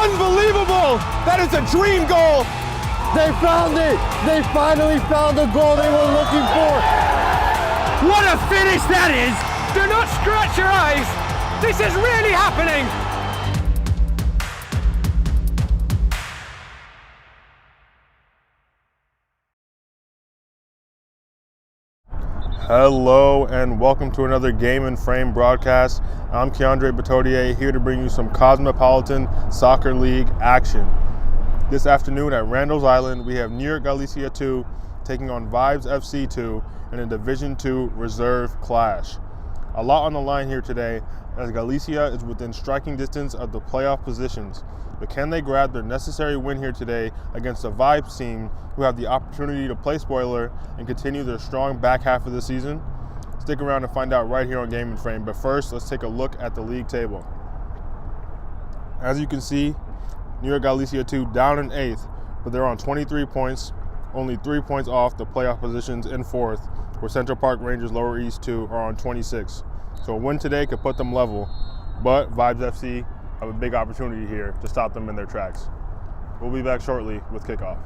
Unbelievable! That is a dream goal! They found it! They finally found the goal they were looking for! What a finish that is! Do not scratch your eyes! This is really happening! Hello and welcome to another Game and Frame broadcast. I'm Keandre Batodier, here to bring you some Cosmopolitan Soccer League action. This afternoon at Randall's Island, we have New York Galicia 2 taking on Vibes FC 2 in a Division 2 reserve clash. A lot on the line here today, as Galicia is within striking distance of the playoff positions. But can they grab their necessary win here today against a Vibes team who have the opportunity to play spoiler and continue their strong back half of the season? Stick around to find out right here on Game and Frame. But first, let's take a look at the league table. As you can see, New York Galicia 2 down in 8th, but they're on 23 points, only 3 points off the playoff positions in 4th, where Central Park Rangers Lower East 2 are on 26. So a win today could put them level, but Vibes FC have a big opportunity here to stop them in their tracks. We'll be back shortly with kickoff.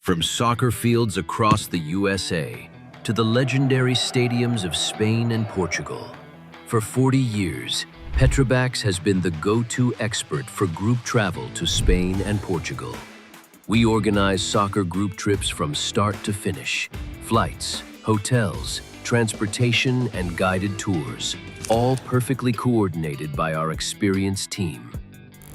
From soccer fields across the USA to the legendary stadiums of Spain and Portugal, for 40 years, Petrobax has been the go-to expert for group travel to Spain and Portugal. We organize soccer group trips from start to finish, flights, hotels, transportation, and guided tours, all perfectly coordinated by our experienced team.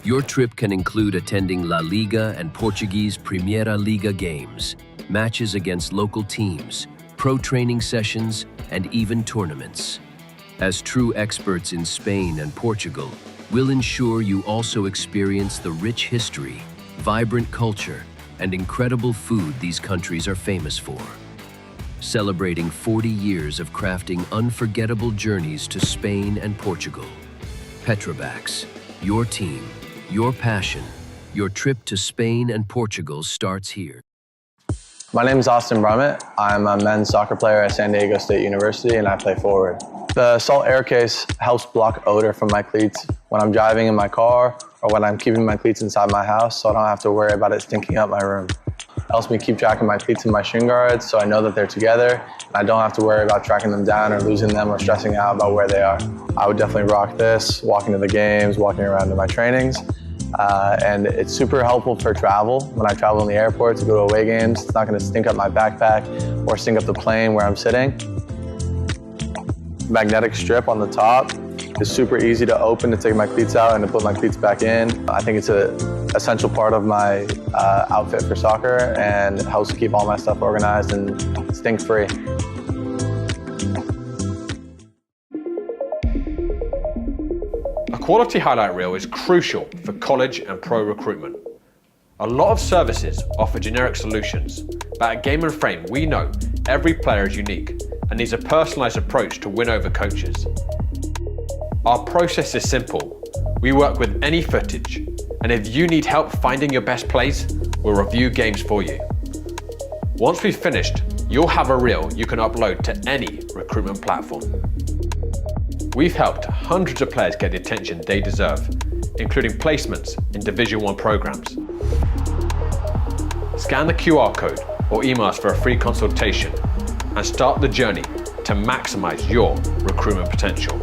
Your trip can include attending La Liga and Portuguese Primeira Liga games, matches against local teams, pro training sessions, and even tournaments. As true experts in Spain and Portugal, we'll ensure you also experience the rich history, vibrant culture, and incredible food these countries are famous for. Celebrating 40 years of crafting unforgettable journeys to Spain and Portugal. Petrobax, your team, Your passion, your trip to Spain and Portugal starts here. My name is Austin Brummett. I'm a men's soccer player at San Diego State University and I play forward. The Salt Air Case helps block odor from my cleats when I'm driving in my car or when I'm keeping my cleats inside my house, so I don't have to worry about it stinking up my room. It helps me keep track of my cleats and my shin guards so I know that they're together and I don't have to worry about tracking them down or losing them or stressing out about where they are. I would definitely rock this, walking to the games, walking around to my trainings. And it's super helpful for travel. When I travel in the airport to go to away games, it's not going to stink up my backpack or stink up the plane where I'm sitting. Magnetic strip on the top is super easy to open to take my cleats out and to put my cleats back in. I think it's an essential part of my outfit for soccer and helps keep all my stuff organized and stink-free. A quality highlight reel is crucial for college and pro recruitment. A lot of services offer generic solutions, but at Game & Frame we know every player is unique and needs a personalised approach to win over coaches. Our process is simple. We work with any footage, and if you need help finding your best plays, we'll review games for you. Once we've finished, you'll have a reel you can upload to any recruitment platform. We've helped hundreds of players get the attention they deserve, including placements in Division 1 programs. Scan the QR code or email us for a free consultation and start the journey to maximize your recruitment potential.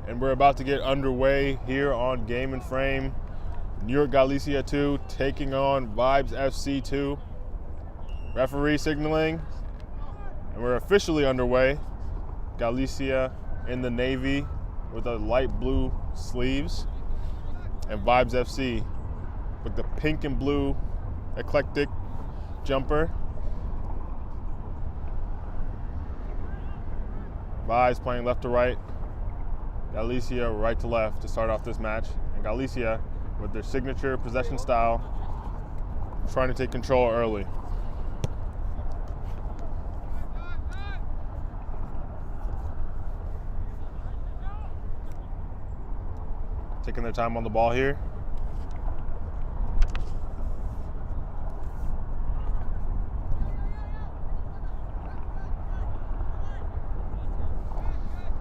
And we're about to get underway here on Game and Frame. New York Galicia 2 taking on Vibes FC 2. Referee signaling, and we're officially underway. Galicia in the navy with the light blue sleeves, and Vibes FC with the pink and blue eclectic jumper. Vibes playing left to right, Galicia right to left to start off this match. And Galicia, with their signature possession style, trying to take control early. Taking their time on the ball here.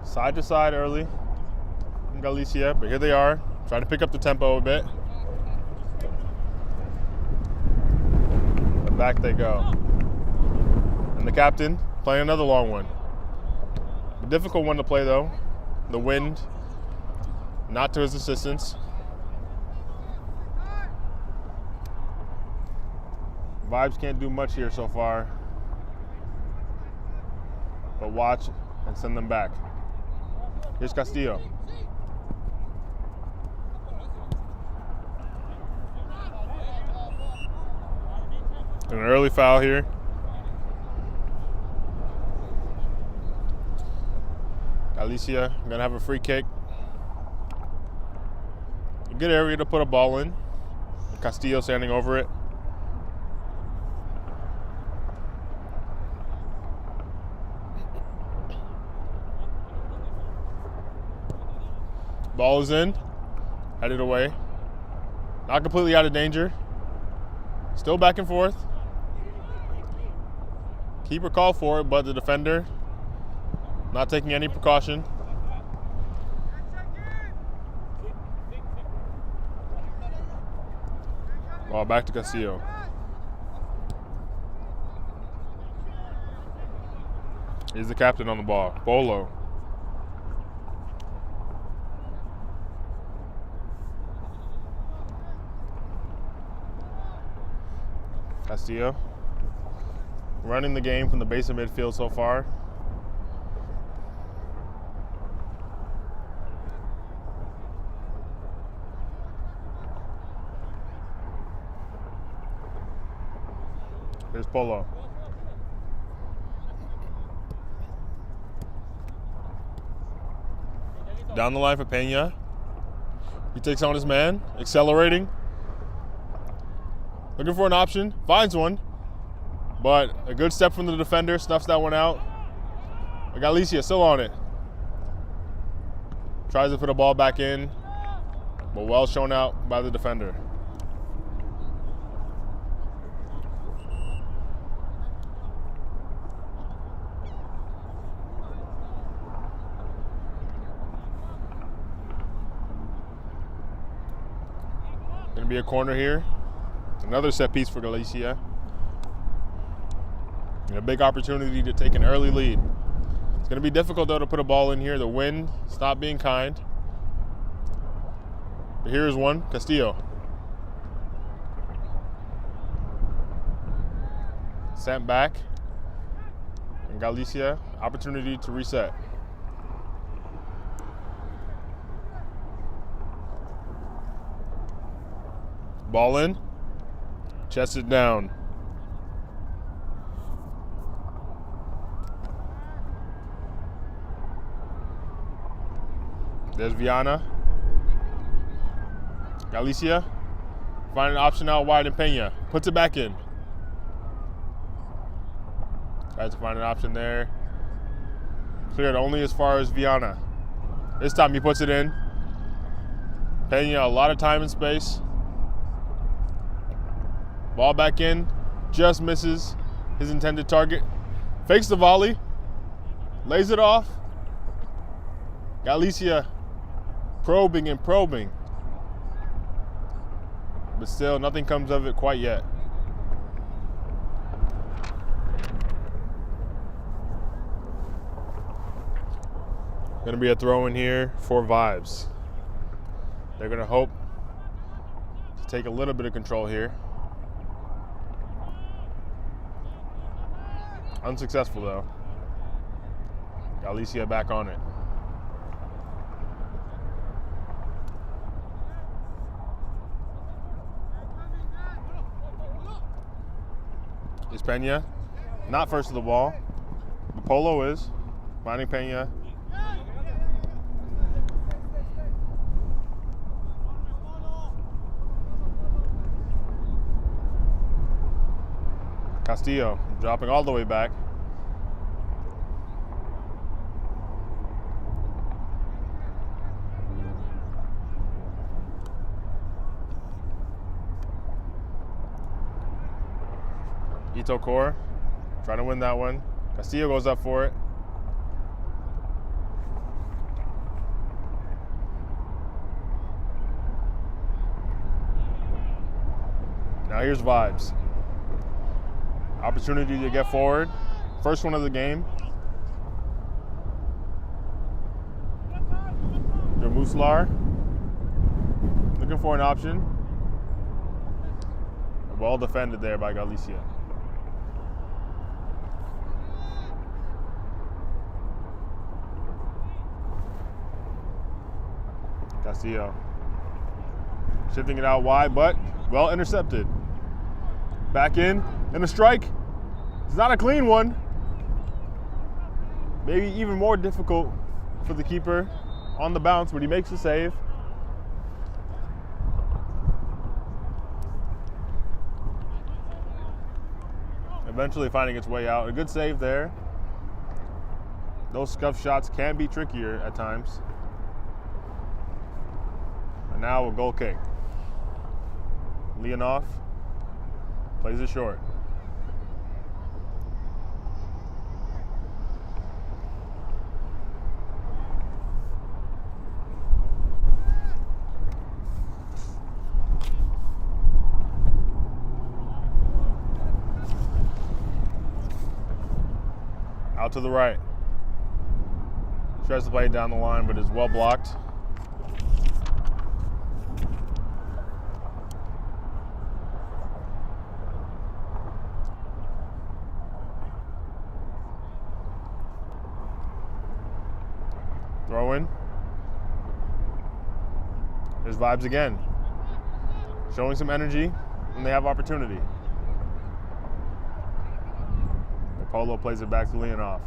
Side to side early in Galicia, but here they are, trying to pick up the tempo a bit. And back they go. And the captain playing another long one. A difficult one to play though. The wind not to his assistance. Vibes can't do much here so far, but watch and send them back. Here's Castillo. An early foul here. Galicia gonna have a free kick. A good area to put a ball in. Castillo standing over it. Ball is in, headed away. Not completely out of danger. Still back and forth. Keeper called for it, but the defender not taking any precaution. Ball back to Castillo. He's the captain on the ball, Bolo. Castillo running the game from the base of midfield so far. Here's Polo. Down the line for Peña. He takes on his man, accelerating. Looking for an option, finds one, but a good step from the defender, snuffs that one out. Galicia still on it. Tries to put a ball back in, but well shown out by the defender. Gonna be a corner here. Another set piece for Galicia. And a big opportunity to take an early lead. It's going to be difficult though to put a ball in here. The wind is not being kind. But here's one, Castillo. Sent back. And Galicia, opportunity to reset. Ball in. Chested down. There's Viana. Galicia. Find an option out wide in Peña. Puts it back in. Tries to find an option there. Cleared only as far as Viana. This time he puts it in. Peña a lot of time and space. Ball back in, just misses his intended target. Fakes the volley, lays it off. Galicia probing and probing. But still, nothing comes of it quite yet. Gonna be a throw in here for Vibes. They're gonna hope to take a little bit of control here. Unsuccessful though. Galicia back on it. Is Pena not first to the ball? But Polo is finding Pena. Castillo dropping all the way back. Ito Core trying to win that one. Castillo goes up for it. Now here's Vibes. Opportunity to get forward. First one of the game. Muslar looking for an option. Well defended there by Galicia. Castillo shifting it out wide, but well intercepted. Back in, and a strike. It's not a clean one. Maybe even more difficult for the keeper on the bounce, but he makes the save. Eventually finding its way out. A good save there. Those scuff shots can be trickier at times. And now a goal kick. Leonov plays it short. Out to the right. Tries to play it down the line, but is well blocked. Throw in. There's Vibes again. Showing some energy when they have opportunity. Polo plays it back to Leonov.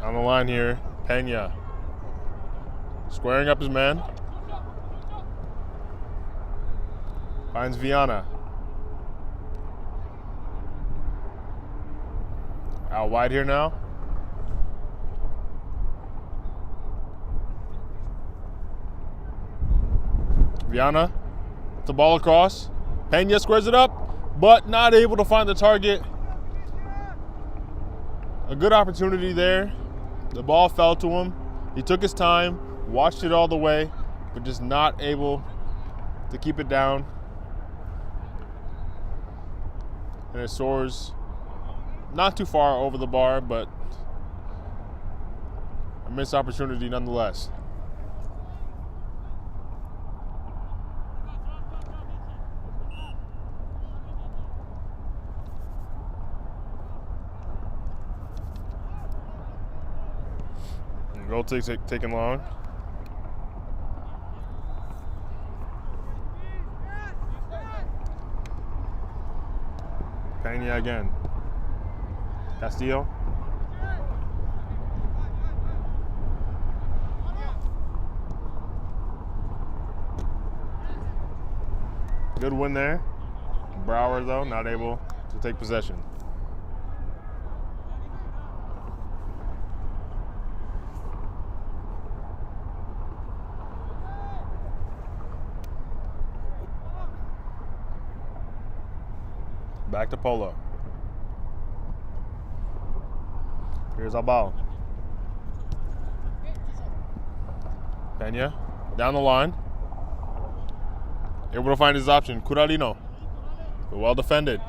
On the line here, Pena. Squaring up his man. Finds Viana. Out wide here now. Viana, the ball across. Pena squares it up, but not able to find the target. A good opportunity there. The ball fell to him. He took his time, watched it all the way, but just not able to keep it down. And it soars not too far over the bar, but a missed opportunity nonetheless. Goal taking long. Pena again. Castillo. Good win there. Brower, though, not able to take possession. Back to Polo. Here's Abal. Peña, down the line. Able to find his option. Curarino. Well defended.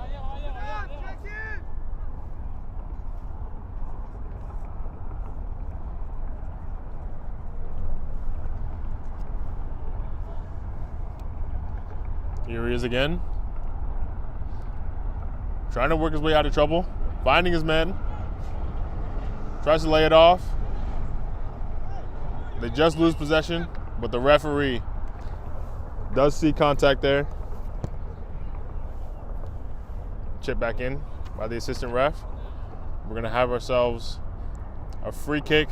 Here he is again. Trying to work his way out of trouble. Finding his man. Tries to lay it off. They just lose possession, but the referee does see contact there. Chip back in by the assistant ref. We're gonna have ourselves a free kick.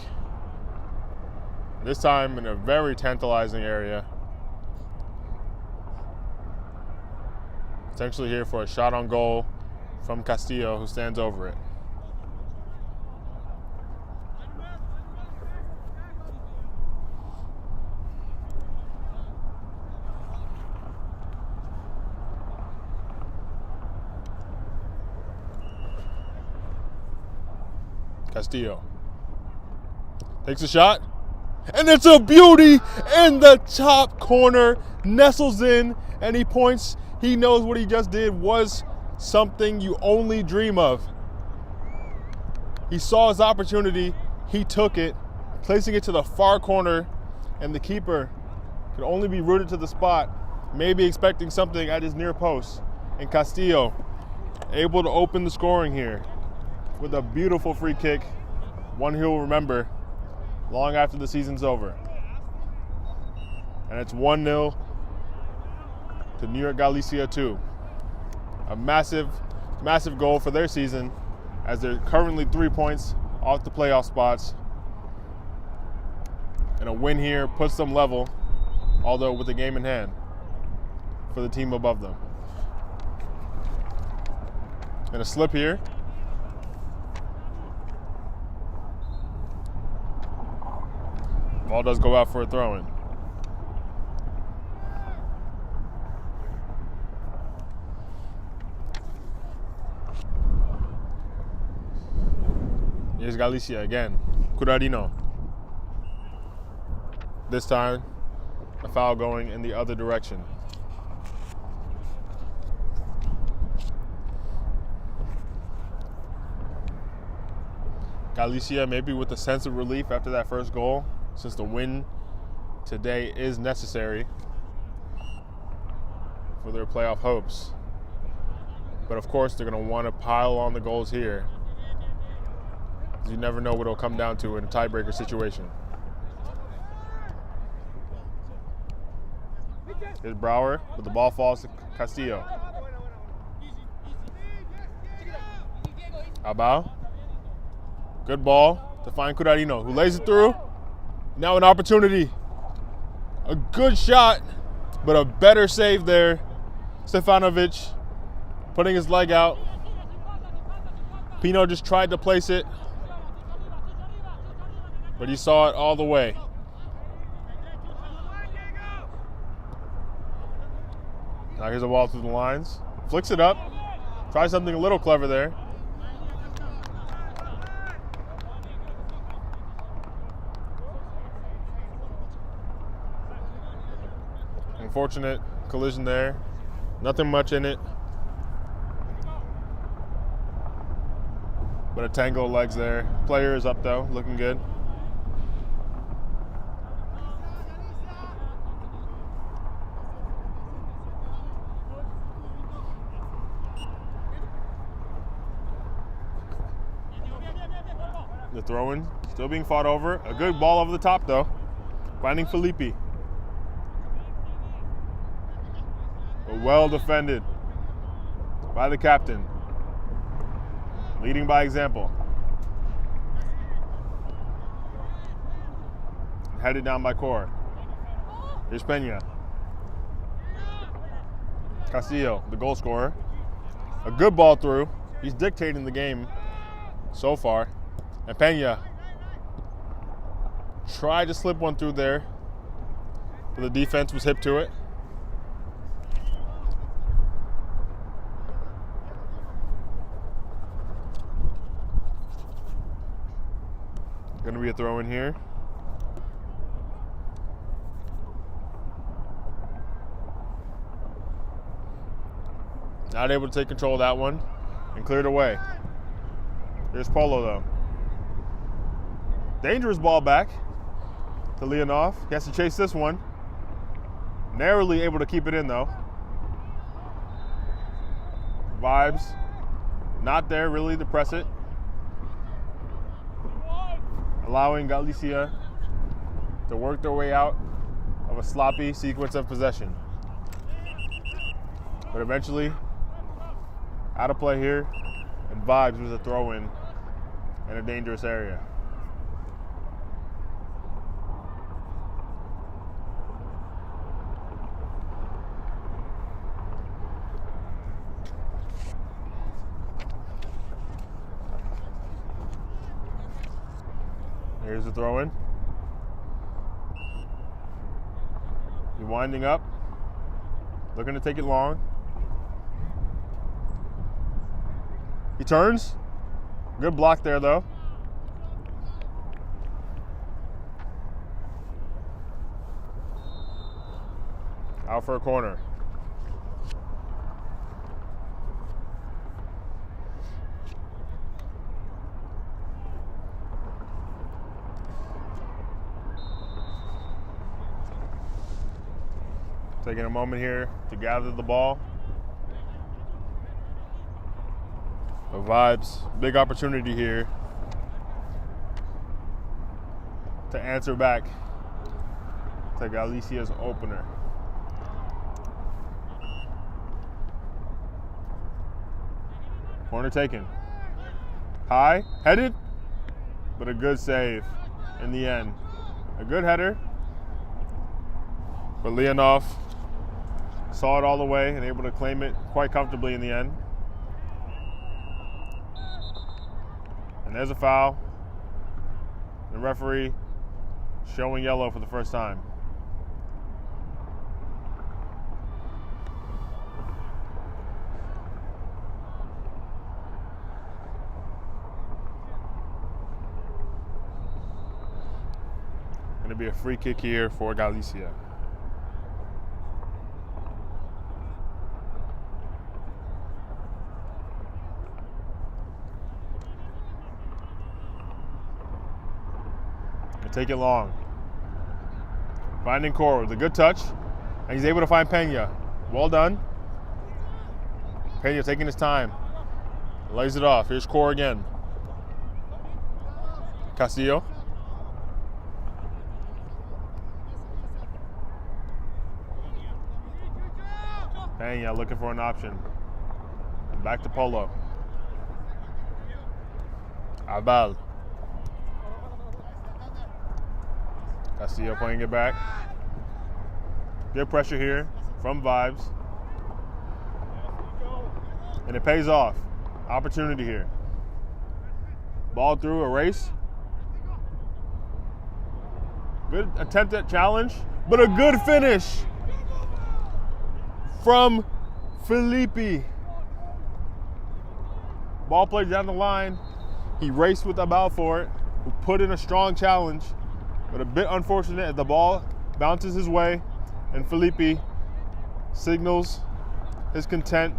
This time in a very tantalizing area. Potentially here for a shot on goal from Castillo, who stands over it. Castillo takes a shot, and it's a beauty in the top corner, nestles in, and he points. He knows what he just did was something you only dream of. He saw his opportunity, he took it, placing it to the far corner, and the keeper could only be rooted to the spot, maybe expecting something at his near post. And Castillo able to open the scoring here with a beautiful free kick, one he'll remember long after the season's over. And it's 1-0 to New York Galicia 2. A massive, massive goal for their season, as they're currently 3 points off the playoff spots. And a win here puts them level, although with the game in hand for the team above them. And a slip here. Ball does go out for a throw-in. Here's Galicia again. Curarino. This time, a foul going in the other direction. Galicia maybe with a sense of relief after that first goal, since the win today is necessary for their playoff hopes. But of course, they're going to want to pile on the goals here. You never know what it'll come down to in a tiebreaker situation. Here's Brouwer, but the ball falls to Castillo. Abao. Good ball to find Curarino, who lays it through. Now an opportunity. A good shot, but a better save there. Stefanovic putting his leg out. Pino just tried to place it, but he saw it all the way. Now here's a ball through the lines. Flicks it up. Tries something a little clever there. Unfortunate collision there. Nothing much in it. But a tangle of legs there. Player is up though, looking good. The throw-in still being fought over. A good ball over the top though. Finding Felipe. But well defended by the captain. Leading by example. Headed down by Cor. Here's Peña. Castillo, the goal scorer. A good ball through. He's dictating the game so far. And Peña tried to slip one through there, but the defense was hip to it. be a throw in here. Not able to take control of that one and cleared away. Here's Polo though. Dangerous ball back to Leonov. He has to chase this one. Narrowly able to keep it in though. Vibes not there really to press it. Allowing Galicia to work their way out of a sloppy sequence of possession. But eventually, out of play here, and Vibes was a throw-in in a dangerous area. Here's the throw-in. He's winding up, looking to take it long. He turns. Good block there, though. Out for a corner. Taking a moment here to gather the ball. The Vibes, big opportunity here to answer back to Galicia's opener. Corner taken. High, headed, but a good save in the end. A good header, but Leonov saw it all the way and able to claim it quite comfortably in the end. And there's a foul. The referee showing yellow for the first time. Going to be a free kick here for Galicia. Take it long. Finding Core with a good touch, and he's able to find Pena. Well done. Pena taking his time. Lays it off. Here's Core again. Castillo. Pena looking for an option. Back to Polo. Abal. Castillo playing it back. Good pressure here from Vibes. And it pays off. Opportunity here. Ball through, a race. Good attempt at challenge, but a good finish from Felipe. Ball played down the line. He raced with Abal for it, who put in a strong challenge. But a bit unfortunate as the ball bounces his way and Felipe signals his content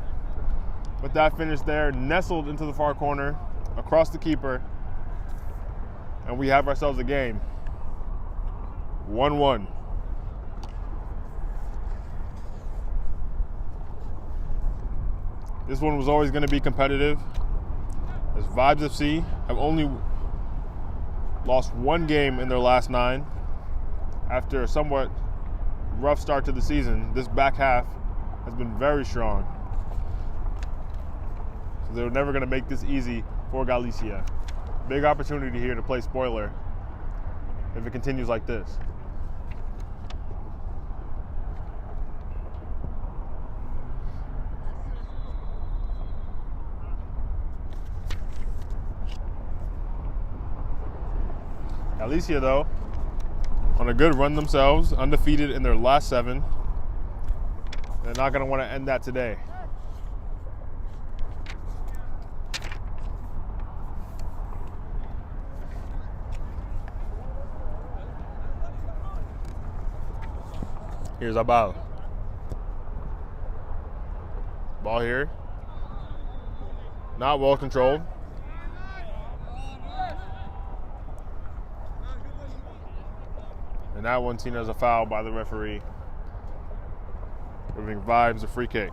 with that finish there, nestled into the far corner, across the keeper, and we have ourselves a game. 1-1. This one was always going to be competitive, as Vibes FC have only lost one game in their last 9. After a somewhat rough start to the season, this back half has been very strong. So they're never going to make this easy for Galicia. Big opportunity here to play spoiler if it continues like this. Galicia, though, on a good run themselves, undefeated in their last 7. They're not going to want to end that today. Here's Abal. Ball here. Not well controlled. And that one seen as a foul by the referee. Giving Vibes a free kick.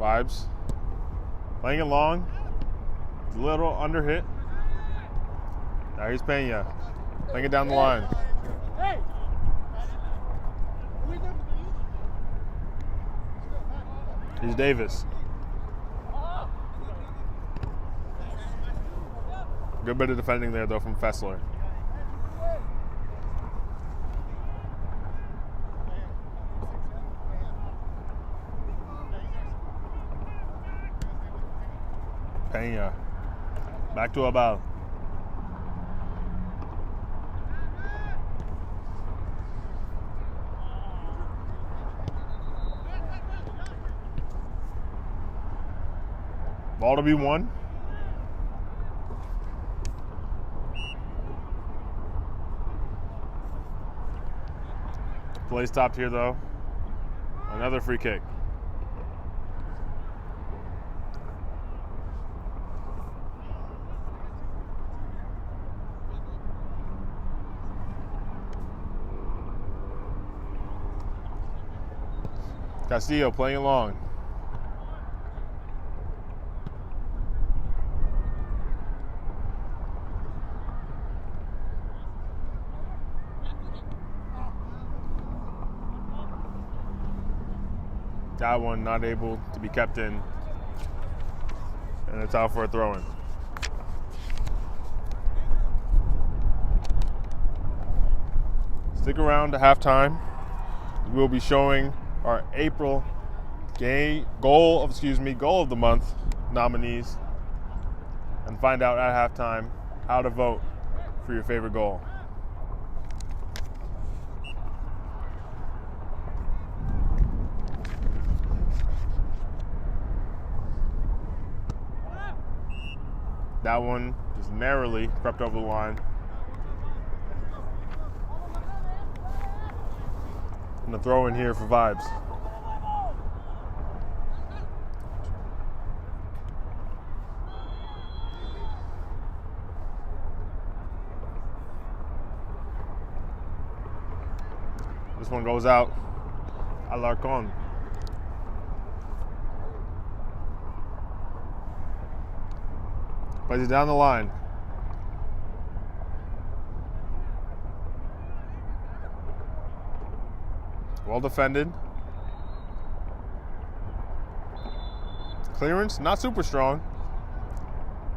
Vibes. Playing it long. A little under hit. Now here's Pena. Playing it down the line. Here's Davis. Good bit of defending there, though, from Fessler. Pena. Back to Abal. Ball to be won. Play stopped here, though. Another free kick. Castillo playing it long. That one not able to be kept in. And it's out for a throw-in. Stick around to halftime. We'll be showing our April goal of the month nominees and find out at halftime how to vote for your favorite goal. That one just narrowly crept over the line. And a throw in here for Vibes. This one goes out. Alarcon. Plays it down the line. Well defended. Clearance, not super strong.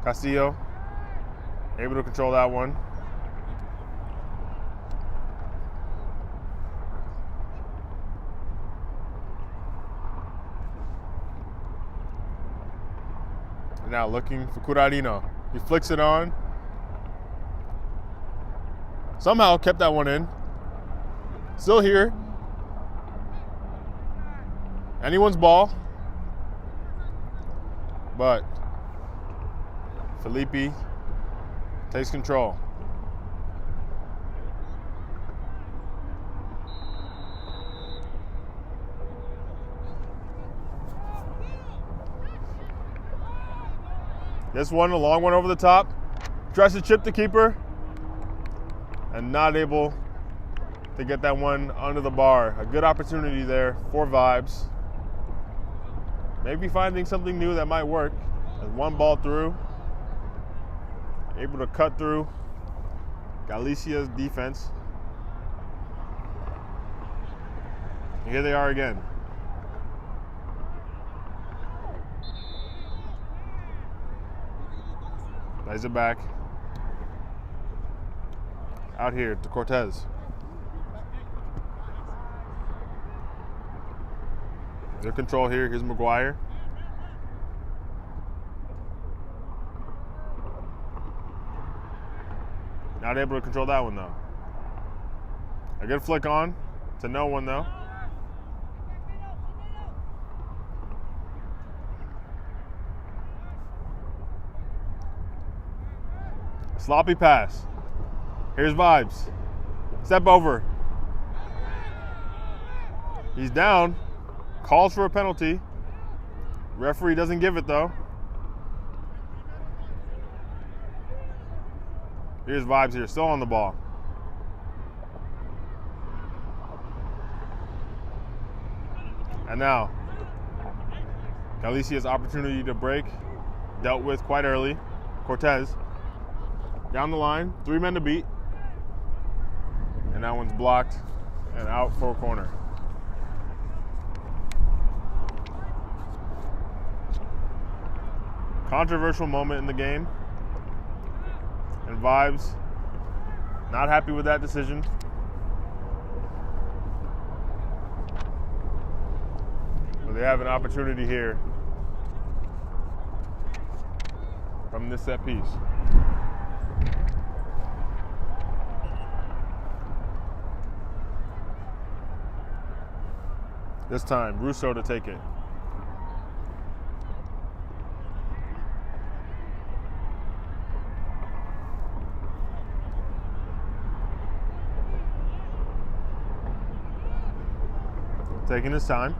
Castillo, able to control that one. Now looking for Curarino. He flicks it on. Somehow kept that one in. Still here. Anyone's ball. But Felipe takes control. This one, a long one over the top. Tries to chip the keeper. And not able to get that one under the bar. A good opportunity there for Vibes. Maybe finding something new that might work. As one ball through. Able to cut through Galicia's defense. And here they are again. Plays it back. Out here to Cortez. Their control here. Here's McGuire. Not able to control that one though. A good flick on to no one though. Sloppy pass. Here's Vibes. Step over. He's down. Calls for a penalty. Referee doesn't give it though. Here's Vibes here, still on the ball. And now, Galicia's opportunity to break, dealt with quite early. Cortez, down the line, 3 men to beat. And that one's blocked and out for a corner. Controversial moment in the game. And Vibes, not happy with that decision. But they have an opportunity here from this set piece. This time, Russo to take it. Taking his time.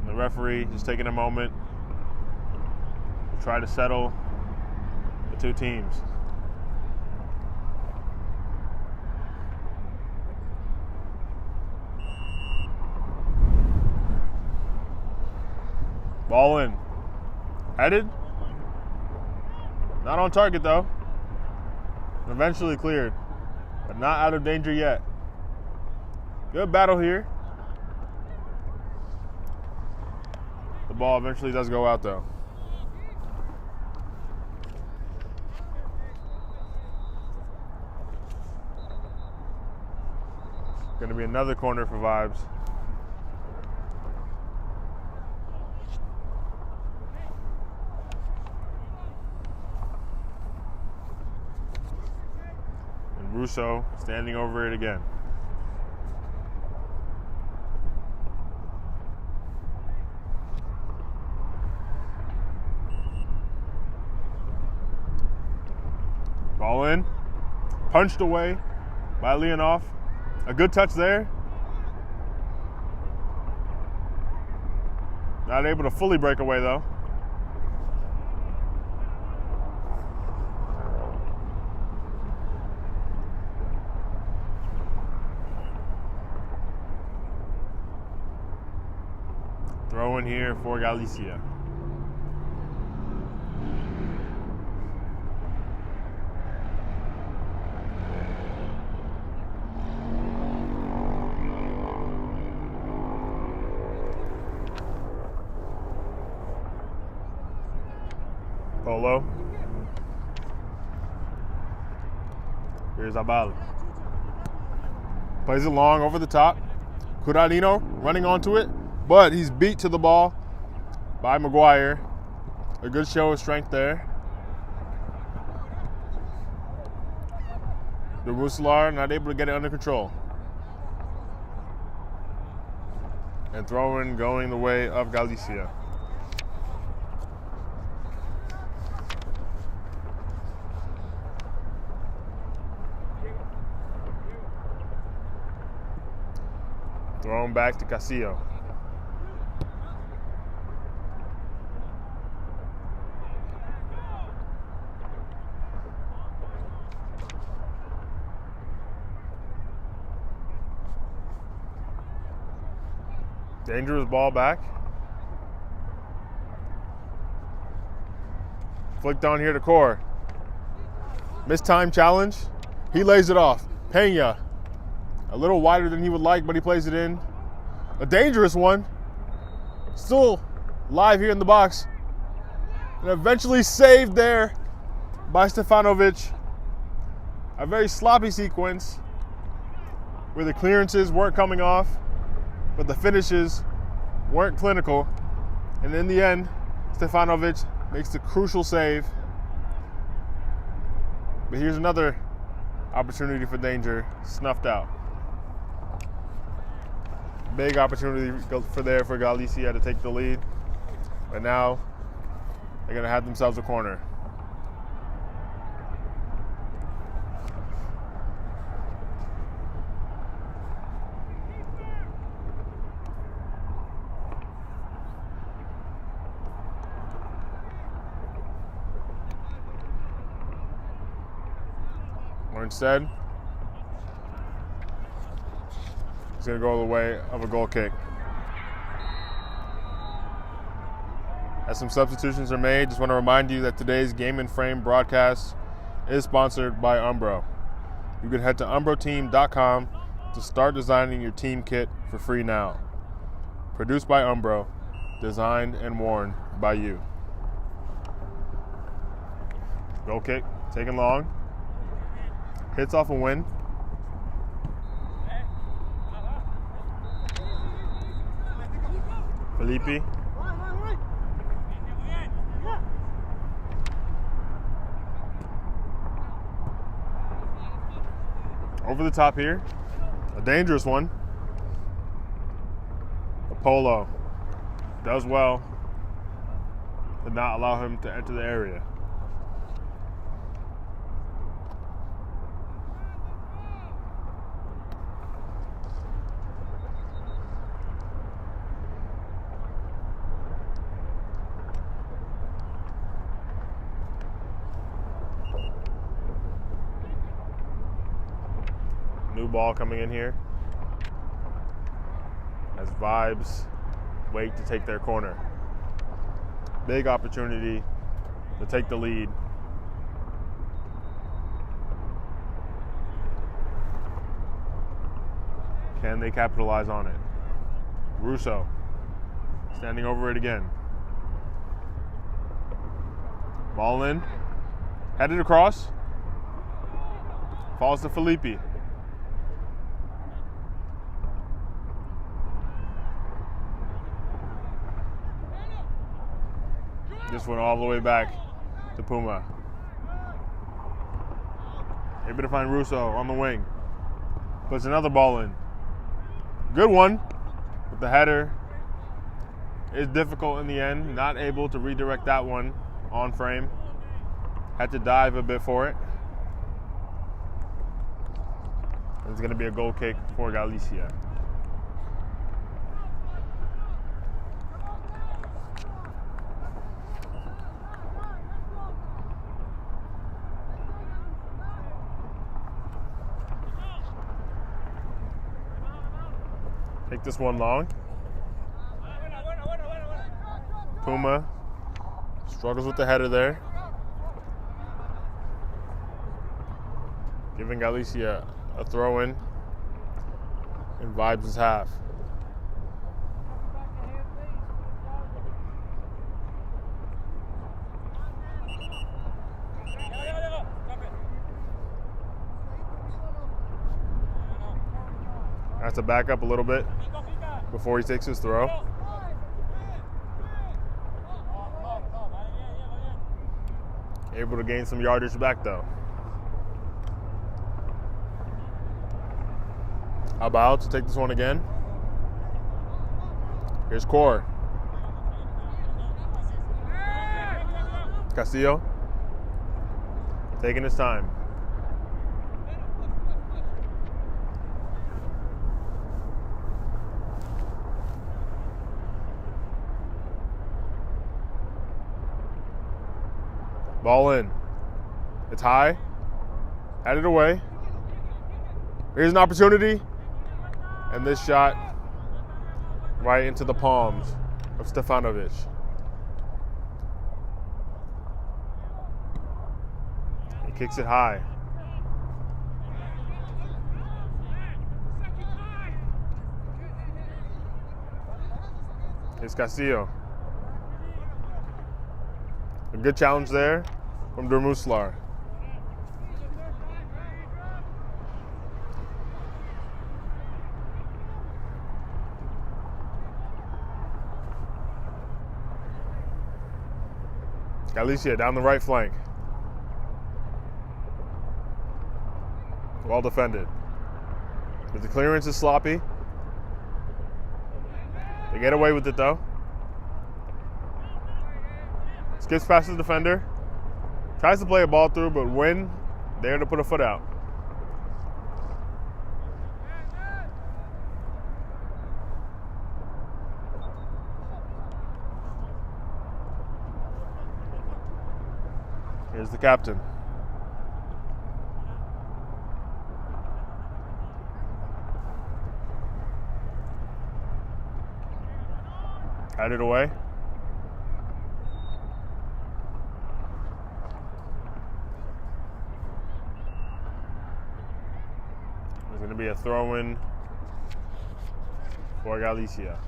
The referee just taking a moment to try to settle the two teams. Ball in. Headed. Not on target though. Eventually cleared, but not out of danger yet. Good battle here. The ball eventually does go out though. Going to be another corner for Vibes. Russo standing over it again. Ball in. Punched away by Leonov. A good touch there. Not able to fully break away though. Throw in here for Galicia. Polo. Here's Abal. Plays it long over the top. Curarino running onto it, but he's beat to the ball by Maguire. A good show of strength there. The Ruslar not able to get it under control. And throw-in going the way of Galicia. Thrown back to Casillo. Dangerous ball back. Flicked on here to Core. Missed time challenge. He lays it off. Pena. A little wider than he would like, but he plays it in. A dangerous one. Still live here in the box. And eventually saved there by Stefanovic. A very sloppy sequence where the clearances weren't coming off, but the finishes weren't clinical. And in the end, Stefanovic makes the crucial save But here's another opportunity for danger snuffed out. Big opportunity for Galicia to take the lead. But now they're going to have themselves a corner. Or instead, it's going to go the way of a goal kick. As some substitutions are made, just want to remind you that today's Game and Frame broadcast is sponsored by Umbro. You can head to umbroteam.com to start designing your team kit for free now. Produced by Umbro, designed and worn by you. Goal kick, taken long. Hits off a win. Felipe. Over the top here. A dangerous one. Apollo does well. Did not allow him to enter the area. New ball coming in here as Vibes wait to take their corner. Big opportunity to take the lead. Can they capitalize on it? Russo standing over it again. Ball in, headed across, falls to Felipe. This one all the way back to Puma. Able to find Russo on the wing. Puts another ball in. Good one, but the header is difficult in the end. Not able to redirect that one on frame. Had to dive a bit for it. It's going to be a goal kick for Galicia. Take this one long. Puma struggles with the header there. Giving Galicia a throw in Vibes' half. Has to back up a little bit before he takes his throw. Able to gain some yardage back though. About to take this one again. Here's Core. Castillo taking his time. Ball in. It's high. Headed away. Here's an opportunity. And this shot right into the palms of Stefanovic. He kicks it high. Here's Castillo. A good challenge there from Dermuslar. Galicia down the right flank. Well defended. But the clearance is sloppy. They get away with it though. Skips past the defender. Tries to play a ball through, but when there to put a foot out. Here's the captain. Had it away. There's going to be a throw-in for Galicia.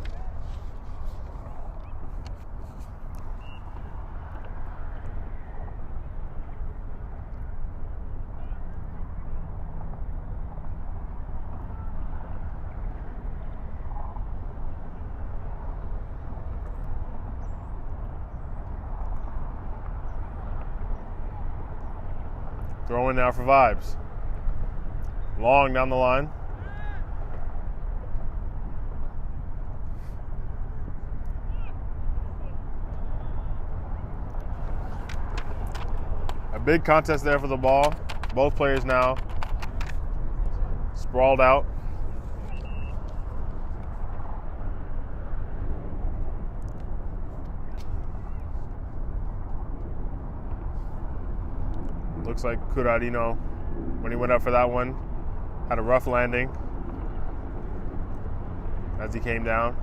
Throwing now for Vibes. Long down the line. A big contest there for the ball. Both players now sprawled out. Looks like Curadino, when he went up for that one, had a rough landing as he came down.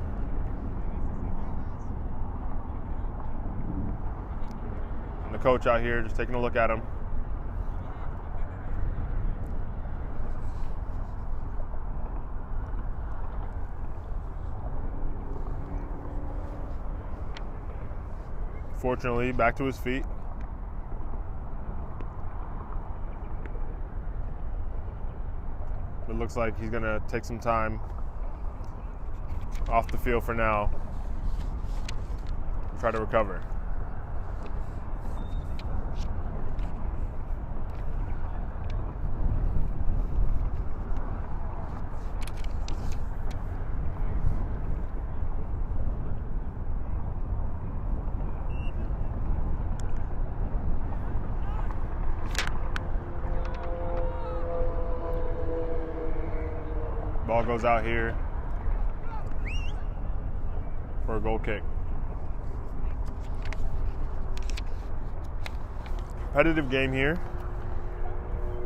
And the coach out here just taking a look at him. Fortunately, back to his feet. It looks like he's gonna take some time off the field for now. Try to recover. Ball goes out here for a goal kick. Competitive game here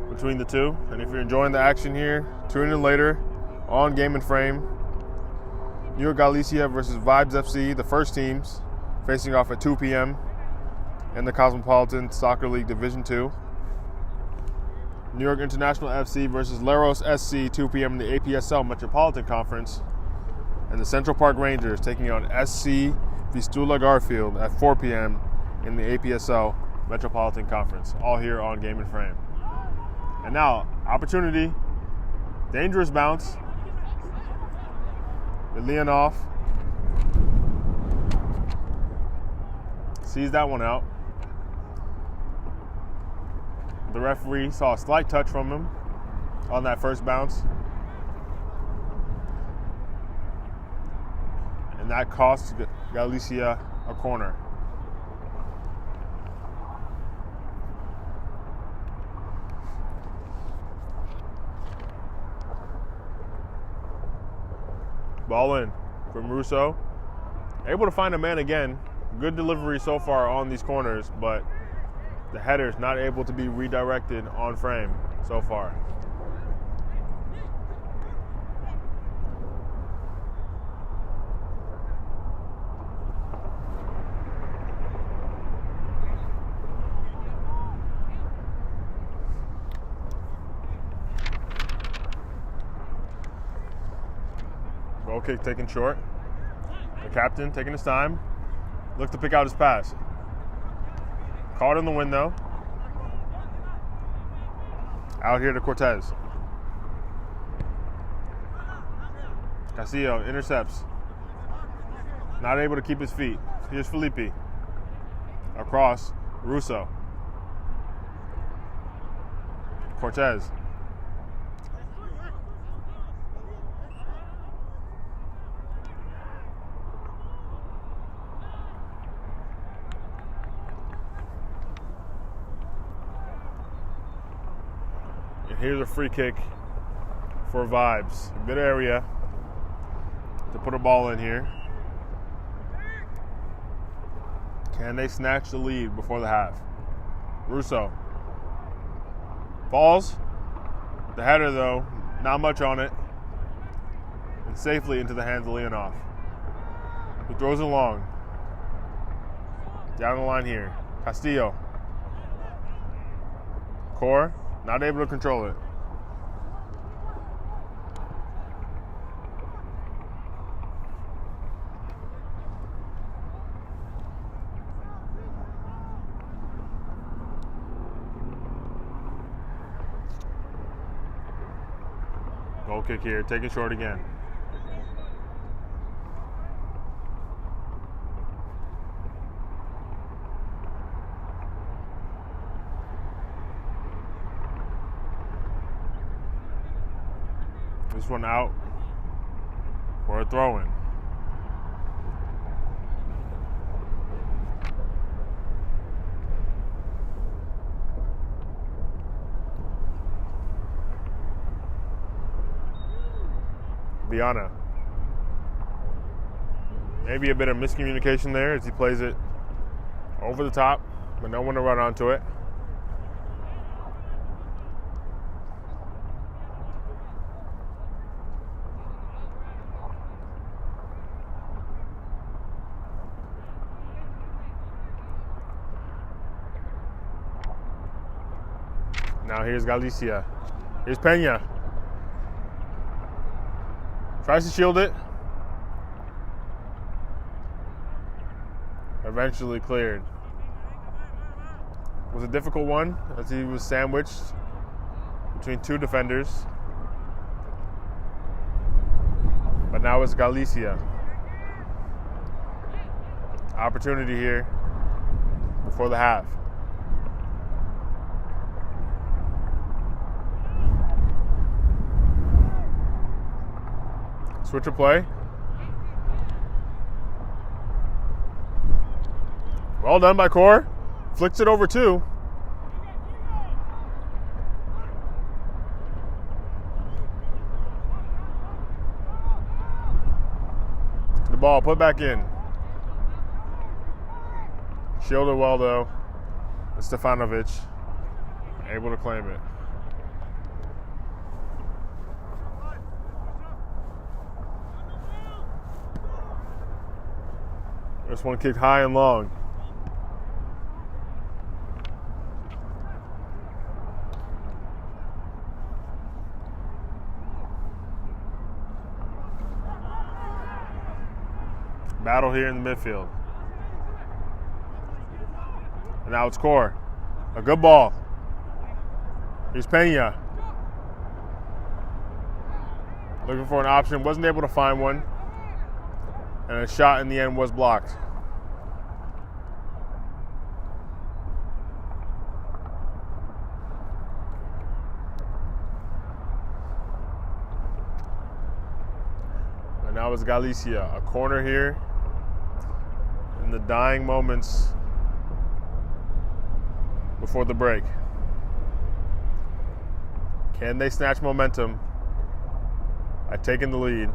between the two. And if you're enjoying the action here, tune in later on Game and Frame. New York Galicia versus Vibes FC, the first teams, facing off at 2 p.m. in the Cosmopolitan Soccer League Division 2. New York International FC versus Leros SC, 2 p.m. in the APSL Metropolitan Conference. And the Central Park Rangers taking on SC Vistula Garfield at 4 p.m. in the APSL Metropolitan Conference. All here on Game and Frame. And now, opportunity. Dangerous bounce. Leonov sees that one out. The referee saw a slight touch from him on that first bounce. And that cost Galicia a corner. Ball in from Russo. Able to find a man again. Good delivery so far on these corners, but the header's not able to be redirected on frame so far. Goal kick taken short. The captain taking his time. Look to pick out his pass. Caught in the window. Out here to Cortez. Casillo intercepts. Not able to keep his feet. Here's Felipe. Across. Russo. Cortez. Here's a free kick for Vibes. A good area to put a ball in here. Can they snatch the lead before the half? Russo. Falls. The header, though, not much on it. And safely into the hands of Leonov, who throws it long. Down the line here. Castillo. Core, not able to control it. Goal kick here, take it short again. This one out for a throw-in. Viana. Maybe a bit of miscommunication there as he plays it over the top, but no one to run onto it. Now here's Galicia. Here's Peña. Tries to shield it. Eventually cleared. It was a difficult one as he was sandwiched between two defenders. But now it's Galicia. Opportunity here before the half. Switch of play. Well done by Core. Flicks it over two. The ball put back in. Shielded well though. Stefanovic able to claim it. This one kicked high and long. Battle here in the midfield. And now it's Core. A good ball. Here's Peña. Looking for an option, wasn't able to find one. And a shot in the end was blocked. And now it's Galicia. A corner here in the dying moments before the break. Can they snatch momentum by taking the lead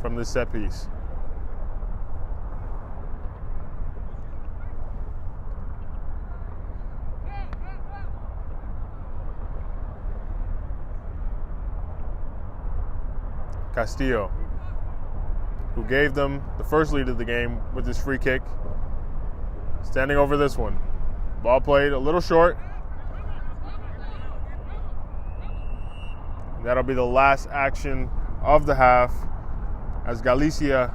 from this set piece? Castillo, who gave them the first lead of the game with his free kick, standing over this one. Ball played a little short. And that'll be the last action of the half, as Galicia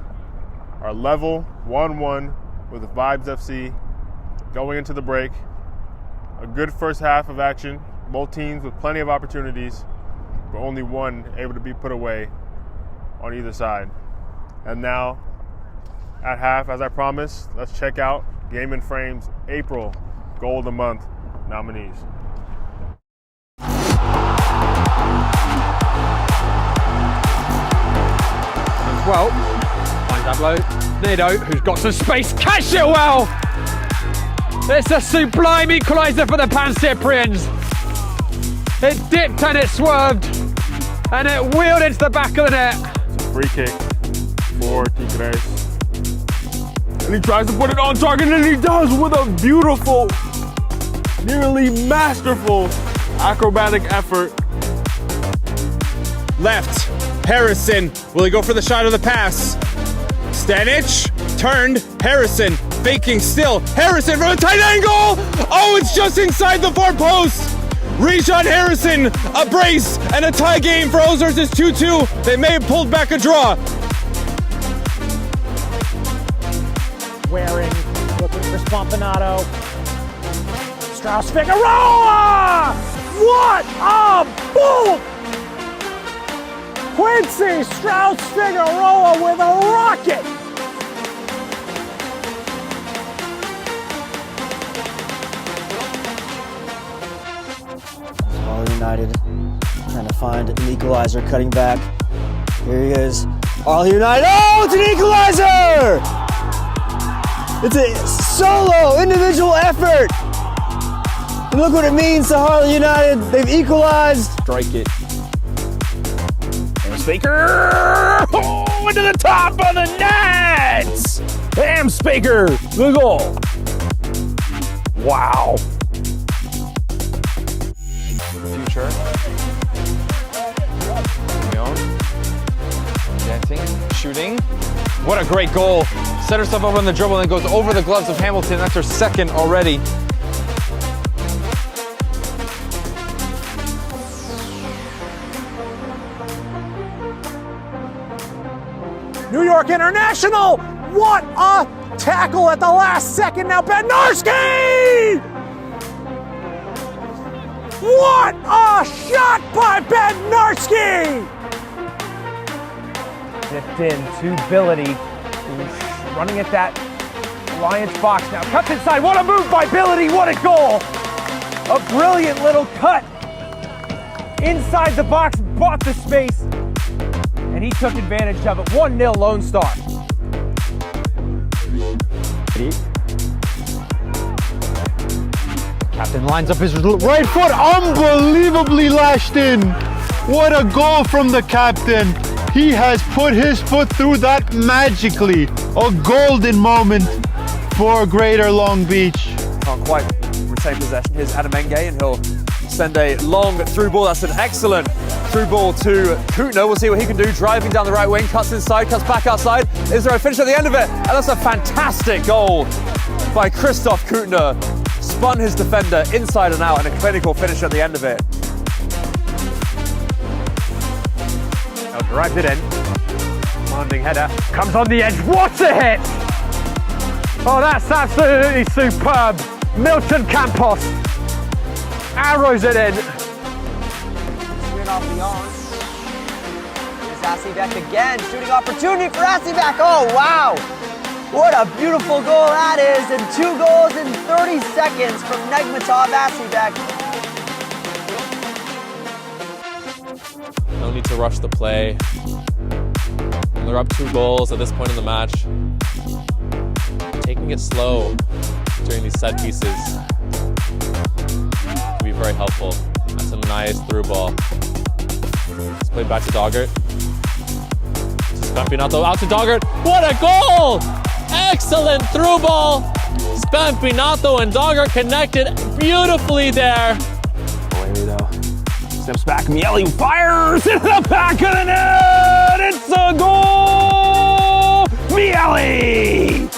are level 1-1 with Vibes FC going into the break. A good first half of action, both teams with plenty of opportunities, but only one able to be put away on either side. And now, at half, as I promised, let's check out Game and Frame's April Goal of the Month nominees. Well, finds Ablo. Nedo, who's got some space, catch it well! It's a sublime equaliser for the Pan Cyprians. It dipped and it swerved, and it wheeled into the back of the net. It's a free kick for Tigres. And he tries to put it on target, and he does with a beautiful, nearly masterful acrobatic effort. Left, Harrison, will he go for the shot of the pass? Stanic, turned, Harrison, faking still, Harrison from a tight angle! Oh, it's just inside the far post! Rijan Harrison, a brace, and a tie game for Ozers is 2-2. They may have pulled back a draw. Waring, looking for Spompanato. Strauss Figueroa! What a bolt! Quincy Strauss Figueroa with a rocket! All United trying to find an equalizer, cutting back. Here he is. All United. Oh, it's an equalizer! It's a solo, individual effort. And look what it means to Harley United. They've equalized. Strike it. Speaker! Oh, into the top of the net! Bam, Speaker! The goal. Wow. Future. Dancing, shooting. What a great goal. Set herself up on the dribble and goes over the gloves of Hamilton. That's her second already. New York International! What a tackle at the last second now, Bednarski! What a shot by Bednarski! Dipped in to Billity, who's running at that Alliance box now. Cuts inside, what a move by Billity, what a goal! A brilliant little cut inside the box, bought the space, and he took advantage of it. 1-0 Lone Star. Captain lines up his right foot, unbelievably lashed in. What a goal from the captain. He has put his foot through that magically. A golden moment for Greater Long Beach. Can't quite retain possession. Here's Adamenge, and he'll send a long through ball. That's an excellent through ball to Koutner. We'll see what he can do. Driving down the right wing, cuts inside, cuts back outside. Is there a finish at the end of it? And that's a fantastic goal by Christoph Koutner. Spun his defender inside and out, and a clinical finish at the end of it. Drives it in. Commanding header. Comes on the edge. What a hit! Oh, that's absolutely superb. Milton Campos arrows it in. Swing off the arm. Here's Asivek again. Shooting opportunity for Asivek. Oh, wow. What a beautiful goal that is. And 2 goals in 30 seconds from Negmatov Asivek. No need to rush the play. They're up 2 goals at this point in the match. Taking it slow during these set pieces can be very helpful. That's a nice through ball. Let's play back to Doggart. Spampinato out to Doggart. What a goal! Excellent through ball. Spampinato and Doggart connected beautifully there. Steps back, Miele fires into the back of the net! It's a goal! Miele!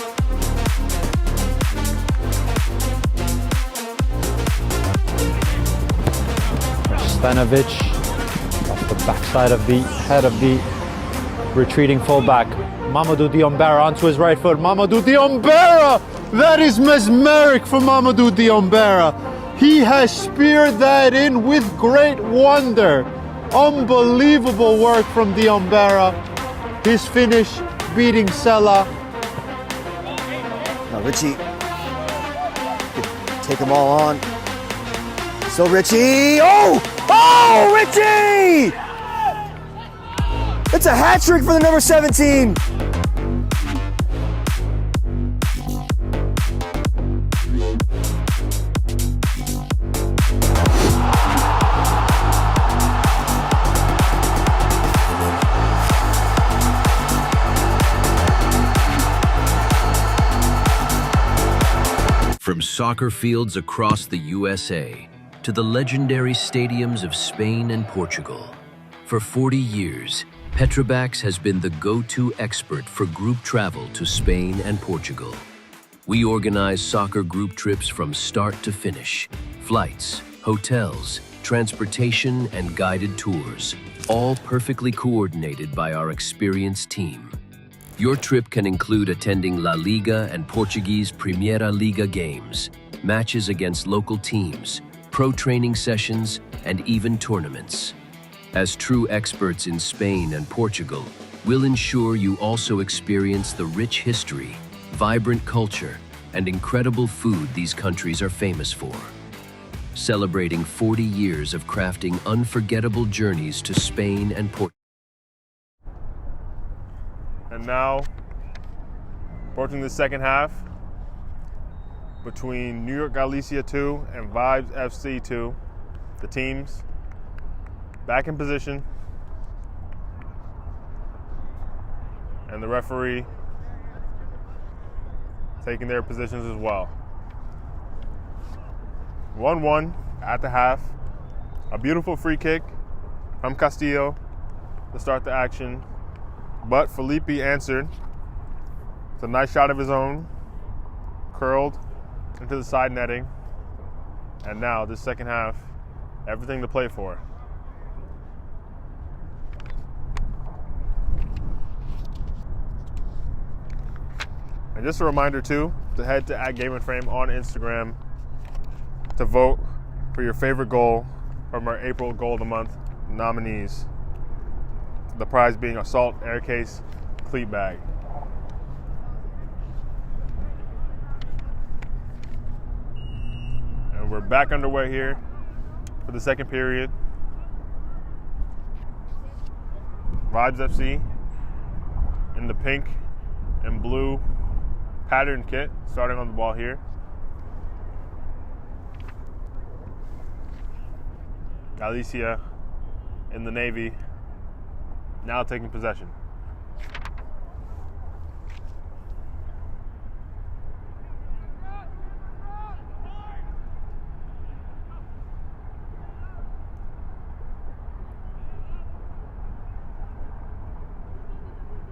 Stanovic off the backside of the head of the retreating fullback. Mamadou Diombera onto his right foot. Mamadou Diombera! That is mesmeric for Mamadou Diombera. He has speared that in with great wonder. Unbelievable work from Diombera. His finish beating Sella. Now Richie, take them all on. So Richie, oh Richie! It's a hat trick for the number 17. From soccer fields across the USA to the legendary stadiums of Spain and Portugal, for 40 years, Petrobax has been the go-to expert for group travel to Spain and Portugal. We organize soccer group trips from start to finish, flights, hotels, transportation, and guided tours, all perfectly coordinated by our experienced team. Your trip can include attending La Liga and Portuguese Primeira Liga games, matches against local teams, pro training sessions, and even tournaments. As true experts in Spain and Portugal, we'll ensure you also experience the rich history, vibrant culture, and incredible food these countries are famous for. Celebrating 40 years of crafting unforgettable journeys to Spain and Portugal. And now, approaching the second half, between New York Galicia 2 and Vibes FC 2, the teams back in position, and the referee taking their positions as well. 1-1 at the half. A beautiful free kick from Castillo to start the action, but Felipe answered. It's a nice shot of his own, curled into the side netting. And now, this second half, everything to play for. And just a reminder too, to head to @GameandFrame on Instagram to vote for your favorite goal from our April Goal of the Month nominees. The prize being a Salt Air Case cleat bag. And we're back underway here for the second period. Vibes FC in the pink and blue pattern kit, starting on the ball here. Galicia in the navy, now taking possession.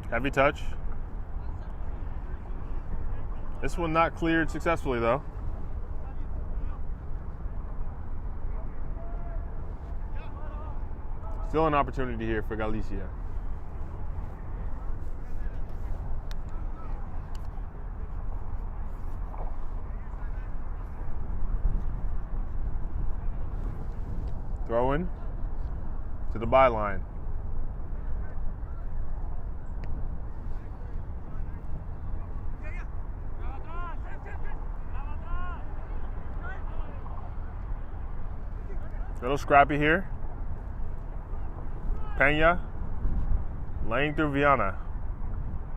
Heavy touch. This one not cleared successfully though. Still an opportunity here for Galicia. Throw in to the byline. Little scrappy here. Pena laying through Viana.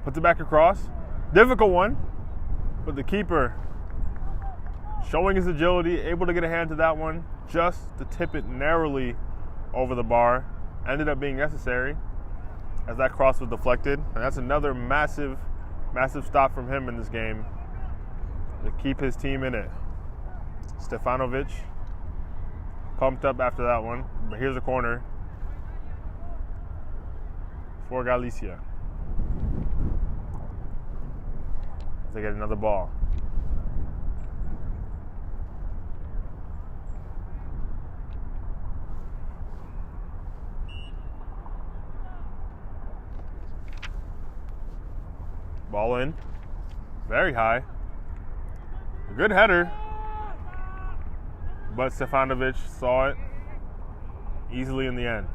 Puts it back across. Difficult one, but the keeper showing his agility, able to get a hand to that one, just to tip it narrowly over the bar. Ended up being necessary as that cross was deflected. And that's another massive, massive stop from him in this game to keep his team in it. Stefanovic pumped up after that one, but here's a corner for Galicia. They get another ball. Ball in, very high. A good header, but Stefanovic saw it easily in the end.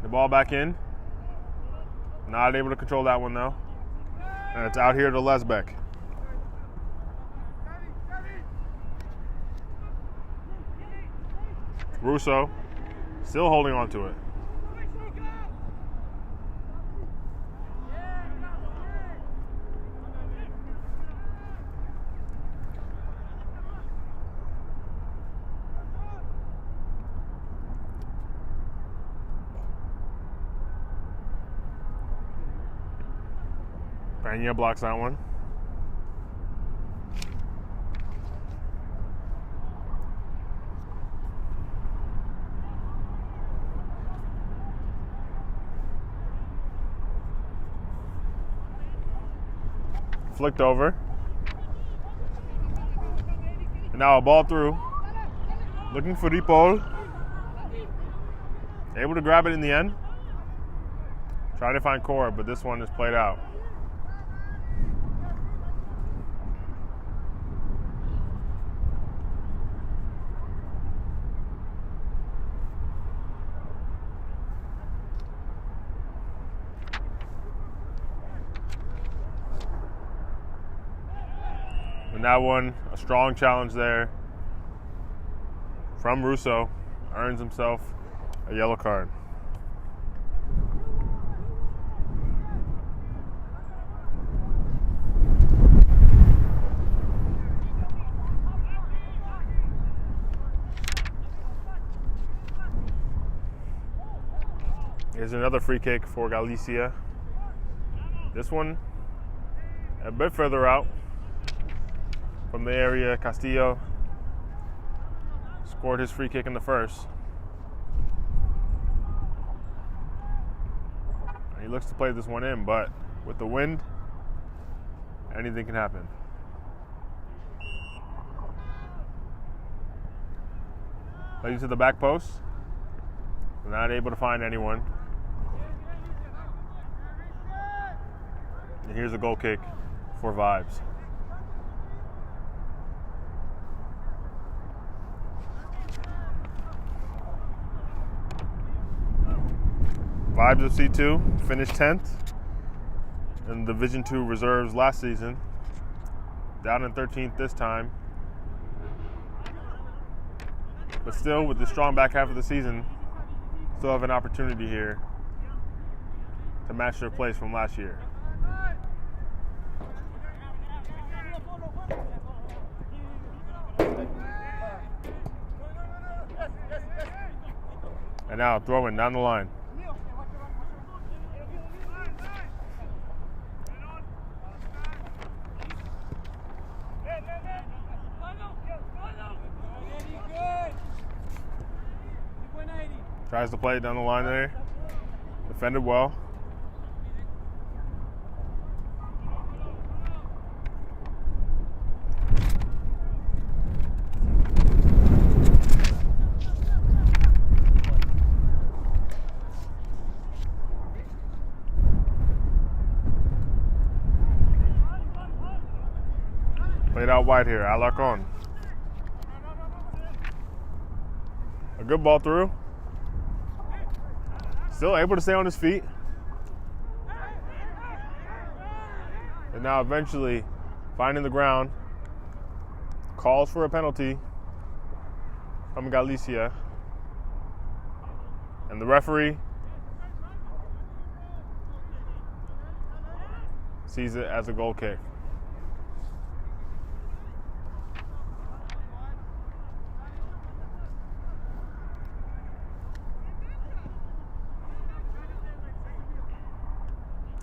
The ball back in. Not able to control that one though. And it's out here to Lesbeck. Russo still holding on to it. Peña blocks that one. Flicked over. And now a ball through. Looking for Ripoll. Able to grab it in the end. Trying to find Cora, but this one is played out. And that one, a strong challenge there from Russo, earns himself a yellow card. Here's another free kick for Galicia. This one a bit further out from the area. Castillo scored his free kick in the first. He looks to play this one in, but with the wind, anything can happen. Plays to the back post. Not able to find anyone. And here's a goal kick for Vibes. Vibes of C2 finished 10th in Division 2 reserves last season. Down in 13th this time. But still, with the strong back half of the season, still have an opportunity here to match their place from last year. And now throwing down the line. Tries to play it down the line there. Defended well. Played out wide here, Alarcon. A good ball through. Still able to stay on his feet. And now eventually finding the ground. Calls for a penalty from Galicia. And the referee sees it as a goal kick.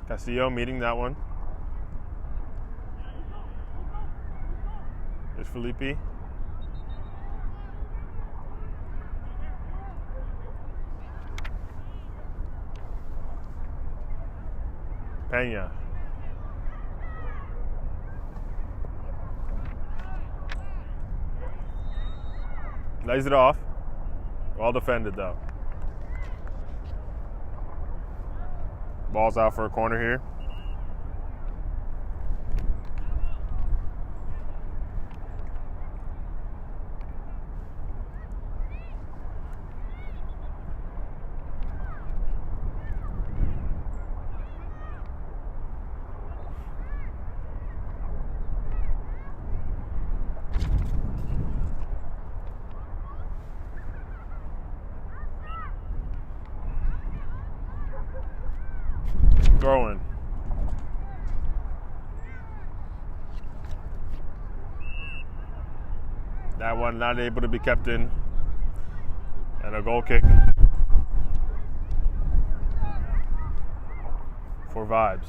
Castillo meeting that one. There's Felipe. Peña. Lays it off. Well defended though. Ball's out for a corner here. Throwing. That one not able to be kept in. And a goal kick for Vibes.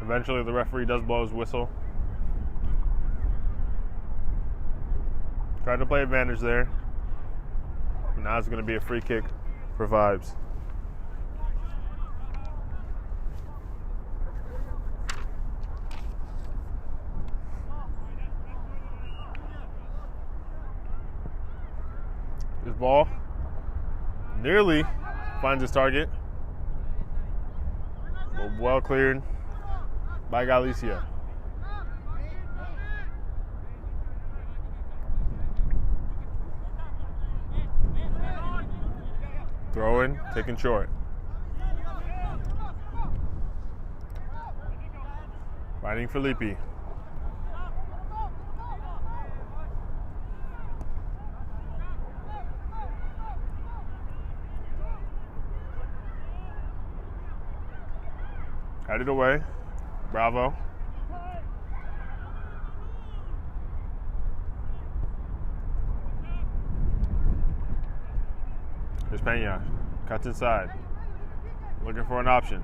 Eventually the referee does blow his whistle. Tried to play advantage there. Now it's going to be a free kick for Vibes. This ball nearly finds its target, but well cleared by Galicia. Throw in, taken short. Finding Felipe. Headed away. Bravo. Here's Peña. Cuts inside. Looking for an option.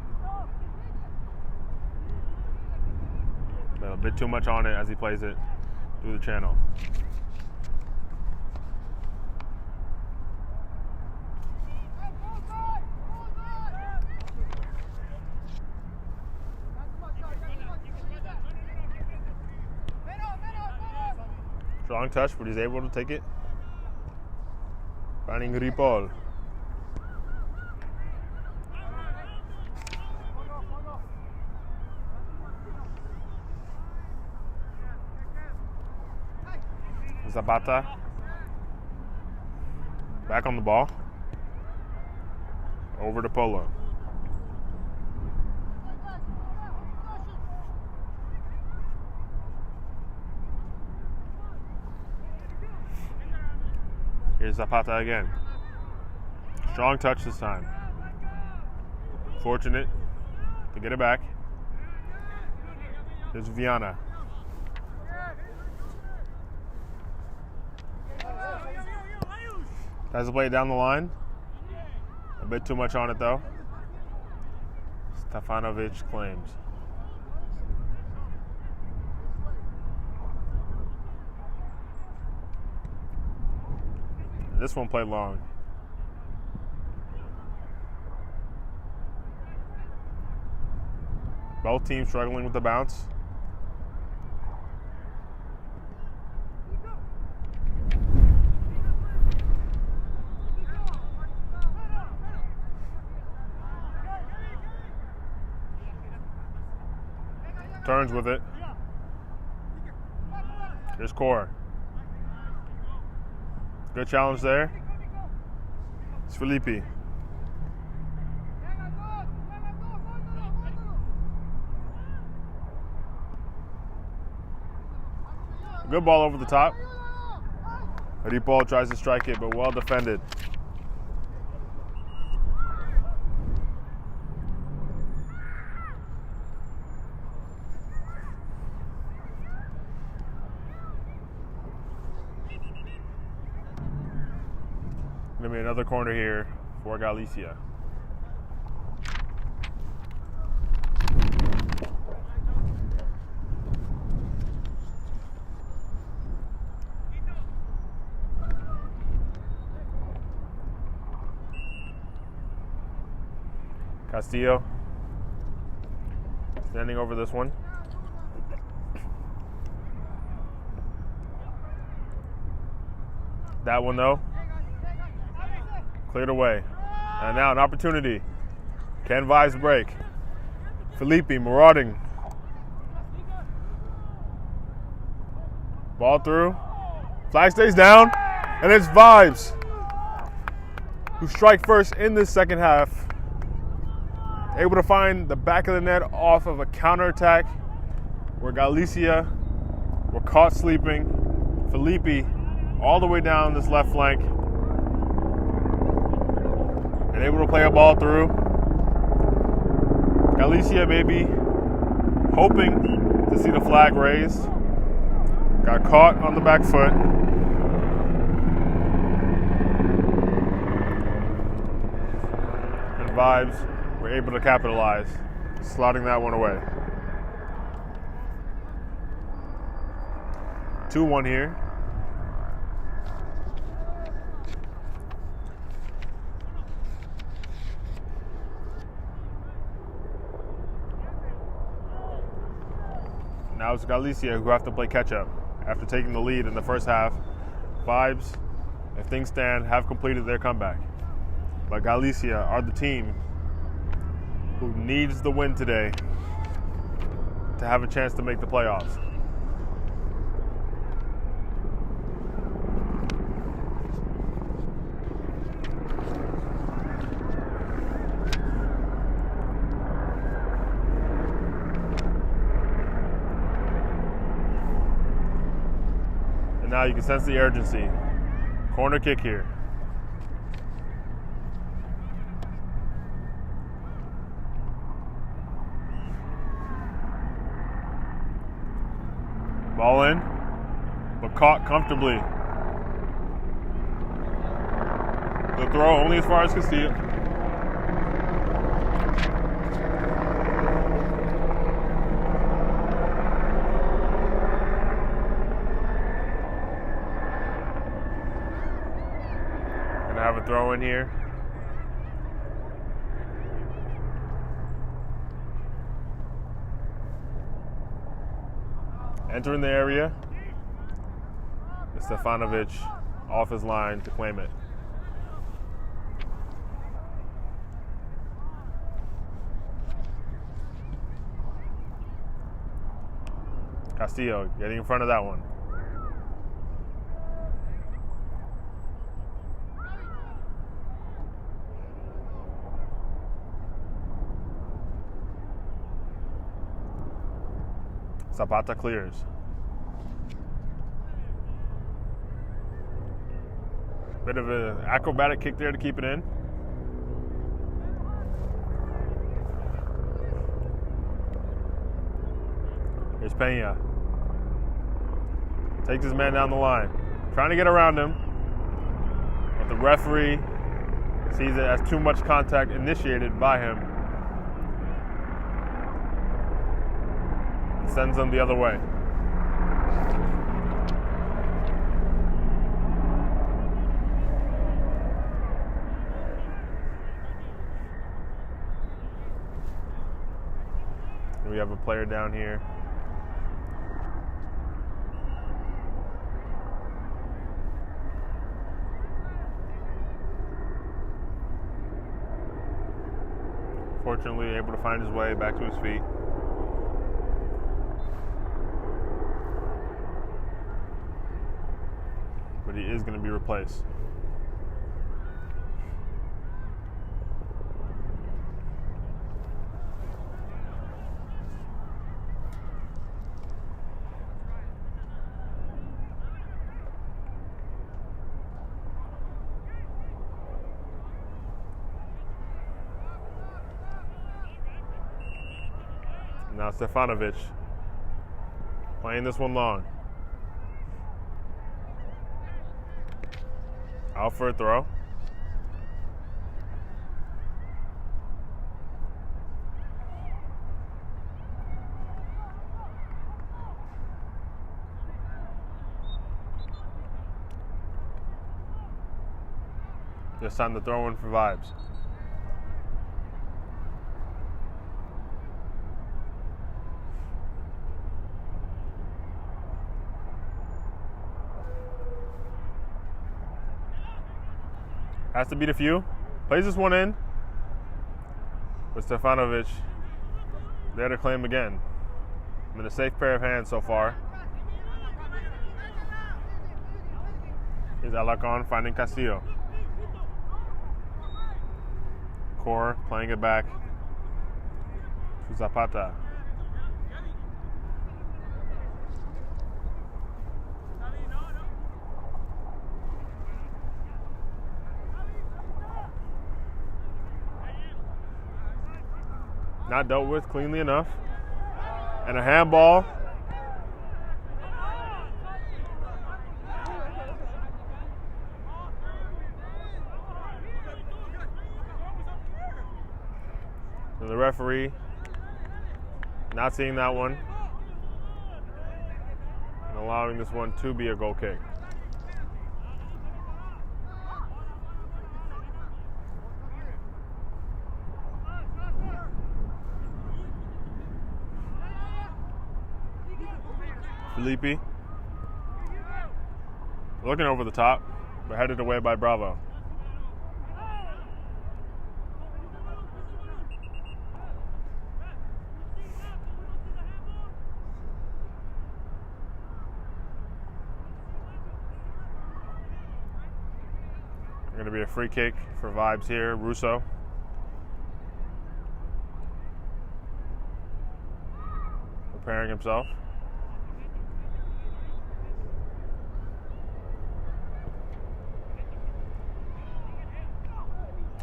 But a bit too much on it as he plays it through the channel. Strong touch, but he's able to take it. Finding Ripoll. Zapata. Back on the ball. Over to Polo. Here's Zapata again. Strong touch this time. Fortunate to get it back. Here's Viana. Tries to play it down the line. A bit too much on it though. Stefanovic claims. This one played long. Both teams struggling with the bounce. Turns with it. Here's Core. Good challenge there. It's Felipe. Good ball over the top. Ripoll tries to strike it, but well defended. Gonna be another corner here for Galicia. Castillo standing over this one. That one though, cleared away. And now an opportunity. Can Vibes break? Felipe marauding. Ball through. Flag stays down. And it's Vibes who strike first in this second half. Able to find the back of the net off of a counterattack where Galicia were caught sleeping. Felipe all the way down this left flank. And able to play a ball through. Galicia maybe hoping to see the flag raised. Got caught on the back foot. And Vibes were able to capitalize, slotting that one away. 2-1 here. Now it's Galicia who have to play catch up after taking the lead in the first half. Vibes, if things stand, have completed their comeback. But Galicia are the team who needs the win today to have a chance to make the playoffs. And now you can sense the urgency. Corner kick here. Ball in, but caught comfortably. The throw only as far as Castillo. Gonna have a throw in here. Entering the area, Stefanovic off his line to claim it. Castillo getting in front of that one. Zapata clears. Bit of an acrobatic kick there to keep it in. Here's Peña. Takes his man down the line. Trying to get around him. But the referee sees it as too much contact initiated by him. Sends them the other way. We have a player down here. Fortunately, able to find his way back to his feet. But he is going to be replaced. Now Stefanovic playing this one long. Out for a throw. Just time to throw in for Vibes. Has to beat a few. Plays this one in. But Stefanovic there to claim again. I'm in a safe pair of hands so far. Here's Alarcon finding Castillo. Core playing it back to Zapata. Not dealt with cleanly enough. And a handball. And the referee not seeing that one. And allowing this one to be a goal kick. Felipe looking over the top, but headed away by Bravo. Going to be a free kick for Vibes here. Russo. Preparing himself.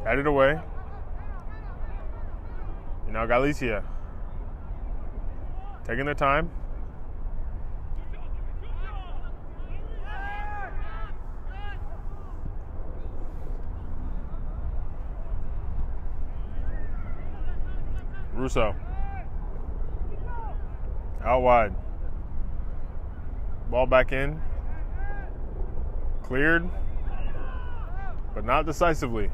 Headed away. And now Galicia. Taking their time. Russo. Out wide. Ball back in. Cleared. But not decisively.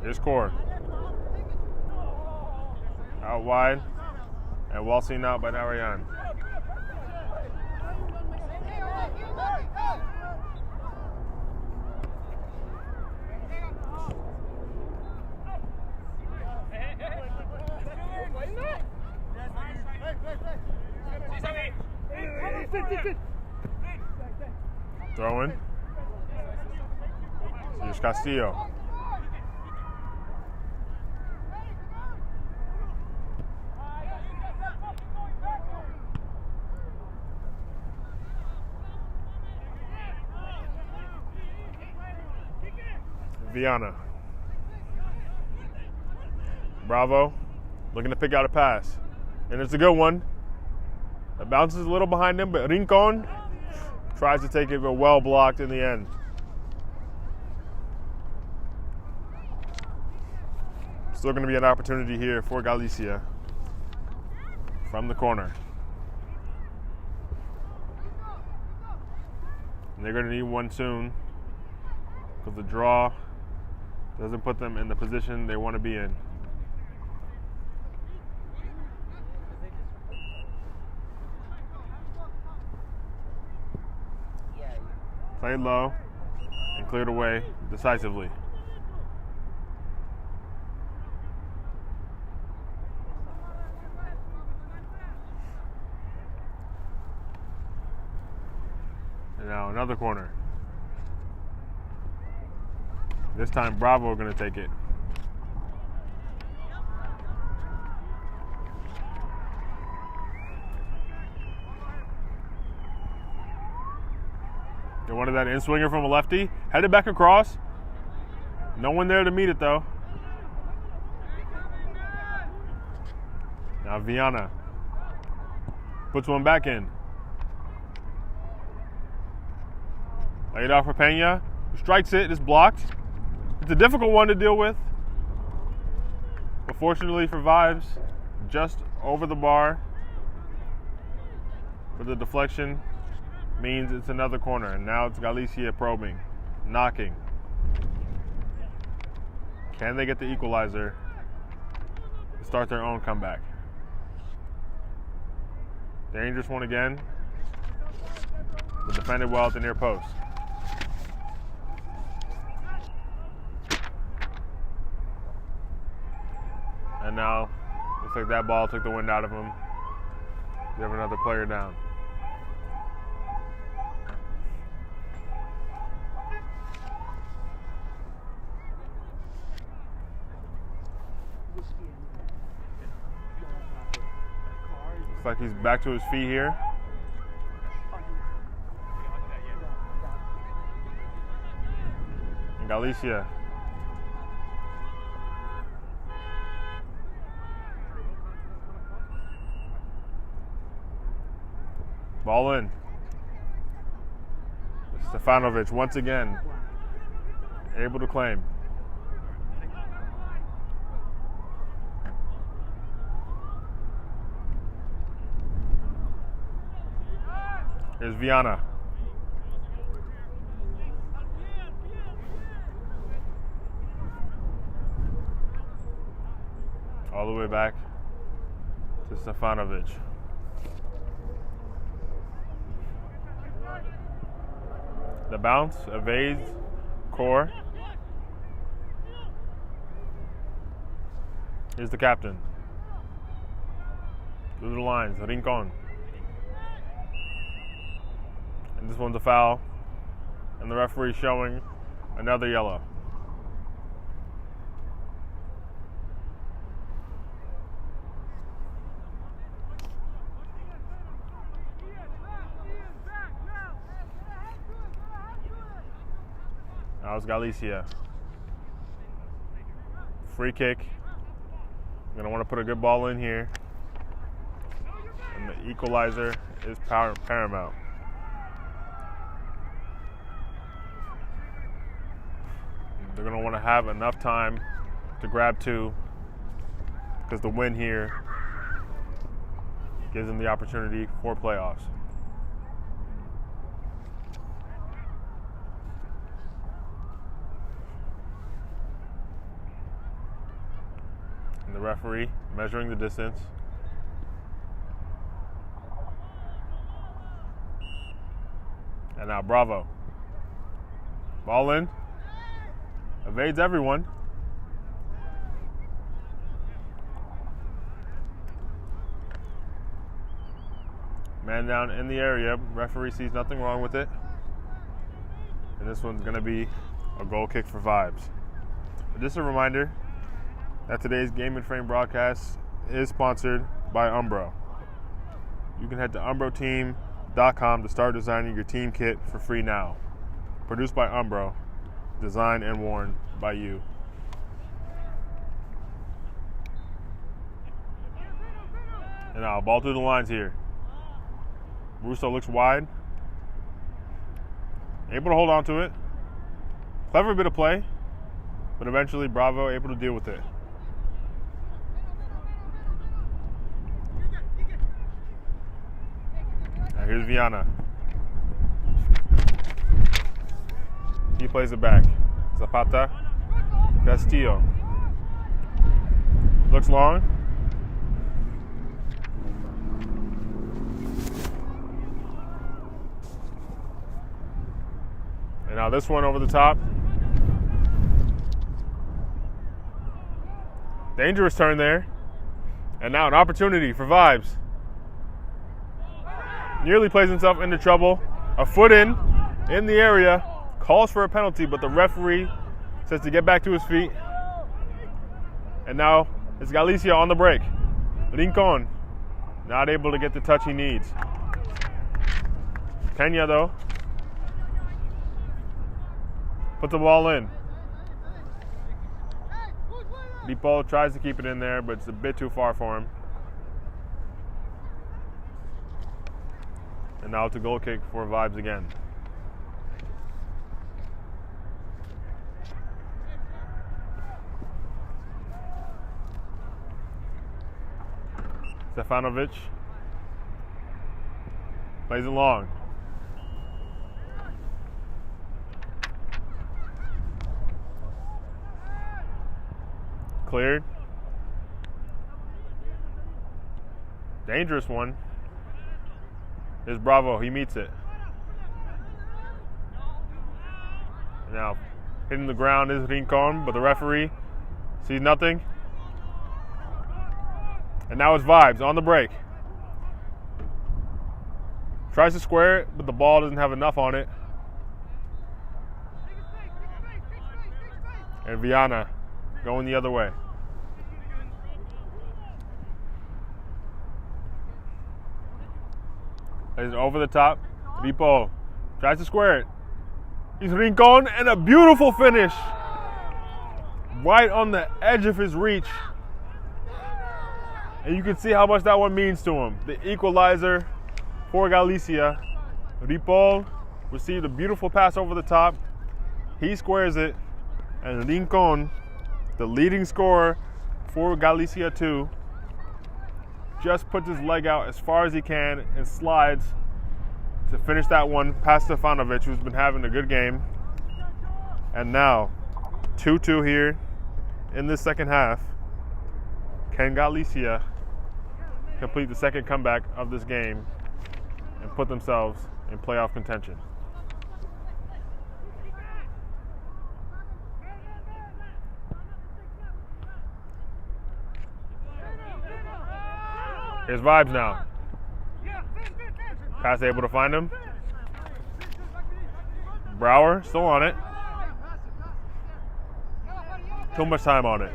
Here's Core. Out wide. And well seen out by Narayan. Throw in. Here's Castillo. Viana. Bravo. Looking to pick out a pass. And it's a good one. It bounces a little behind him, but Rincon tries to take it, but well blocked in the end. Still going to be an opportunity here for Galicia from the corner. And they're going to need one soon because the draw doesn't put them in the position they want to be in. Played low and cleared away decisively. And now another corner. This time Bravo are going to take it. They wanted that in-swinger from a lefty. Headed back across. No one there to meet it, though. Now Viana puts one back in. Laid off for Pena, who strikes it. It's blocked. It's a difficult one to deal with. But fortunately for Vibes, just over the bar. For the deflection means it's another corner. And now it's Galicia probing, knocking. Can they get the equalizer to start their own comeback? Dangerous one again, but defended well at the near post. And now, looks like that ball took the wind out of him. We have another player down. Looks like he's back to his feet here. And Galicia. Ball in. Stefanovic once again able to claim. Here's Viana. All the way back to Stefanovic. The bounce, evades, core. Here's the captain. Through the lines, Rincon. And this one's a foul. And the referee showing another yellow. Now it's Galicia. Free kick. Gonna want to put a good ball in here. And the equalizer is paramount. They're gonna want to have enough time to grab two, because the win here gives them the opportunity for playoffs. The referee measuring the distance. And now Bravo. Ball in. Evades everyone. Man down in the area. Referee sees nothing wrong with it. And this one's going to be a goal kick for Vibes. But just a reminder that today's Game and Frame broadcast is sponsored by Umbro. You can head to umbroteam.com to start designing your team kit for free now. Produced by Umbro, designed and worn by you. And now, ball through the lines here. Russo looks wide. Able to hold on to it. Clever bit of play, but eventually Bravo able to deal with it. Now here's Viana. He plays it back. Zapata. Castillo. Looks long. And now this one over the top. Dangerous turn there. And now an opportunity for Vibes. Nearly plays himself into trouble. A foot in the area. Calls for a penalty, but the referee says to get back to his feet. And now it's Galicia on the break. Rincon not able to get the touch he needs. Kenya, though, put the ball in. Depaul tries to keep it in there, but it's a bit too far for him. And now it's a goal kick for Vibes again. Stefanovic plays it long. Cleared. Dangerous one. There's Bravo. He meets it. Now, hitting the ground is Rincon, but the referee sees nothing. And now it's Vibes on the break. Tries to square it, but the ball doesn't have enough on it. And Viana going the other way. It's over the top. Ripo tries to square it. He's Rincon, and a beautiful finish. Right on the edge of his reach. And you can see how much that one means to him. The equalizer for Galicia. Ripoll received a beautiful pass over the top. He squares it. And Rincon, the leading scorer for Galicia 2, just puts his leg out as far as he can and slides to finish that one past Stefanovic, who's been having a good game. And now, 2-2 here in this second half. Can Galicia complete the second comeback of this game and put themselves in playoff contention? Here's Vibes now. Pass able to find him. Brower still on it. Too much time on it.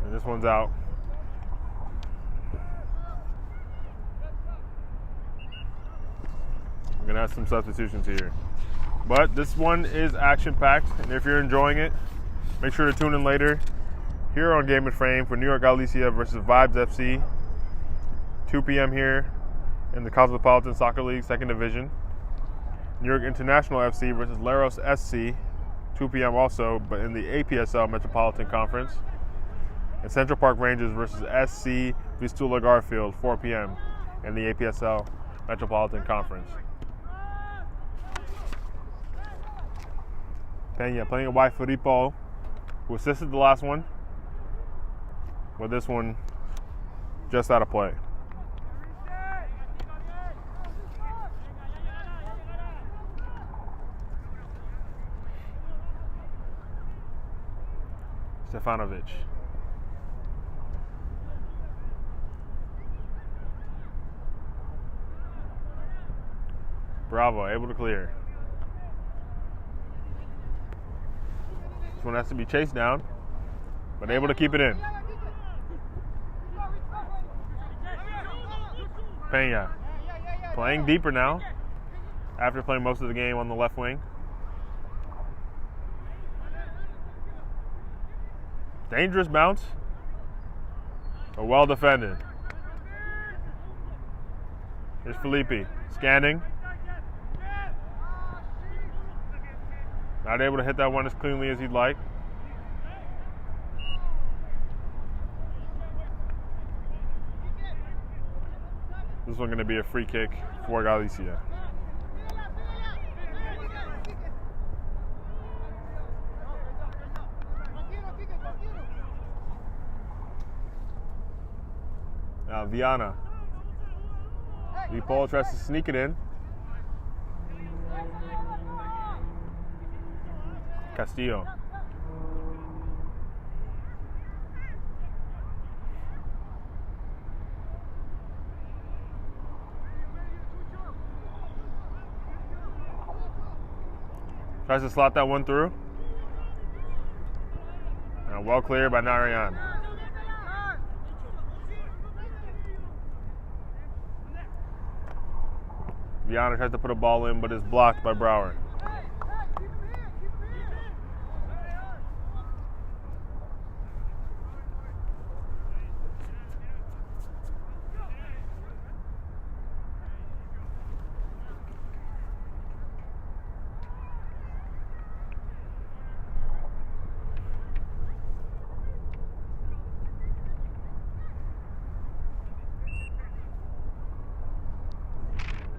And this one's out. We're gonna have some substitutions here. But this one is action-packed, and if you're enjoying it, make sure to tune in later here on Game and Frame for New York Galicia versus Vibes FC. 2 p.m. here in the Cosmopolitan Soccer League, 2nd Division. New York International FC versus Laros SC, 2 p.m. also, but in the APSL Metropolitan Conference. And Central Park Rangers versus SC Vistula Garfield, 4 p.m. in the APSL Metropolitan Conference. Peña playing it wide for Ripo, who assisted the last one, with this one just out of play. Stefanovic. Bravo, able to clear. This one has to be chased down, but able to keep it in. Peña playing deeper now after playing most of the game on the left wing. Dangerous bounce, but well defended. Here's Felipe scanning. Not able to hit that one as cleanly as he'd like. This one going to be a free kick for Galicia. Now Viana. Paul tries to sneak it in. Castillo. Tries to slot that one through. And well cleared by Narayan. Viana tries to put a ball in, but is blocked by Brower.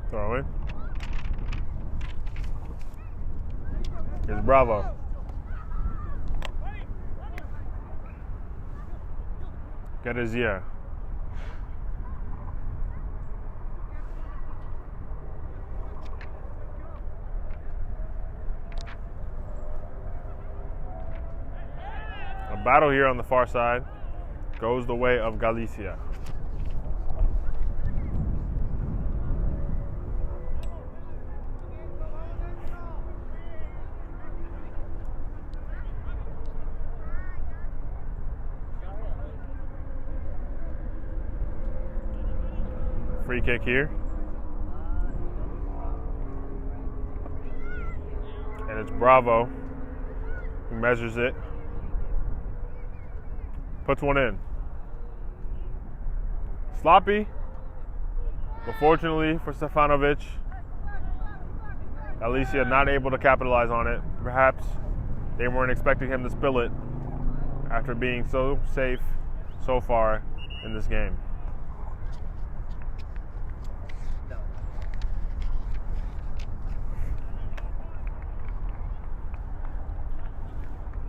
Throw in. Here's Bravo. Gadazia. A battle here on the far side goes the way of Galicia. Free kick here. And it's Bravo who measures it. Puts one in. Sloppy, but fortunately for Stefanovic, Galicia not able to capitalize on it. Perhaps they weren't expecting him to spill it after being so safe so far in this game.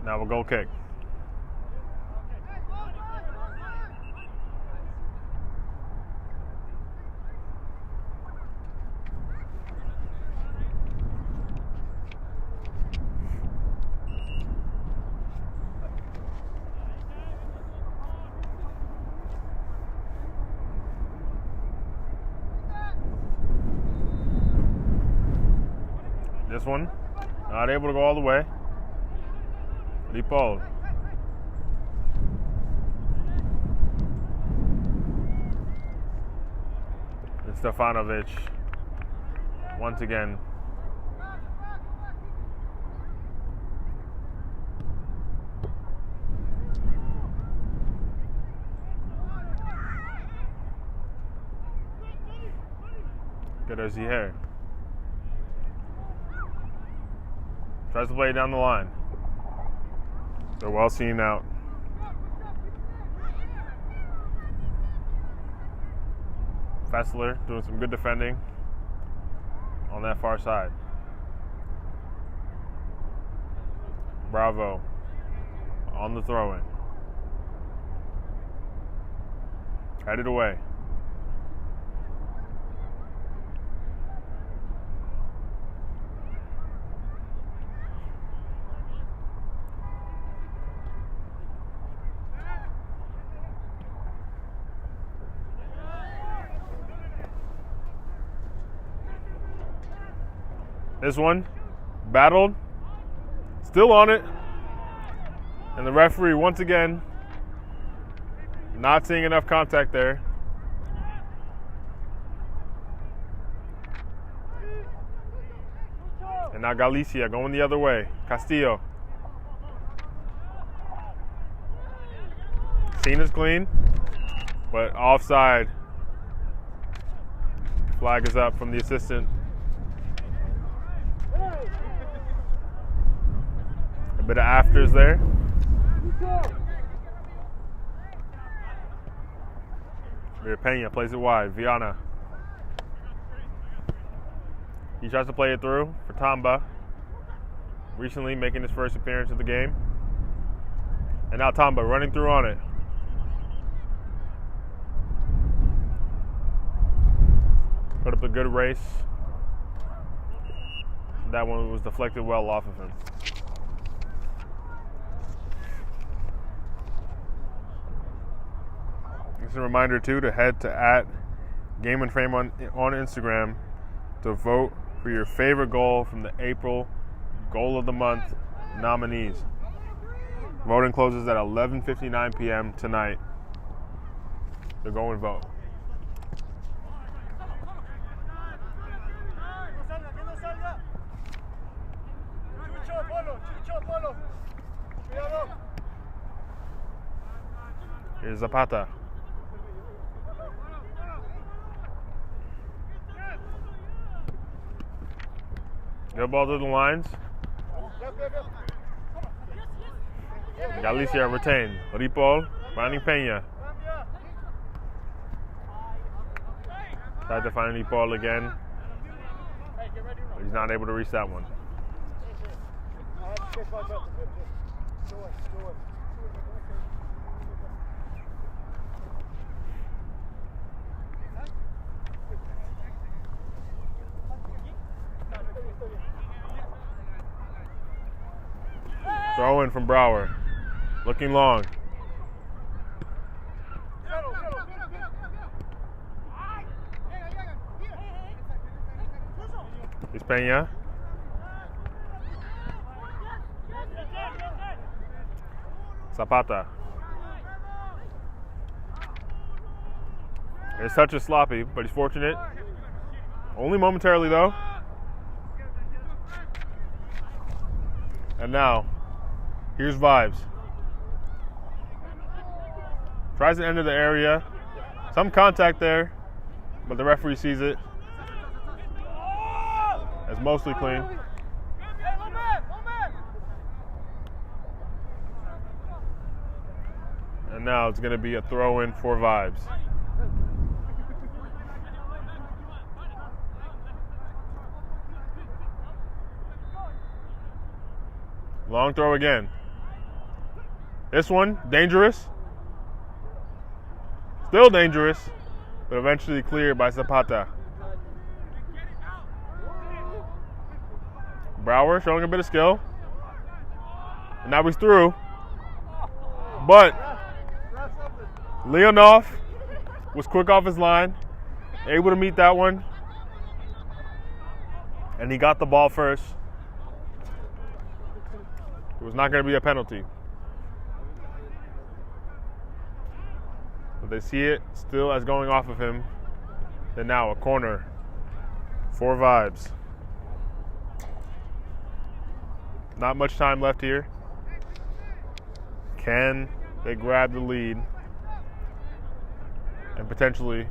Now a goal kick. This one, not able to go all the way. Ripoll. And Stefanovic, once again. Good as he here. Tries to play it down the line. They're well seen out. Fessler doing some good defending on that far side. Bravo on the throw-in. Headed away. This one, battled, still on it, and the referee once again not seeing enough contact there. And now Galicia going the other way. Castillo. Seen is clean, but offside. Flag is up from the assistant. A bit of afters there. Pena plays it wide. Viana. He tries to play it through for Tamba. Recently making his first appearance of the game. And now Tamba running through on it. Put up a good race. That one was deflected well off of him. Just a reminder too to head to @GameandFrame on Instagram to vote for your favorite goal from the April Goal of the Month nominees. Voting closes at 11:59 p.m. tonight. So go and vote. Here's Zapata. Good ball to the lines. Galicia retained. Ripoll, finding Pena. Tried to find Ripoll again. But he's not able to reach that one. Throw in from Brower. Looking long. It's Pena. Zapata. His touch is sloppy, but he's fortunate. Only momentarily though. And now, here's Vibes. Tries to enter the area. Some contact there, but the referee sees it. It's mostly clean. And now it's going to be a throw-in for Vibes. Long throw again. This one, dangerous. Still dangerous, but eventually cleared by Zapata. Brower showing a bit of skill. And now he's through. But Leonov was quick off his line, able to meet that one. And he got the ball first. It was not going to be a penalty. But they see it still as going off of him. Then now a corner for Vibes. Not much time left here. Can they grab the lead and potentially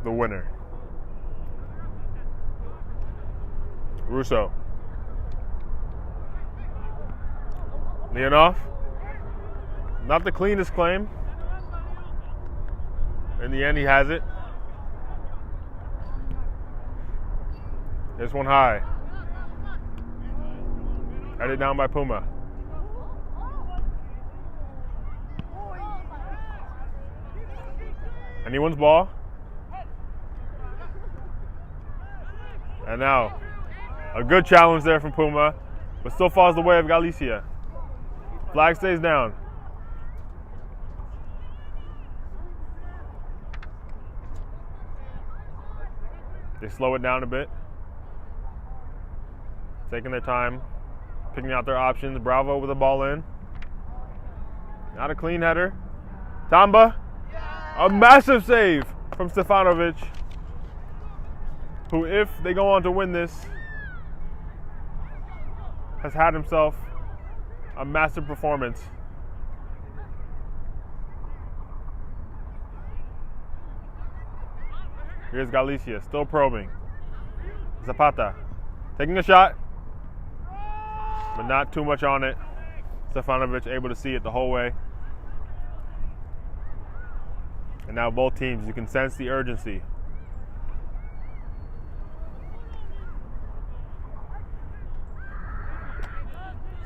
the winner? Russo. Leonov. Not the cleanest claim. In the end, he has it. This one high. Headed down by Puma. Anyone's ball. And now, a good challenge there from Puma, but still falls the way of Galicia. Flag stays down. They slow it down a bit. Taking their time, picking out their options. Bravo with the ball in. Not a clean header. Tamba. A massive save from Stefanovic, who, if they go on to win this, has had himself a massive performance. Here's Galicia, still probing. Zapata taking a shot, but not too much on it. Stefanovic able to see it the whole way. And now both teams, you can sense the urgency.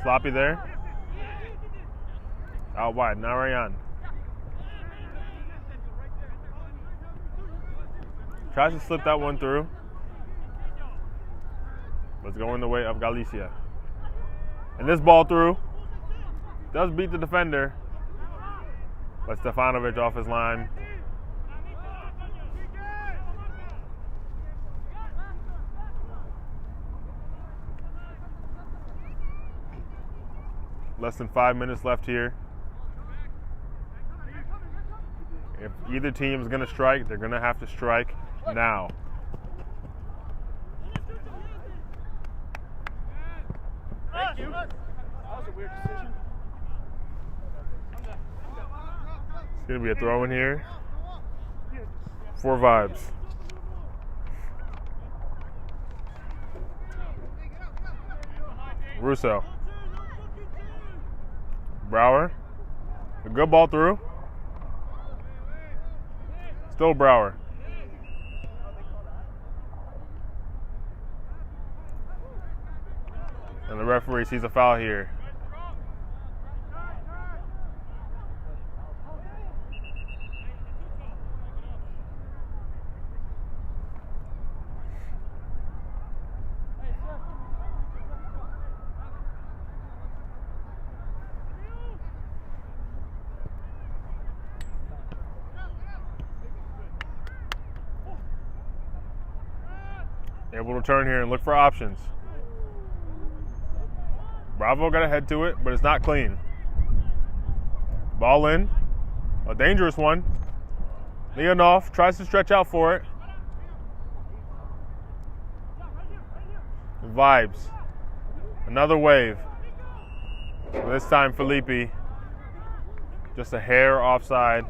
Sloppy there. Out wide, Narayan. Tries to slip that one through. Let's go in the way of Galicia. And this ball through. Does beat the defender. But Stefanovic off his line. Less than 5 minutes left here. If either team is going to strike, they're going to have to strike now. Thank you. That was a weird decision. It's going to be a throw in here for Vibes. Russo. Brower. A good ball through. Still Brower. And the referee sees a foul here. Able to turn here and look for options. Bravo got to head to it, but it's not clean. Ball in. A dangerous one. Leonov tries to stretch out for it. Vibes. Another wave. This time Felipe. Just a hair offside.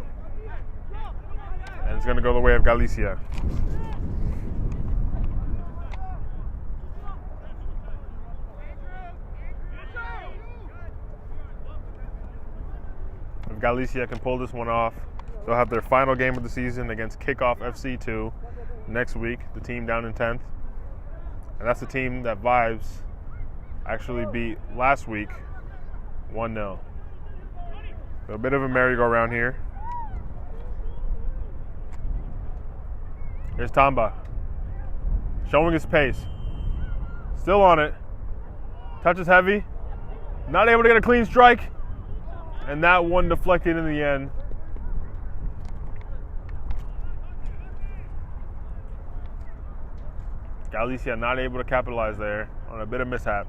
And it's going to go the way of Galicia. Galicia can pull this one off. They'll have their final game of the season against Kickoff FC2 next week, the team down in 10th. And that's the team that Vibes actually beat last week 1-0. So a bit of a merry-go-round here. Here's Tamba, showing his pace. Still on it. Touches heavy. Not able to get a clean strike. And that one deflected in the end. Galicia not able to capitalize there on a bit of mishap.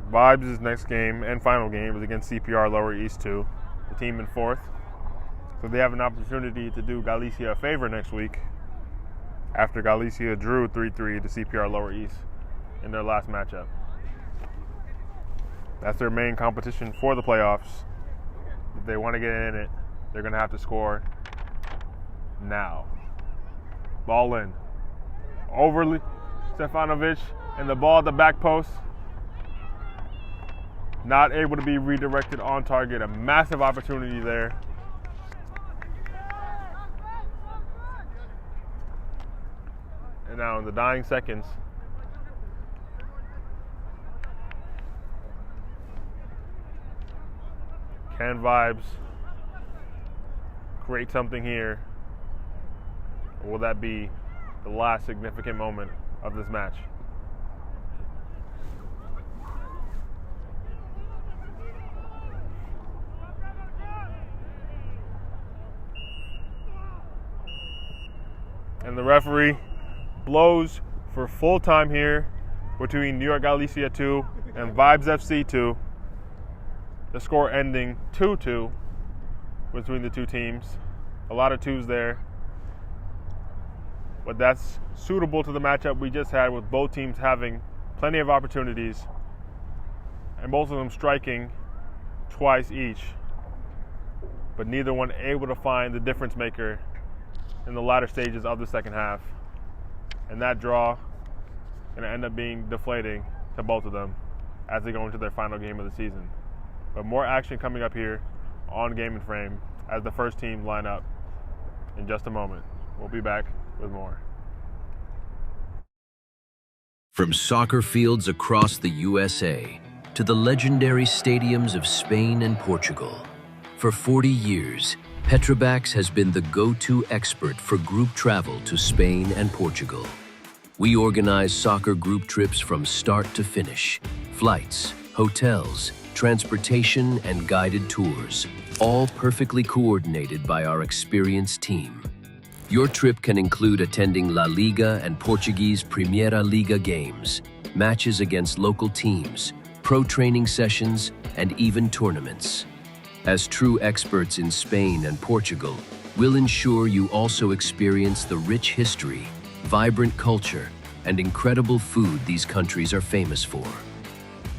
Vibes' next game and final game is against CPR Lower East 2, the team in 4th. So they have an opportunity to do Galicia a favor next week after Galicia drew 3-3 to CPR Lower East in their last matchup. That's their main competition for the playoffs. If they want to get in it, they're going to have to score now. Ball in. Overly Stefanovic, and the ball at the back post. Not able to be redirected on target. A massive opportunity there. And now in the dying seconds, can Vibes create something here? Or will that be the last significant moment of this match? And the referee blows for full time here between New York Galicia 2 and Vibes FC 2. The score ending 2-2 between the two teams. A lot of twos there. But that's suitable to the matchup we just had, with both teams having plenty of opportunities and both of them striking twice each, but neither one able to find the difference maker in the latter stages of the second half. And that draw going to end up being deflating to both of them as they go into their final game of the season. But more action coming up here on Game and Frame as the first team line up in just a moment. We'll be back with more. From soccer fields across the USA to the legendary stadiums of Spain and Portugal, for 40 years, Petrobax has been the go-to expert for group travel to Spain and Portugal. We organize soccer group trips from start to finish, flights, hotels, transportation, and guided tours, all perfectly coordinated by our experienced team. Your trip can include attending La Liga and Portuguese Primeira Liga games, matches against local teams, pro training sessions, and even tournaments. As true experts in Spain and Portugal, we'll ensure you also experience the rich history, vibrant culture, and incredible food these countries are famous for.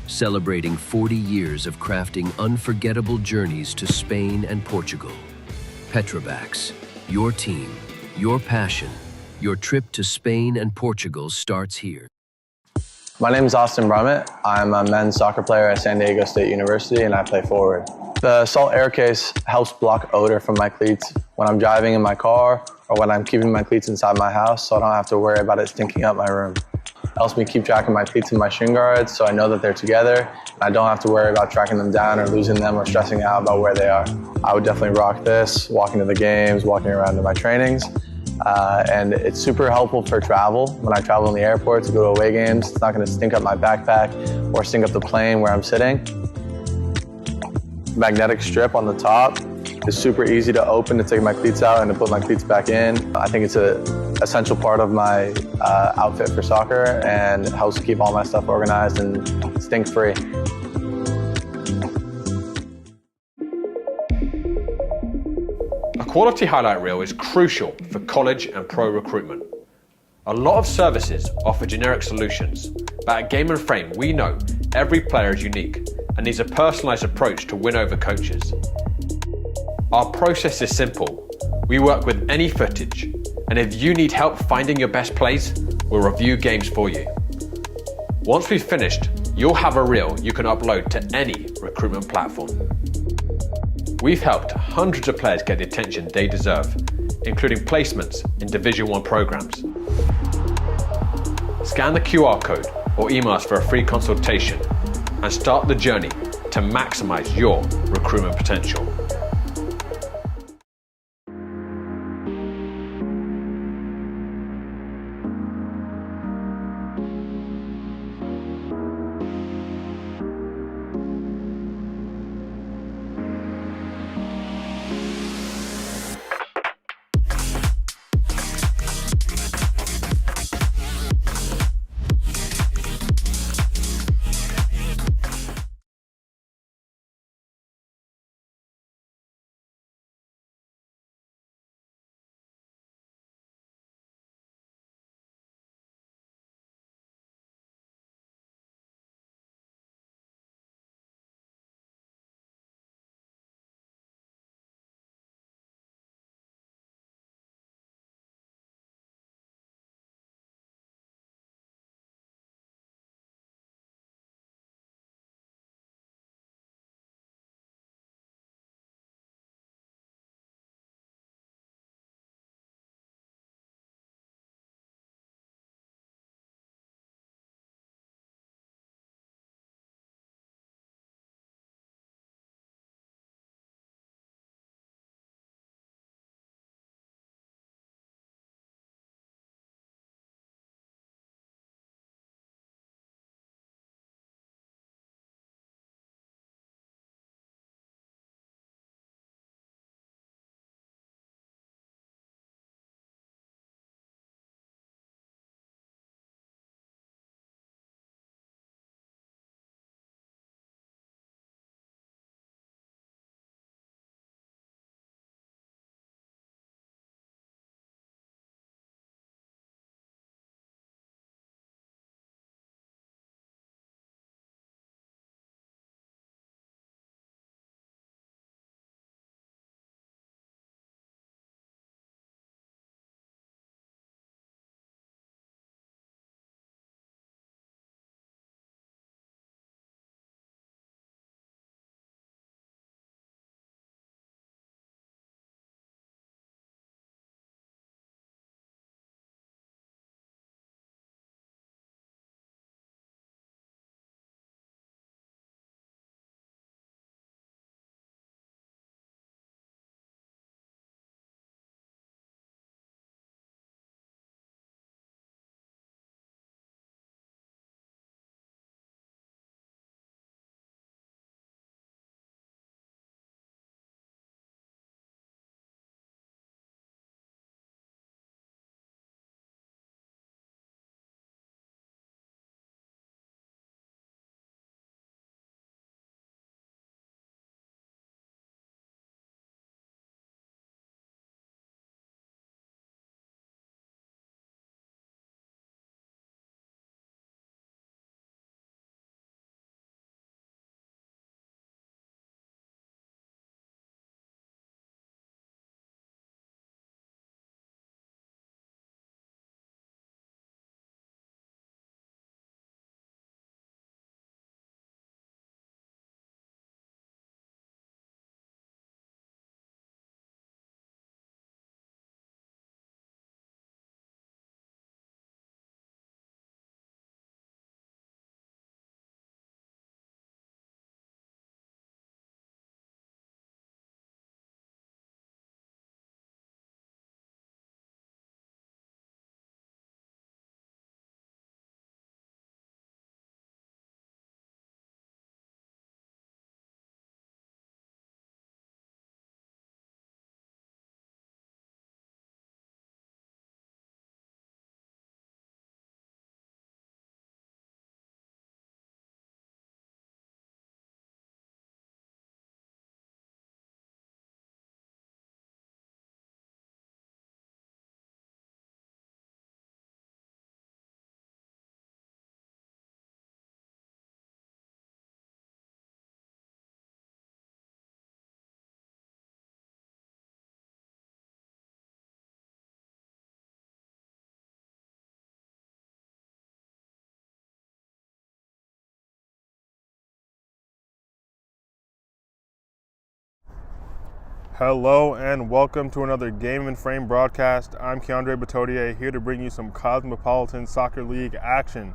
Celebrating 40 years of crafting unforgettable journeys to Spain and Portugal. Petrobax, your team, your passion, your trip to Spain and Portugal starts here. My name is Austin Brummett. I'm a men's soccer player at San Diego State University, and I play forward. The salt air case helps block odor from my cleats when I'm driving in my car or when I'm keeping my cleats inside my house, so I don't have to worry about it stinking up my room. It helps me keep track of my cleats and my shin guards, so I know that they're together, and I don't have to worry about tracking them down or losing them or stressing out about where they are. I would definitely rock this, walking to the games, walking around to my trainings. And it's super helpful for travel. When I travel in the airport to go to away games, it's not going to stink up my backpack or stink up the plane where I'm sitting. Magnetic strip on the top is super easy to open to take my cleats out and to put my cleats back in. I think it's an essential part of my outfit for soccer, and it helps keep all my stuff organized and stink-free. A quality highlight reel is crucial for college and pro recruitment. A lot of services offer generic solutions, but at Game and Frame we know every player is unique and needs a personalised approach to win over coaches. Our process is simple. We work with any footage And if you need help finding your best plays, we'll review games for you. Once we've finished, you'll have a reel you can upload to any recruitment platform. We've helped hundreds of players get the attention they deserve, including placements in Division 1 programs. Scan the QR code or email us for a free consultation and start the journey to maximize your recruitment potential. Hello and welcome to another Game and Frame broadcast. I'm Keandre Batodier, here to bring you some Cosmopolitan Soccer League action.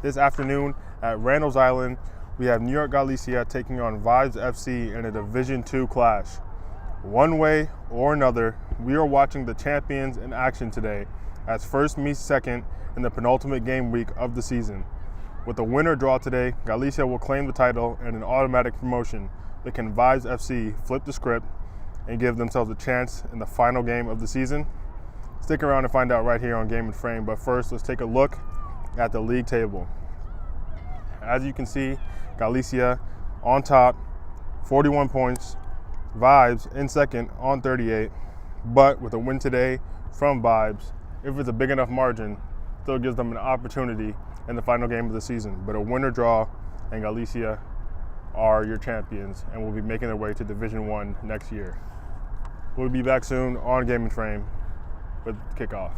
This afternoon at Randall's Island, we have New York Galicia taking on Vibes FC in a Division II clash. One way or another, we are watching the champions in action today as first meets second in the penultimate game week of the season. With a winner draw today, Galicia will claim the title and an automatic promotion, but can Vibes FC flip the script and give themselves a chance in the final game of the season? Stick around and find out right here on Game and Frame, but first let's take a look at the league table. As you can see, Galicia on top, 41 points, Vibes in second on 38, but with a win today from Vibes, if it's a big enough margin, still gives them an opportunity in the final game of the season. But a winner draw and Galicia are your champions and will be making their way to Division I next year. We'll be back soon on Game and Frame with kickoff.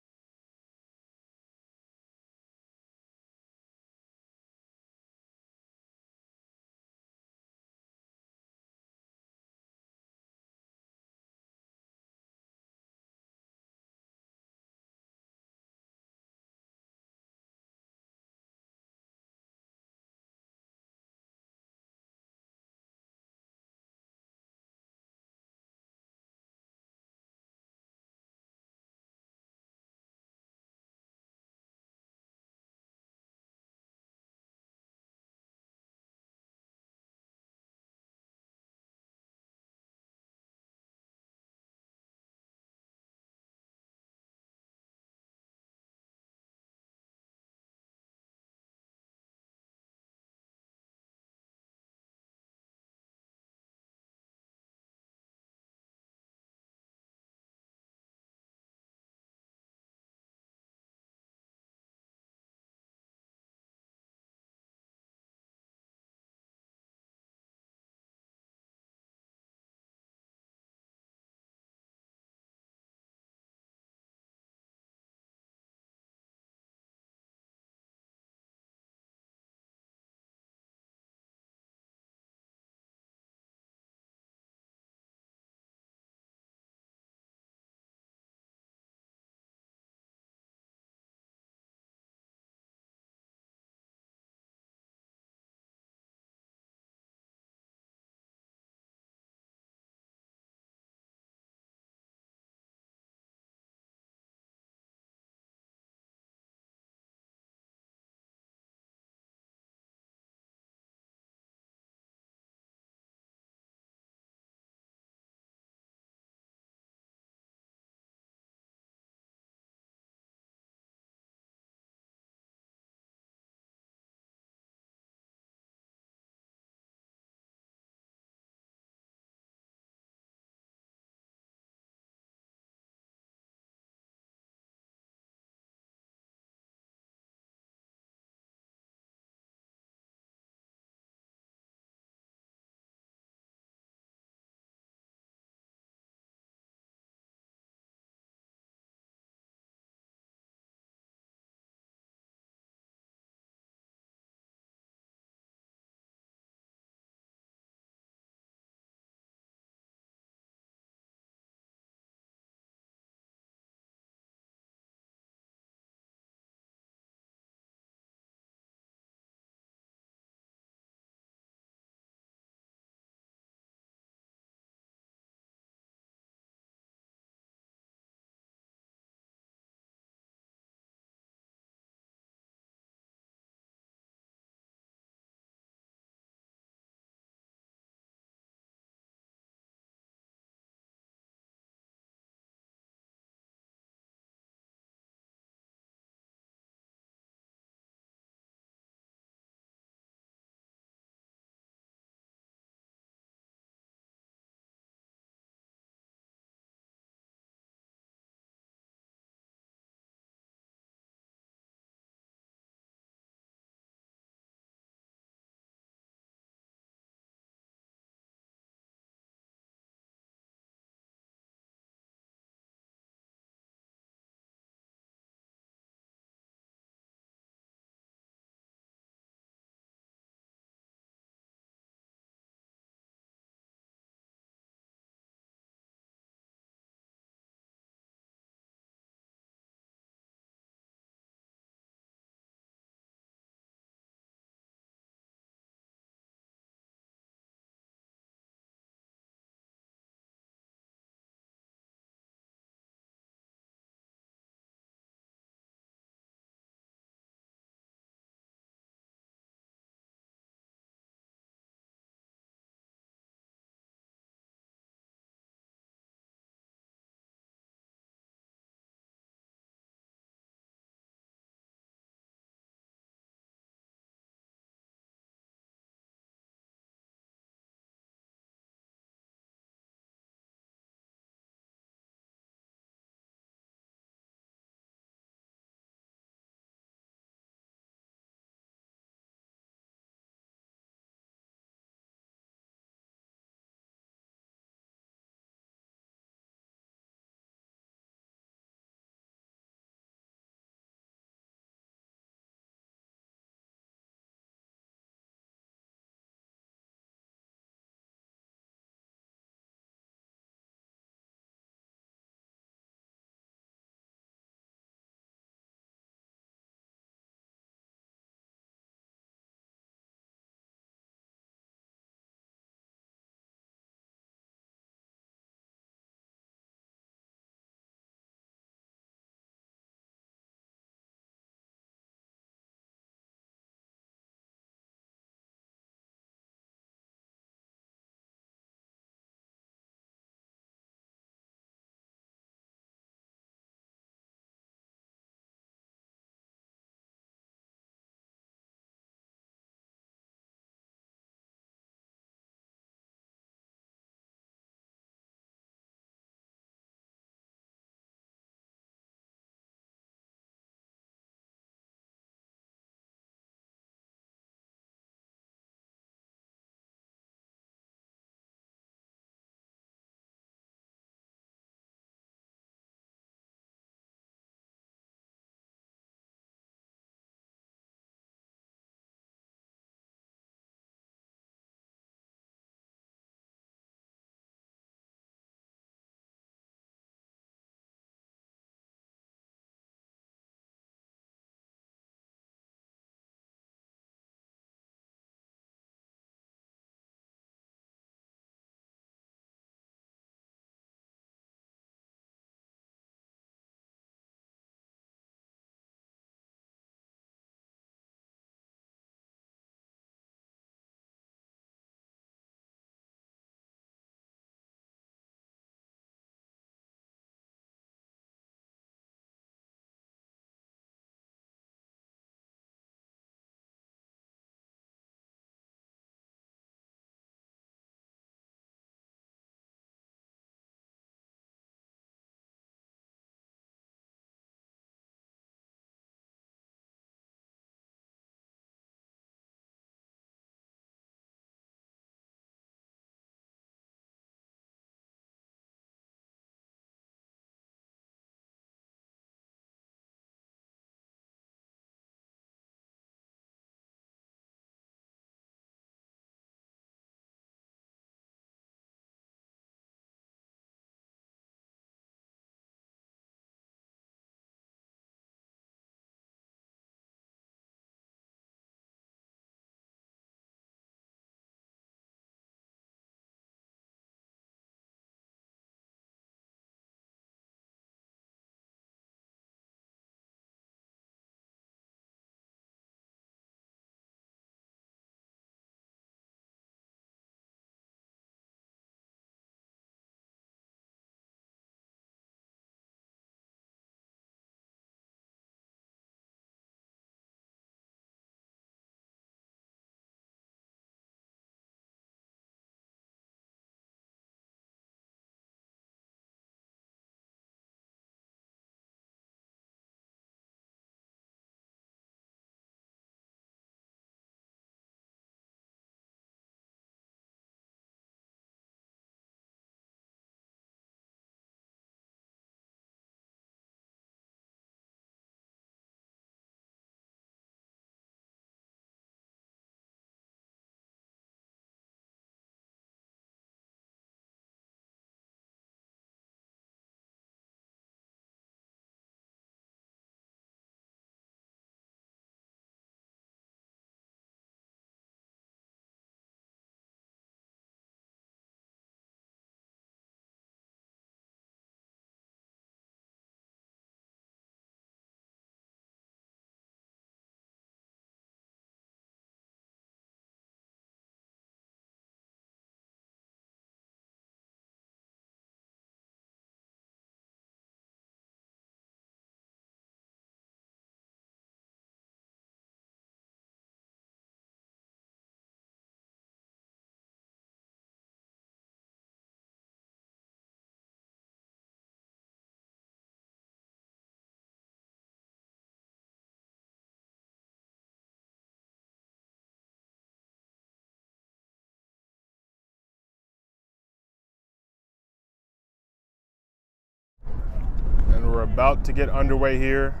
We're about to get underway here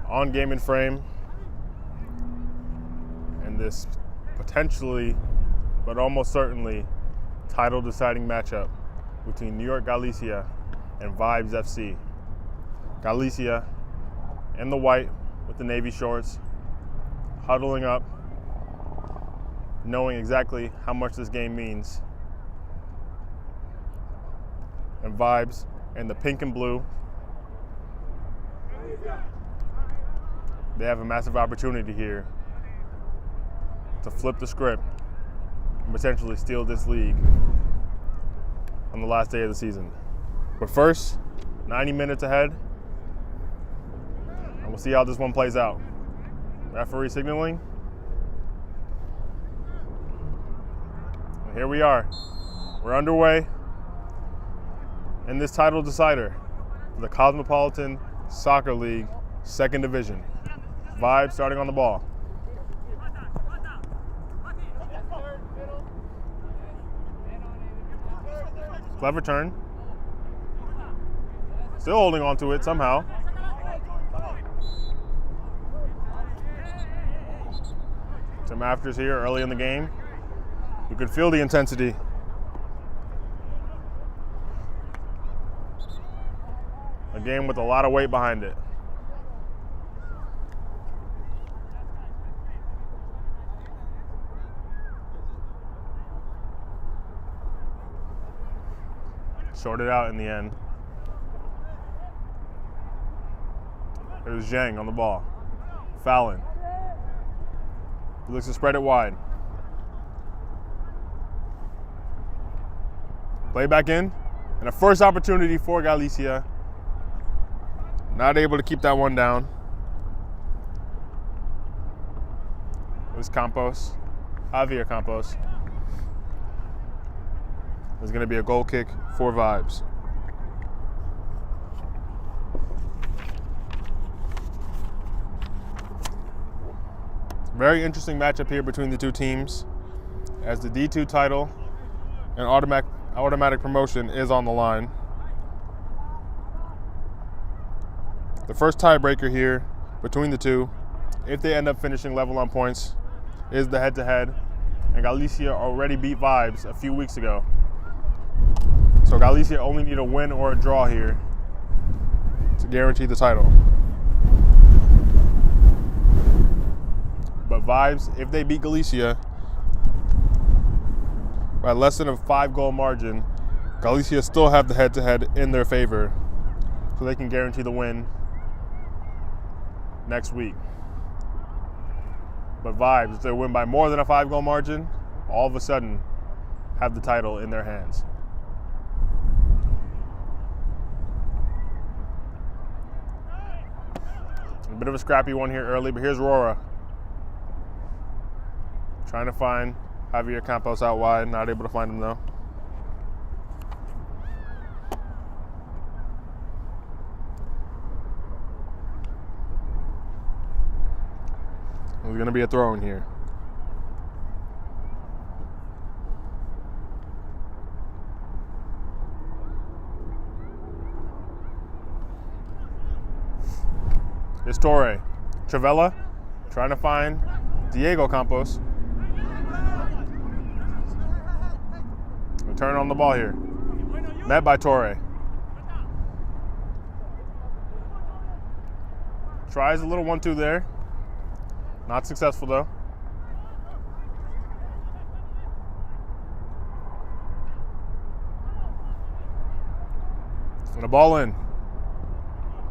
on Game and Frame. And this potentially, but almost certainly, title deciding matchup between New York Galicia and Vibes FC. Galicia in the white with the navy shorts, huddling up, knowing exactly how much this game means. And Vibes in the pink and blue. They have a massive opportunity here to flip the script and potentially steal this league on the last day of the season. But first, 90 minutes ahead, and we'll see how this one plays out. Referee signaling. And here we are. We're underway in this title decider for the Cosmopolitan Soccer League, 2nd Division. Vibes starting on the ball. Clever turn. Still holding on to it somehow. Some afters here early in the game. You could feel the intensity. A game with a lot of weight behind it. Sorted out in the end. There's Zhang on the ball. Fallon. He looks to spread it wide. Play back in. And a first opportunity for Galicia. Not able to keep that one down. It was Campos. Javier Campos. There's going to be a goal kick for Vibes. Very interesting matchup here between the two teams, as the D2 title and automatic promotion is on the line. The first tiebreaker here between the two, if they end up finishing level on points, is the head-to-head, and Galicia already beat Vibes a few weeks ago. So Galicia only need a win or a draw here to guarantee the title. But Vibes, if they beat Galicia by less than a 5-goal margin, Galicia still have the head-to-head in their favor, so they can guarantee the win next week. But Vibes, if they win by more than a 5-goal margin, all of a sudden have the title in their hands. A bit of a scrappy one here early, but here's Rora. Trying to find Javier Campos out wide, not able to find him though. There's going to be a throw in here. It's Torre. Travella trying to find Diego Campos. Return on the ball here. Met by Torre. Tries a little 1-2 there. Not successful though. And a ball in.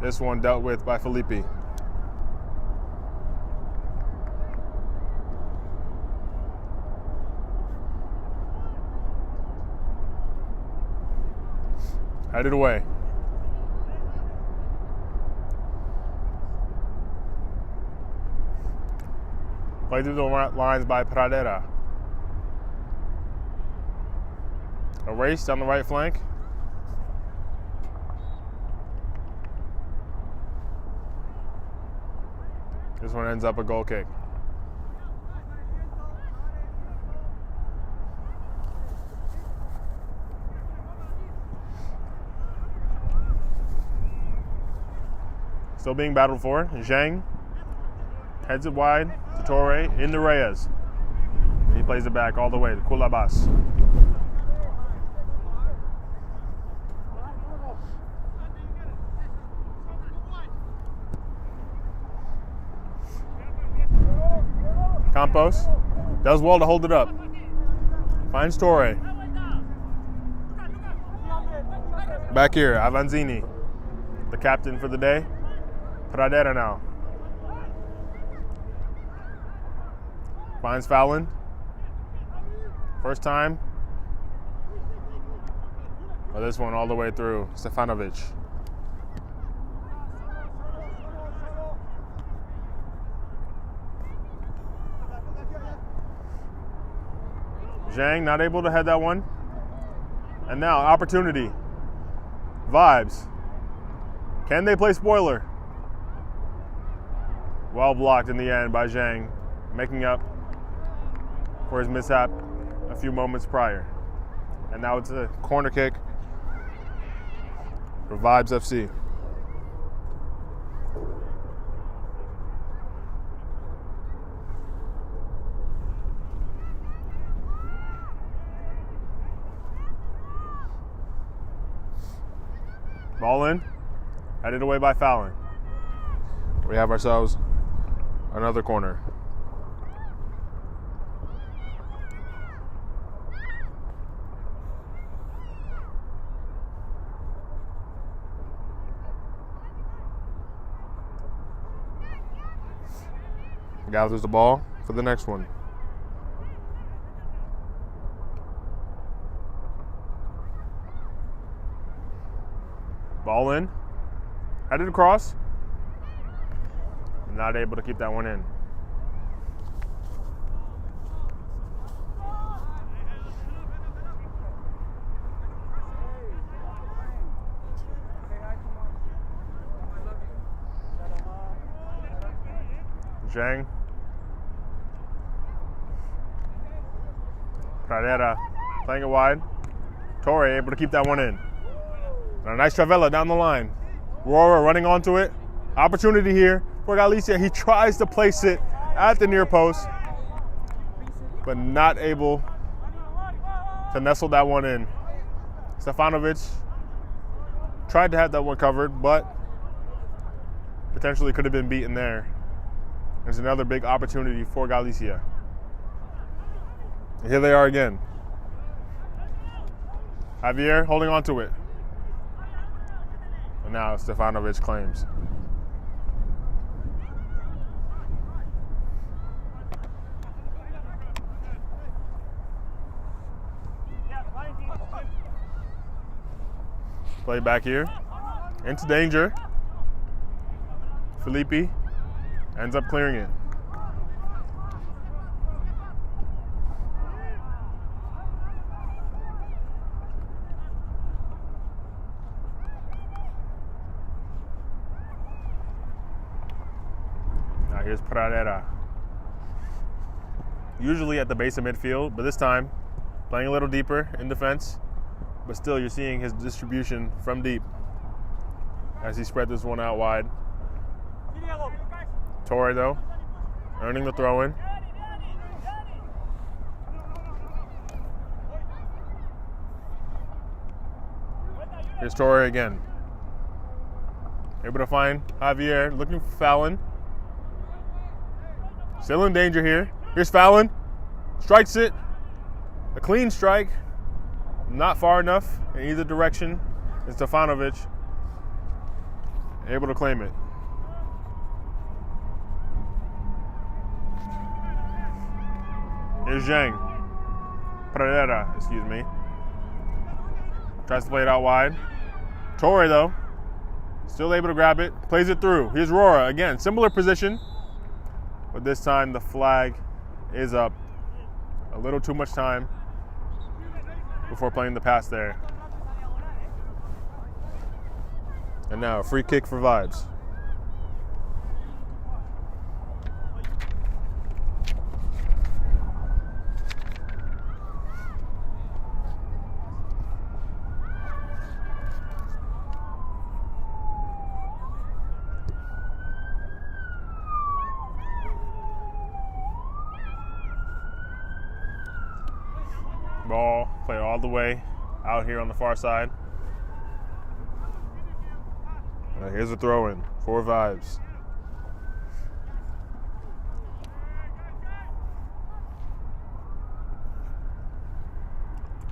This one dealt with by Felipe. Headed away. Play through the lines by Pradera. A race down the right flank. This one ends up a goal kick. Still being battled for. Zhang heads it wide to Torre into Reyes. He plays it back all the way to Kulabas. Campos does well to hold it up. Finds Torre. Back here, Avanzini, the captain for the day. Pradera now. Finds Fallon. First time. Well, this one all the way through. Stefanovic. Zhang not able to head that one. And now, opportunity. Vibes. Can they play spoiler? Well blocked in the end by Zhang, making up for his mishap a few moments prior. And now it's a corner kick for Vibes FC. Ball in, headed away by Fallon. We have ourselves another corner. Gathers the ball for the next one. Ball in, headed across, not able to keep that one in. Zhang. Pradera playing it wide. Torre able to keep that one in. And a nice Travella down the line. Aurora running onto it. Opportunity here for Galicia. He tries to place it at the near post, but not able to nestle that one in. Stefanovic tried to have that one covered, but potentially could have been beaten there. There's another big opportunity for Galicia. And here they are again. Javier holding on to it. And now Stefanovic claims. Play back here. Into danger. Felipe ends up clearing it. Now here's Pradera. Usually at the base of midfield, but this time playing a little deeper in defense. But still, you're seeing his distribution from deep as he spread this one out wide. Torre, though, earning the throw-in. Here's Torre again. Able to find Javier, looking for Fallon. Still in danger here. Here's Fallon. Strikes it. A clean strike. Not far enough in either direction. And Stefanovic able to claim it. Here's Zhang. Pradera, excuse me. Tries to play it out wide. Torre, though, still able to grab it. Plays it through. Here's Rora again. Similar position. But this time the flag is up. A little too much time before playing the pass there. And now a free kick for Vibes. Ball played all the way out here on the far side. Here's a throw in, 4 vibes.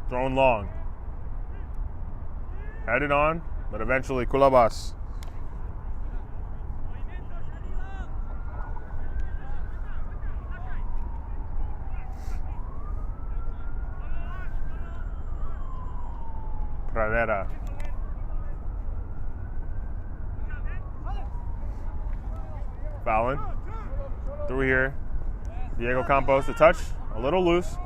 Thrown long. Had it on, but eventually Kulabas. Pradera. Fallon. Through here. Diego Campos, the touch, a little loose.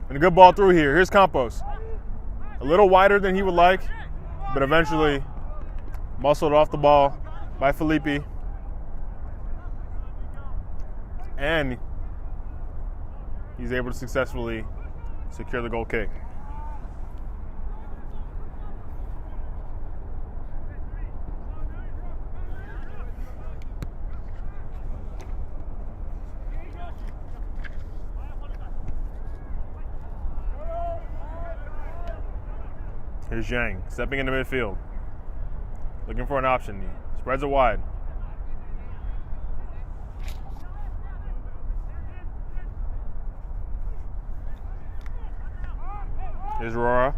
And a good ball through here. Here's Campos. A little wider than he would like, but eventually muscled off the ball by Felipe. And he's able to successfully secure the goal kick. Here's Zhang, stepping into midfield. Looking for an option. He spreads it wide. Here's Rora.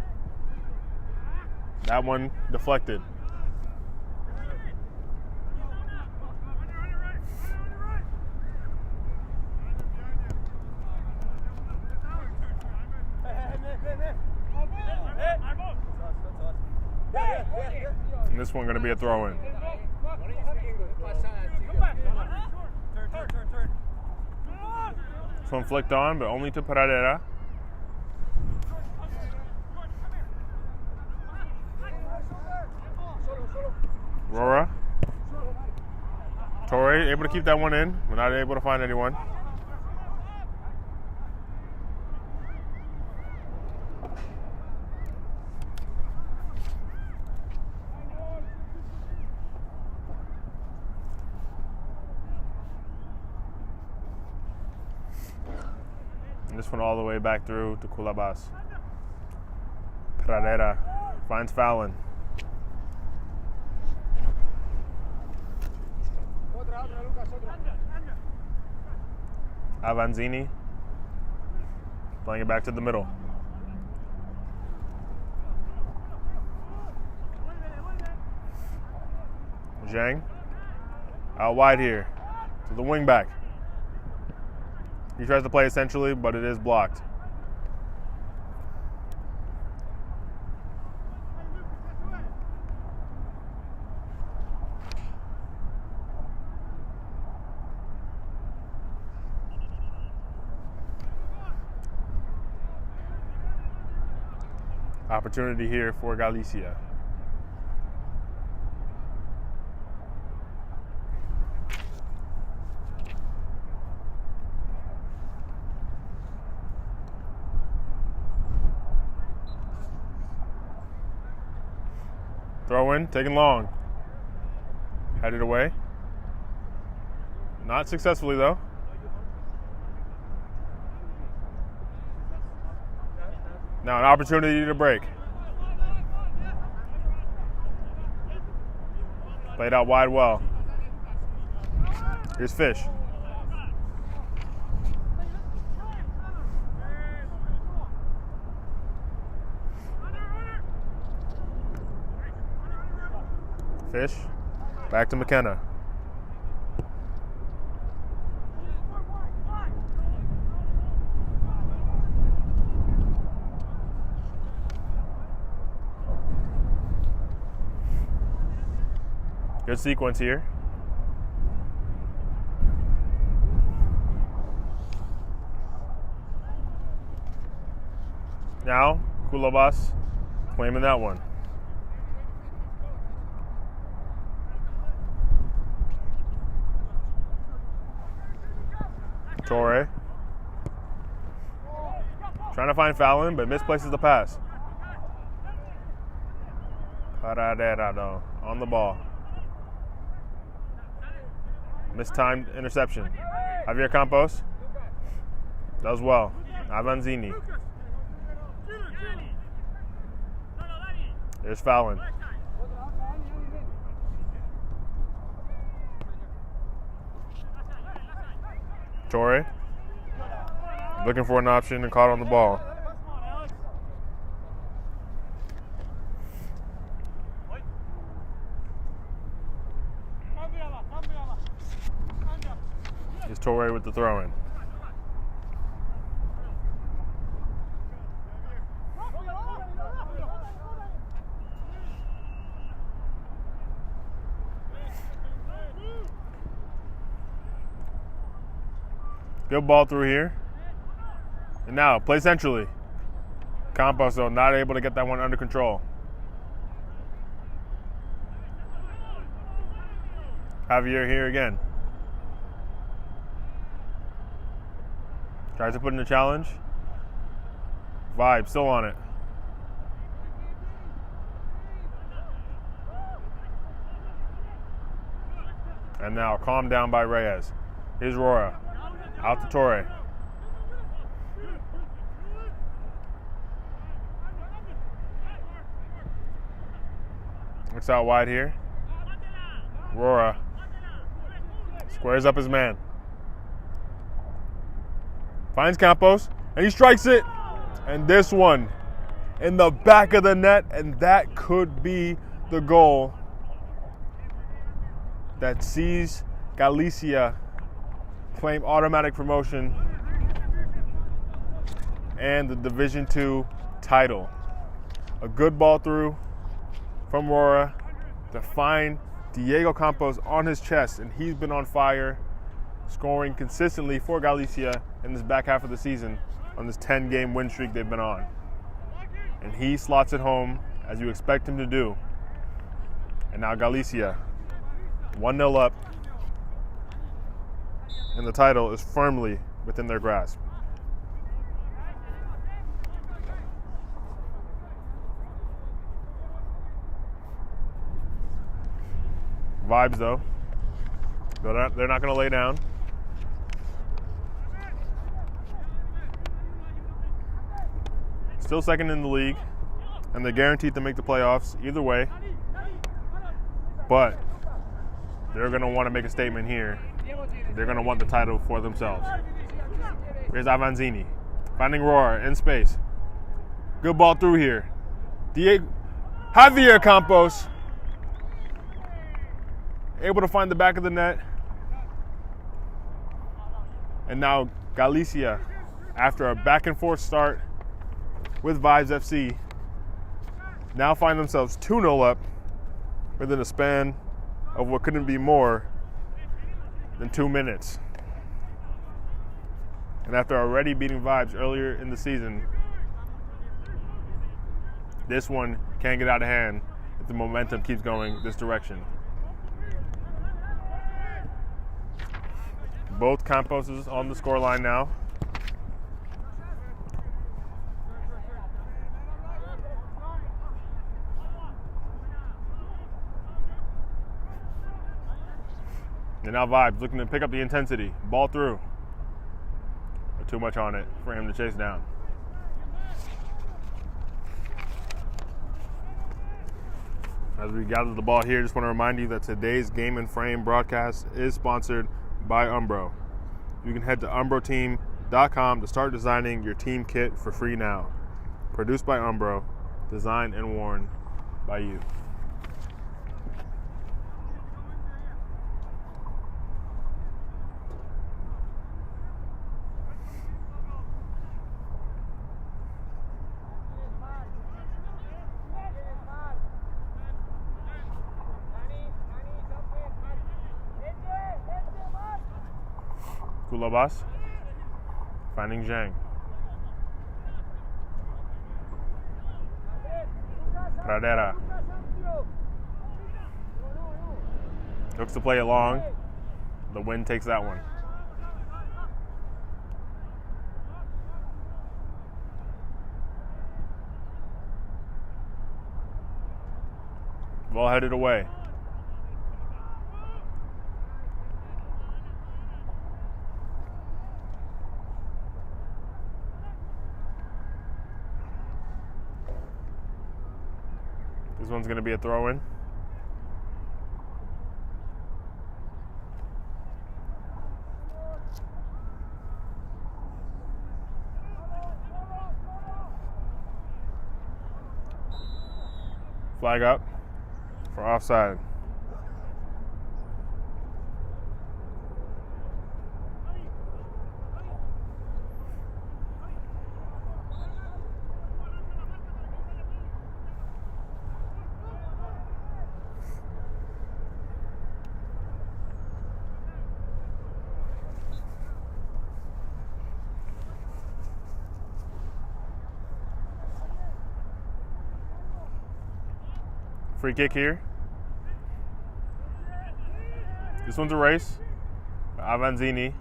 That one deflected. And this one going to be a throw-in. This one flicked on, but only to Pradera. Rora. Torre able to keep that one in. We're not able to find anyone. And this one all the way back through to Kulabas. Pradera finds Fallon. Avanzini playing it back to the middle. Zhang out wide here to the wing back. He tries to play essentially, but it is blocked. Opportunity here for Galicia. Throw in, taken long. Headed away. Not successfully though. Now an opportunity to break. Played out wide well. Here's Fish. Fish. Back to McKenna. Good sequence here. Now, Kulabas claiming that one. Torre. Trying to find Fallon, but misplaces the pass. Paradera, though, on the ball. Mistimed interception. Javier Campos does well. Avanzini. There's Fallon. Torre looking for an option and caught on the ball. Here's Torre with the throw-in. Good ball through here. And now, play centrally. Campos, though, not able to get that one under control. Javier here again. Tries to put in a challenge. Vibe still on it. And now calmed down by Reyes. Here's Rora. Out to Torre. Looks out wide here. Rora squares up his man. Finds Campos, and he strikes it. And this one in the back of the net, and that could be the goal that sees Galicia claim automatic promotion and the Division II title. A good ball through from Rora to find Diego Campos on his chest, and he's been on fire, scoring consistently for Galicia in this back half of the season on this 10-game win streak they've been on. And he slots it home as you expect him to do. And now Galicia 1-0 up, and the title is firmly within their grasp. Vibes, though. They're not going to lay down. Still second in the league, and they're guaranteed to make the playoffs either way. But they're going to want to make a statement here. They're going to want the title for themselves. Here's Avanzini, finding Rora in space. Good ball through here. Javier Campos able to find the back of the net. And now Galicia, after a back and forth start with Vibes FC, now find themselves 2-0 up within a span of what couldn't be more than 2 minutes. And after already beating Vibes earlier in the season, this one can't get out of hand if the momentum keeps going this direction. Both Camposes on the scoreline now. And now Vibes looking to pick up the intensity. Ball through. But too much on it for him to chase down. As we gather the ball here, just want to remind you that today's Game and Frame broadcast is sponsored by Umbro. You can head to umbroteam.com to start designing your team kit for free now. Produced by Umbro, designed and worn by you. Kulabas, finding Zhang. Pradera. Looks to play it long. The wind takes that one. Ball headed away. This one's going to be a throw-in. Flag up for offside. Free kick here. This one's a race. Avanzini.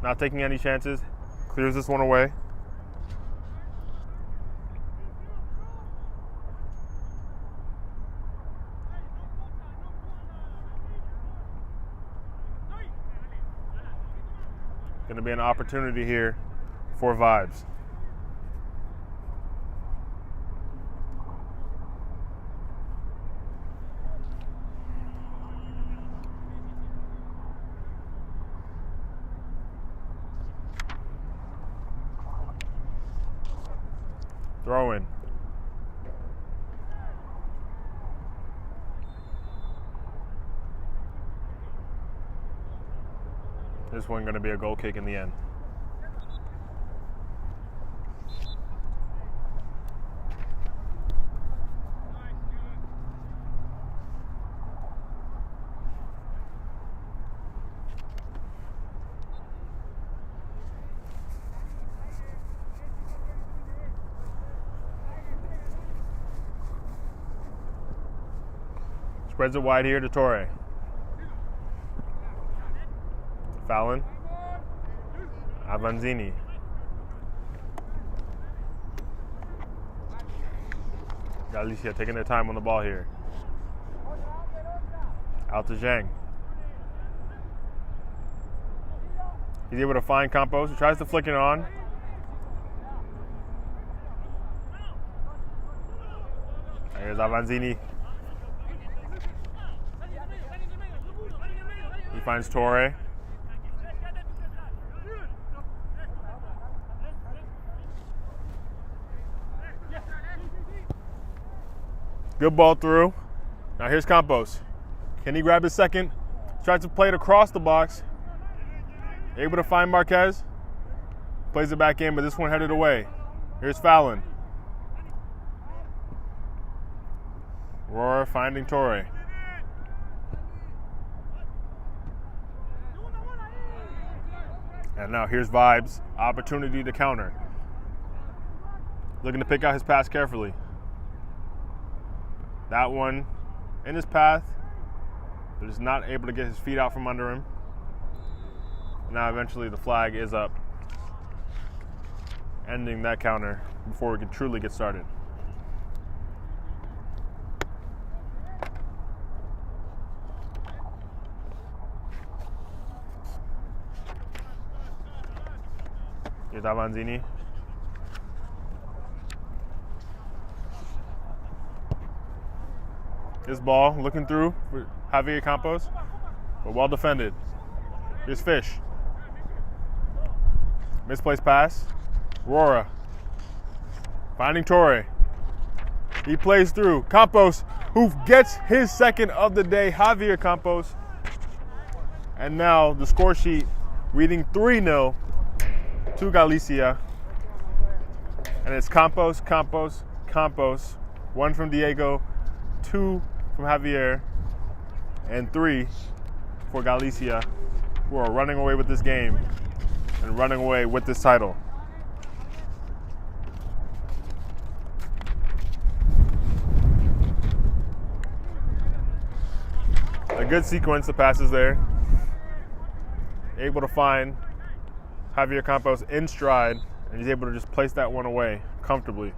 Not taking any chances. Clears this one away. Going to be an opportunity here for Vibes. Throw in. This one going to be a goal kick in the end. Spreads it wide here to Torre. Fallon. Avanzini. Galicia taking their time on the ball here. Out to Zhang. He's able to find Campos, who tries to flick it on. Here's Avanzini. He finds Torre. Good ball through. Now here's Campos. Can he grab his second? Tries to play it across the box. Able to find Marquez. Plays it back in, but this one headed away. Here's Fallon. Roar finding Torre. And now here's Vibes. Opportunity to counter. Looking to pick out his pass carefully. That one in his path, but is not able to get his feet out from under him. Now eventually the flag is up, ending that counter before we can truly get started. Here's Avanzini. This ball looking through for Javier Campos, but well defended. Here's Fish. Misplaced pass. Rora. Finding Torre. He plays through. Campos, who gets his second of the day. Javier Campos. And now the score sheet reading 3-0 to Galicia. And it's Campos, Campos, Campos. 1 from Diego, 2 from Javier, and 3 for Galicia, who are running away with this game and running away with this title. A good sequence of passes there. Able to find Javier Campos in stride, and he's able to just place that one away comfortably.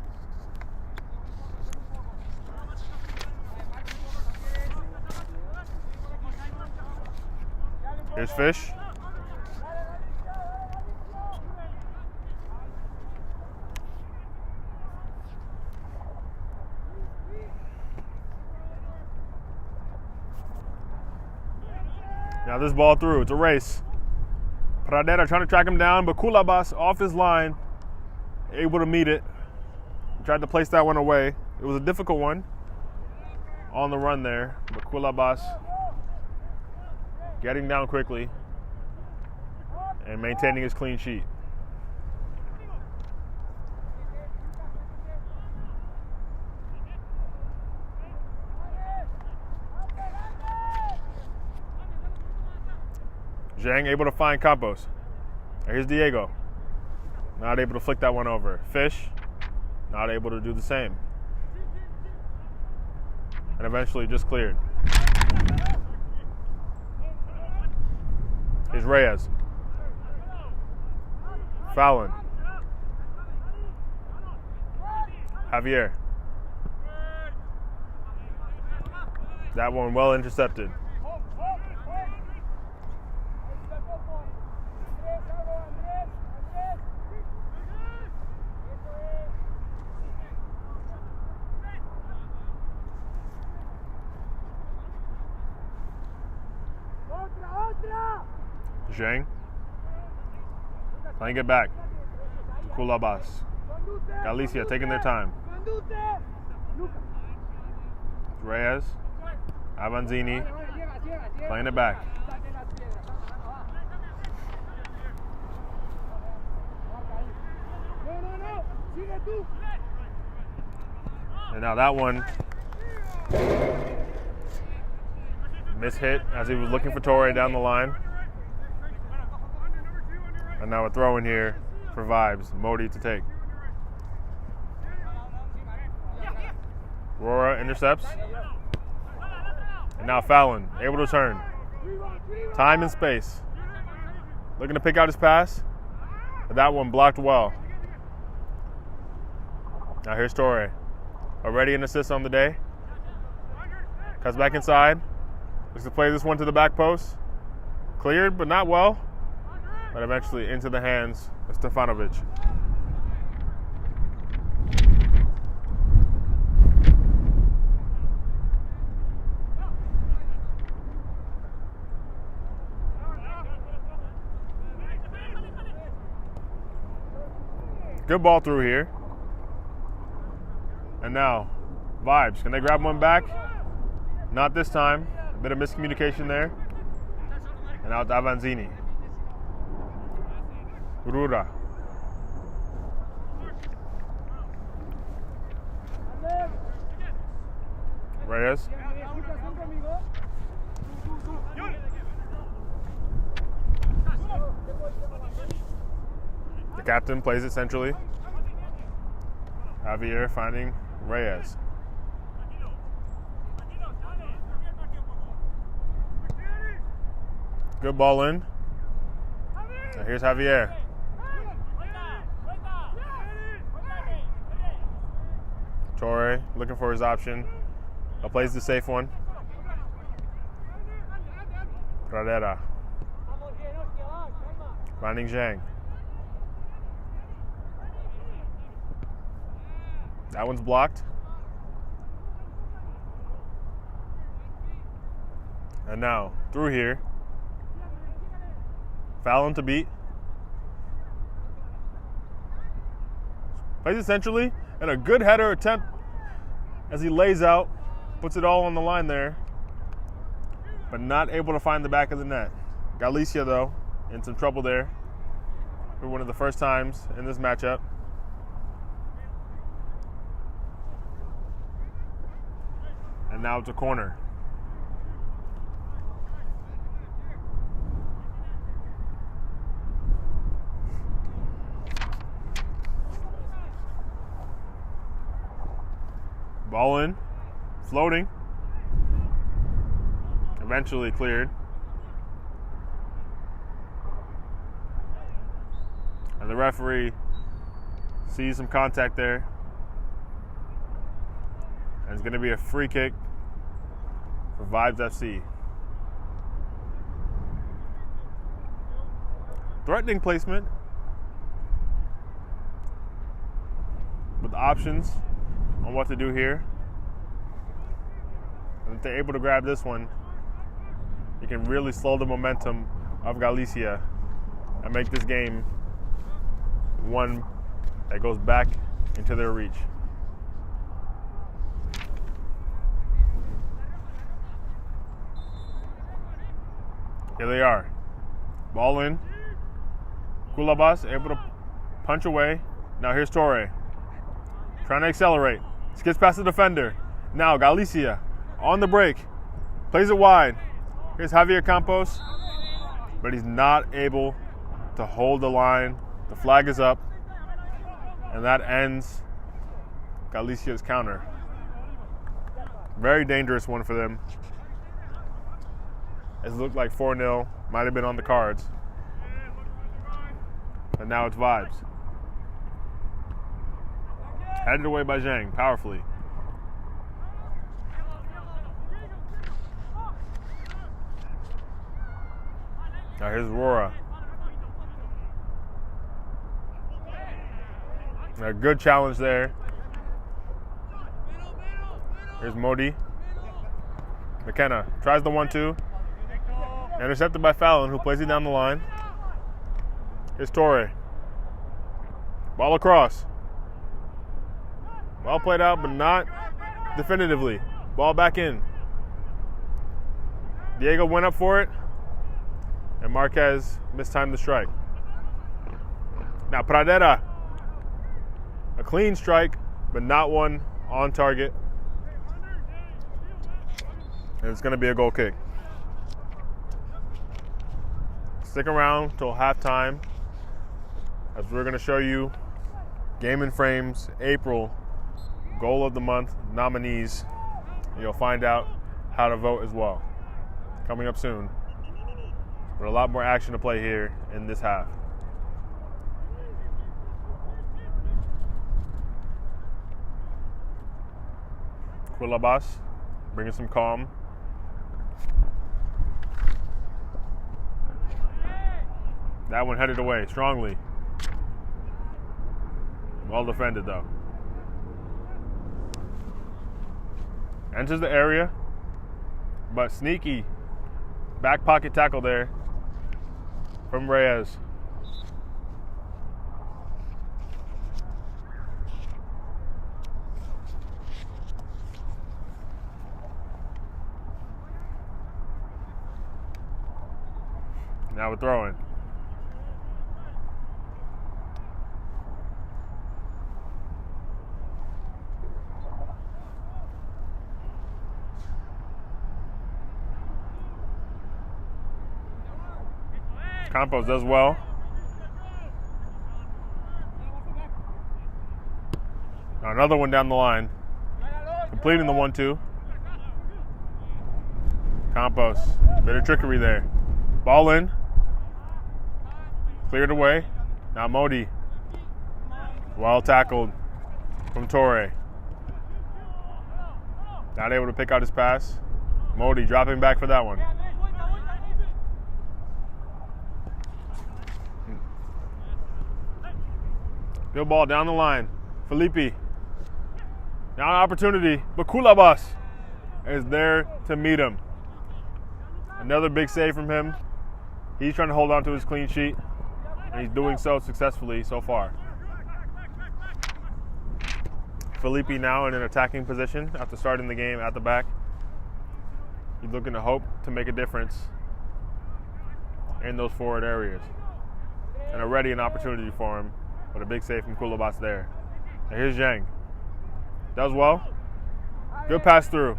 Here's Fish. Now this ball through, it's a race. Pradera trying to track him down, but Kulabas off his line, able to meet it. Tried to place that one away. It was a difficult one on the run there, but Kulabas getting down quickly and maintaining his clean sheet. Zhang able to find Campos. Here's Diego. Not able to flick that one over. Fish, not able to do the same. And eventually just cleared. Here's Reyes. Fallon. Javier. That one well intercepted. Zhang. Playing it back. Kulabas. Galicia taking their time. Reyes. Avanzini. Playing it back. And now that one mishit as he was looking for Torre down the line. And now a throw in here for Vibes. Modi to take. Rora intercepts. And now Fallon able to turn. Time and space. Looking to pick out his pass. But that one blocked well. Now here's Torre. Already an assist on the day. Cuts back inside. Looks to play this one to the back post. Cleared, but not well. But eventually into the hands of Stefanovic. Good ball through here. And now, Vibes. Can they grab one back? Not this time. A bit of miscommunication there. And now it's Avanzini. Rura. Reyes. The captain plays it centrally. Javier finding Reyes. Good ball in. Now here's Javier. Torre looking for his option. Plays the safe one. Pradera. Finding Zhang. That one's blocked. And now, through here. Fallon to beat. Plays it centrally, and a good header attempt as he lays out. Puts it all on the line there. But not able to find the back of the net. Galicia, though, in some trouble there. For one of the first times in this matchup. And now it's a corner. Ball in, floating. Eventually cleared. And the referee sees some contact there. And it's going to be a free kick for Vibes FC. Threatening placement with options on what to do here. And if they're able to grab this one, he can really slow the momentum of Galicia and make this game one that goes back into their reach. Here they are. Ball in. Kulabas able to punch away. Now here's Torre. Trying to accelerate. Skips past the defender. Now Galicia on the break. Plays it wide. Here's Javier Campos. But he's not able to hold the line. The flag is up. And that ends Galicia's counter. Very dangerous one for them. It looked like 4-0. Might have been on the cards. But now it's vibes. Headed away by Zhang, powerfully. Now here's Rora. A good challenge there. Here's Modi. McKenna tries the 1-2. Intercepted by Fallon, who plays it down the line. Here's Torre. Ball across. Ball played out, but not definitively. Ball back in. Diego went up for it, and Marquez mistimed the strike. Now Pradera. A clean strike, but not one on target. And it's going to be a goal kick. Stick around till halftime, as we're going to show you Game and Frame's April Goal of the Month nominees. You'll find out how to vote as well. Coming up soon. But a lot more action to play here in this half. Quilabas bringing some calm. That one headed away strongly. Well defended though. Enters the area, but sneaky back pocket tackle there from Reyes. Now we're throwing. Campos does well. Now another one down the line. Completing the 1-2. Campos, bit of trickery there. Ball in. Cleared away. Now Modi. Well tackled from Torre. Not able to pick out his pass. Modi dropping back for that one. Good ball down the line. Felipe. Now an opportunity, but Kulabas is there to meet him. Another big save from him. He's trying to hold on to his clean sheet, and he's doing so successfully so far. Felipe now in an attacking position after starting the game at the back. He's looking to hope to make a difference in those forward areas. And already an opportunity for him, but a big save from Kulabas there. And here's Zhang. Does well. Good pass through.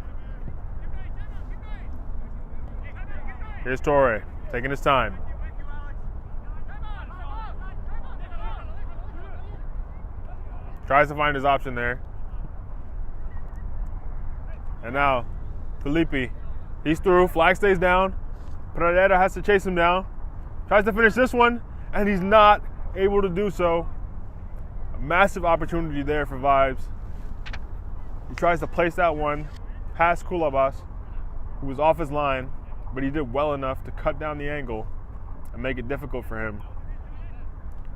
Here's Torre, taking his time. Tries to find his option there. And now, Felipe, he's through, flag stays down. Pradera has to chase him down. Tries to finish this one, and he's not able to do so. A massive opportunity there for Vibes. He tries to place that one past Kulabas, who was off his line, but he did well enough to cut down the angle and make it difficult for him.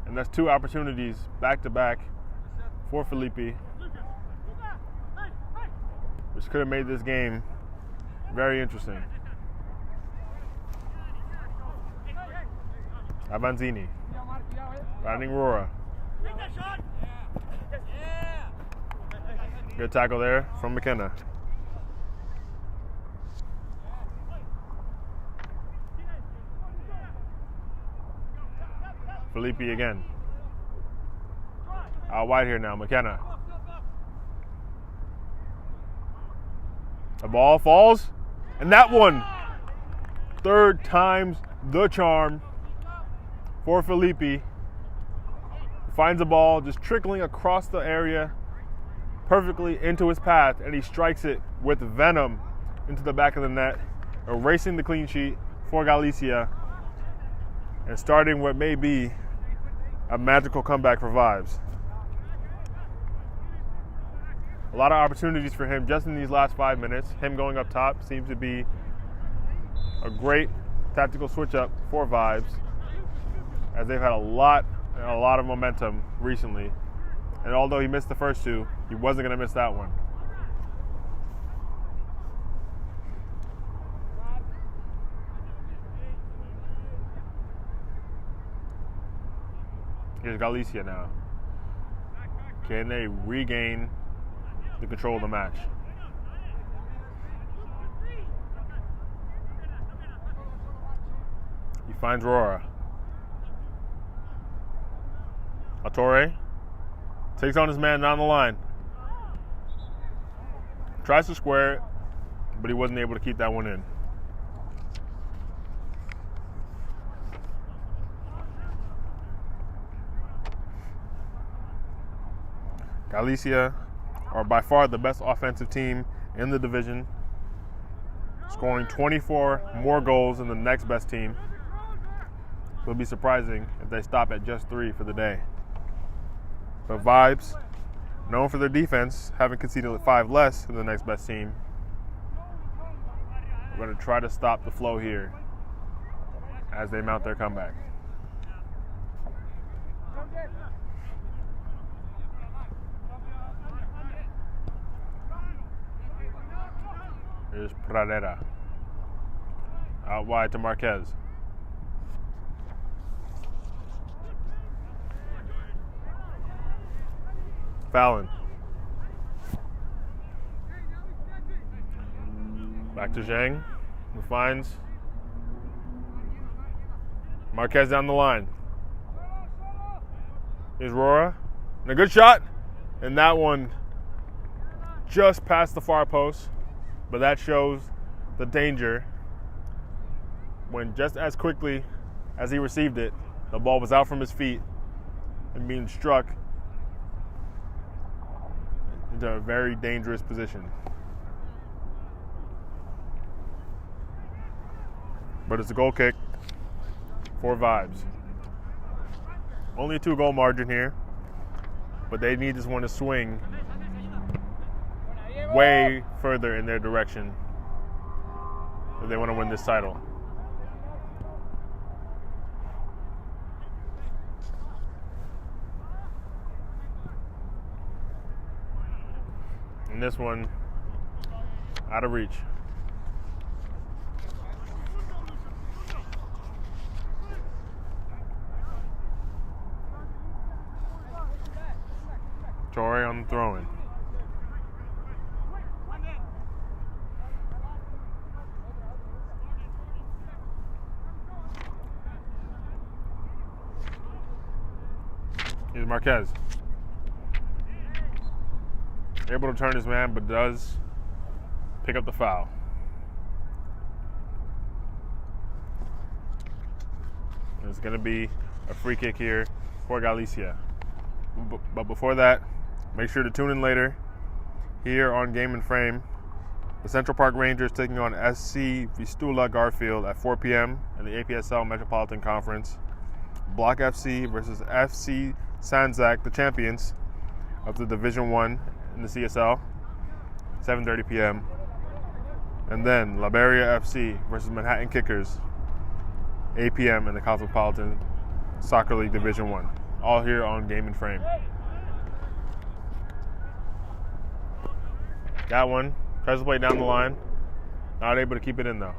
And that's two opportunities back to back for Felipe, which could have made this game very interesting. Avanzini. Finding Rora. Good tackle there from McKenna. Felipe again. Out wide here now, McKenna. The ball falls, and that one, third time's the charm for Felipe. Finds the ball just trickling across the area perfectly into his path, and he strikes it with venom into the back of the net, erasing the clean sheet for Galicia and starting what may be a magical comeback for Vibes. A lot of opportunities for him just in these last 5 minutes. Him going up top seems to be a great tactical switch up for Vibes, as they've had a lot of momentum recently. And although he missed the first two, he wasn't going to miss that one. Here's Galicia now. Can they regain the control of the match? He finds Rora. Attore takes on his man down the line. Tries to square it, but he wasn't able to keep that one in. Galicia are by far the best offensive team in the division, scoring 24 more goals than the next best team. It'll be surprising if they stop at just 3 for the day. But Vibes, known for their defense, having conceded 5 less than the next best team, we're going to try to stop the flow here as they mount their comeback. Here's Pradera. Out wide to Marquez. Fallon. Back to Zhang, who finds Marquez down the line. Here's Rora. And a good shot. And that one just past the far post. But that shows the danger when just as quickly as he received it, the ball was out from his feet and being struck into a very dangerous position. But it's a goal kick for Vibes. Only a 2-goal margin here, but they need this one to swing way further in their direction if they want to win this title. And this one out of reach. Torre on the throw-in. Here's Marquez. Able to turn his man, but does pick up the foul. It's going to be a free kick here for Galicia. But before that, make sure to tune in later here on Game and Frame. The Central Park Rangers taking on SC Vistula Garfield at 4 p.m. in the APSL Metropolitan Conference. Block FC versus FC Sanzak, the champions of the Division 1 in the CSL, 7:30 p.m. And then Liberia FC versus Manhattan Kickers, 8 p.m. in the Cosmopolitan Soccer League Division 1. All here on Game and Frame. Got one. Tries to play down the line. Not able to keep it in though.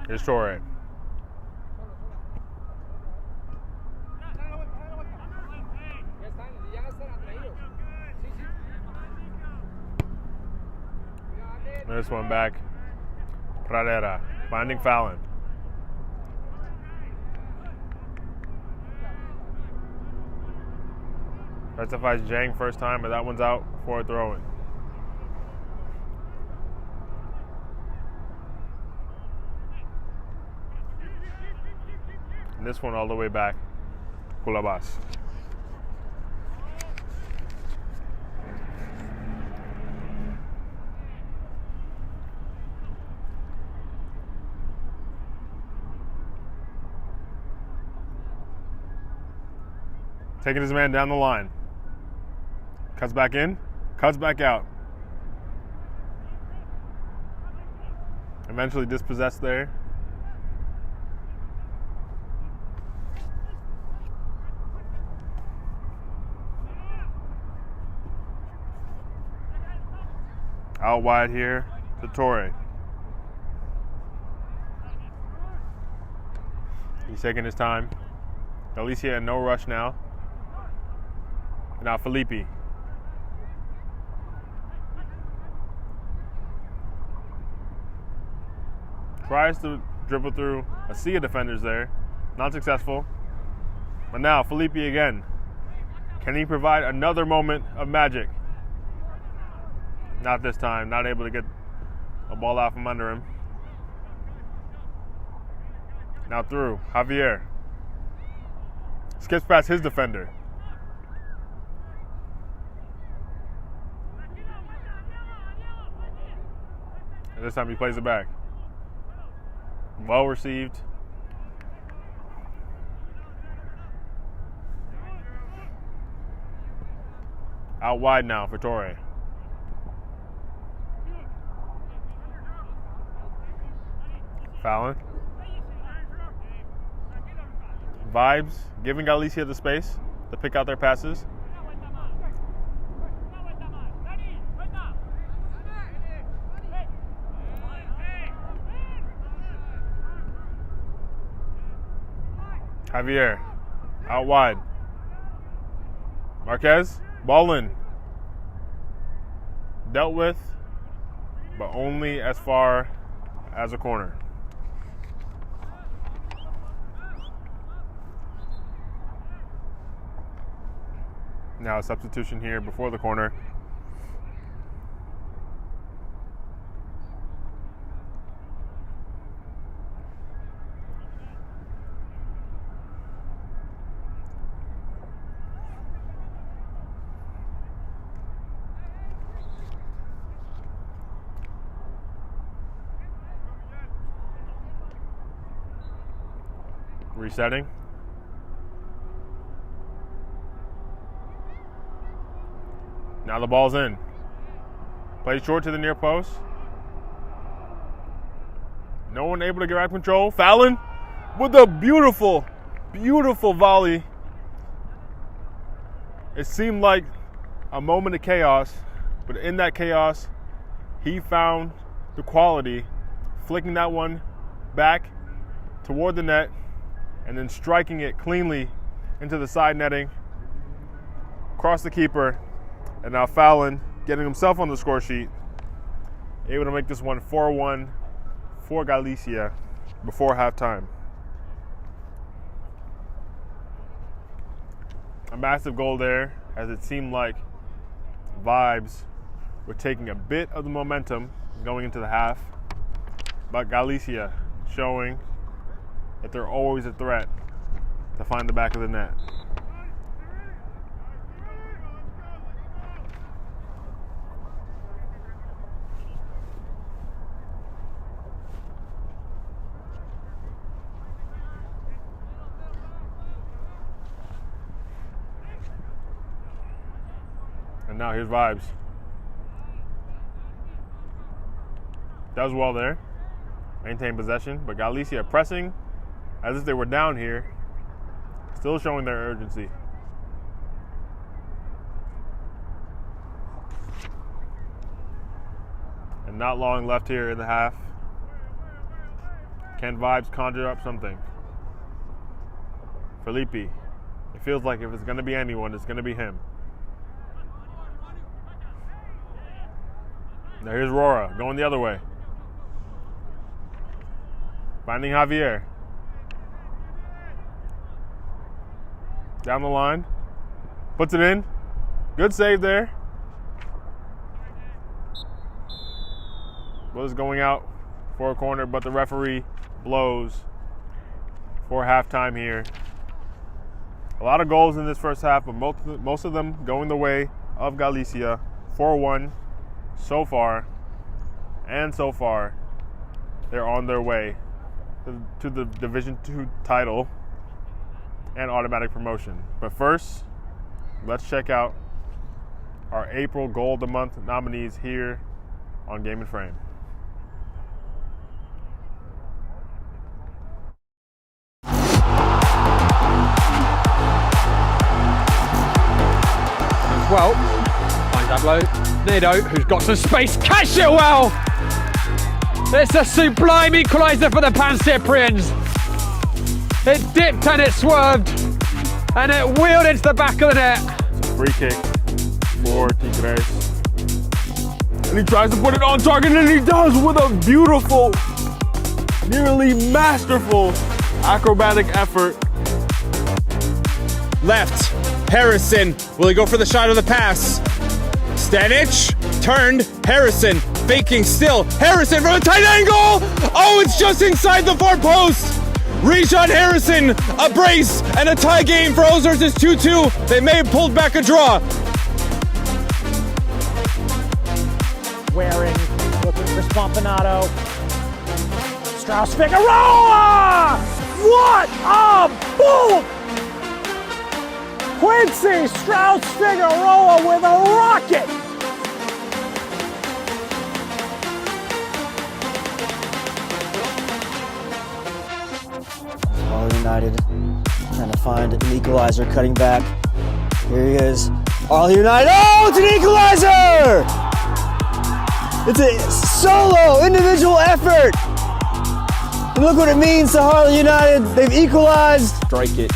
Here's Torre. This one back. Pradera finding Fallon. Rectifies Jang first time, but that one's out before throwing. And this one all the way back. Kulabas. Taking his man down the line. Cuts back in, cuts back out. Eventually dispossessed there. Out wide here to Torre. He's taking his time. Galicia in no rush now. Now Felipe. Tries to dribble through a sea of defenders there. Not successful. But now Felipe again. Can he provide another moment of magic? Not this time. Not able to get a ball out from under him. Now through. Javier. Skips past his defender. And this time he plays it back. Well received. Out wide now for Torre. Fallon. Vibes, giving Galicia the space to pick out their passes. Javier, out wide. Marquez, ball in. Dealt with, but only as far as a corner. Now a substitution here before the corner. Resetting. Now the ball's in. Plays short to the near post. No one able to grab control. Fallon with a beautiful, beautiful volley. It seemed like a moment of chaos, but in that chaos, he found the quality, flicking that one back toward the net and then striking it cleanly into the side netting, across the keeper. And now Fallon getting himself on the score sheet, able to make this one 4-1 for Galicia before halftime. A massive goal there, as it seemed like Vibes were taking a bit of the momentum going into the half, but Galicia showing that they're always a threat to find the back of the net. And now here's Vibes. Does well there. Maintain possession, but Galicia pressing as if they were down here, still showing their urgency. And not long left here in the half. Can vibes conjure up something? Felipe. It feels like if it's going to be anyone, it's going to be him. Now here's Rora going the other way. Finding Javier. Down the line. Puts it in. Good save there. Was going out for a corner, but the referee blows for halftime here. A lot of goals in this first half, but most of them going the way of Galicia. 4-1 so far. And so far, they're on their way to the Division II title and automatic promotion. But first, let's check out our April Goal of the Month nominees here on Game and Frame. Well, finds Ablo. Nido, who's got some space, catch it well! It's a sublime equaliser for the Pan Cyprians. It dipped and it swerved, and it wheeled into the back of the net. It's a free kick for Tigres. And he tries to put it on target, and he does with a beautiful, nearly masterful acrobatic effort. Left, Harrison. Will he go for the shot of the pass? Stanic, turned, Harrison, faking still. Harrison from a tight angle! Oh, it's just inside the far post! Rijon Harrison, a brace and a tie game for Ozarks is 2-2. They may have pulled back a draw. Waring, looking for Spompanato. Strauss Figueroa! What a bolt! Quincy Strauss Figueroa with a rocket! All United trying to find an equalizer, cutting back. Here he is. All United. Oh, it's an equalizer! It's a solo, individual effort. And look what it means to Harley United. They've equalized. Strike it.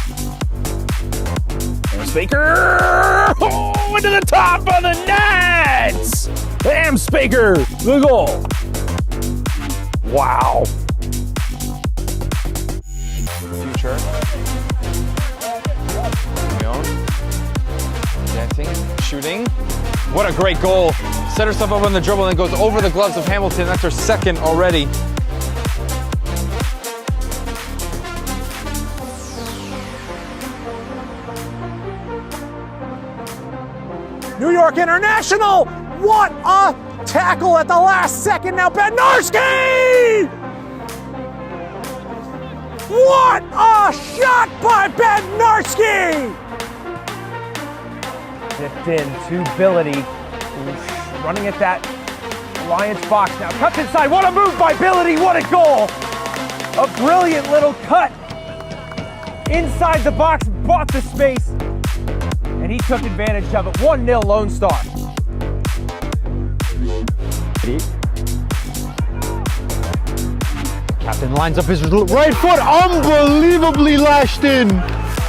Speaker! Oh, into the top of the nets! Damn, Speaker! The goal. Wow. Future. Dancing, shooting. What a great goal. Set herself up on the dribble and goes over the gloves of Hamilton. That's her second already. New York International! What a tackle at the last second now, Bednarski! What a shot by Bednarski! Dipped in to Billity, who's running at that Lions box now. Cuts inside, what a move by Billity, what a goal! A brilliant little cut inside the box, bought the space, and he took advantage of it. 1-0 Lone Star. Captain lines up his right foot, unbelievably lashed in.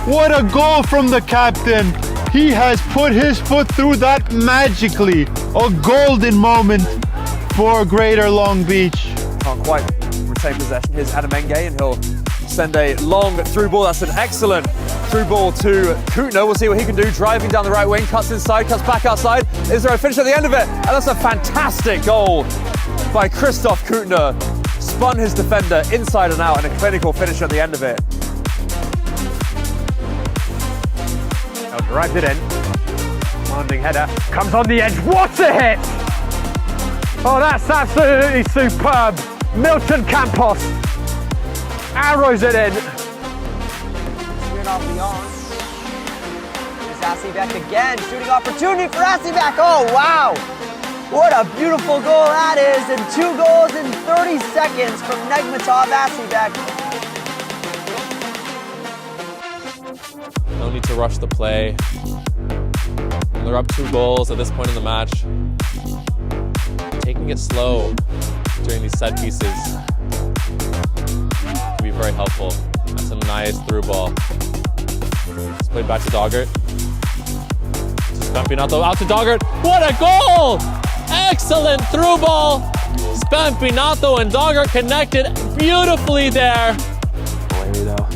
What a goal from the captain. He has put his foot through that magically. A golden moment for Greater Long Beach. Can't quite retain possession. Here's Adamenge, and he'll send a long through ball. That's an excellent through ball to Kutner. We'll see what he can do. Driving down the right wing, cuts inside, cuts back outside. Is there a finish at the end of it? And that's a fantastic goal by Christoph Kutner. Spun his defender inside and out, and a clinical finish at the end of it. Drives it in. Commanding header. Comes on the edge. What a hit! Oh, that's absolutely superb. Milton Campos arrows it in. Screen off Leon. There's Asivek again. Shooting opportunity for Asivek. Oh, wow. What a beautiful goal that is. And 2 goals in 30 seconds from Negmatov Asivek. No need to rush the play. They're up 2 goals at this point in the match. Taking it slow during these set pieces. very helpful. That's a nice through ball. It's played back to Doggart. Spampinato out to Doggart. What a goal! Excellent through ball. Spampinato and Doggart connected beautifully there. Larry though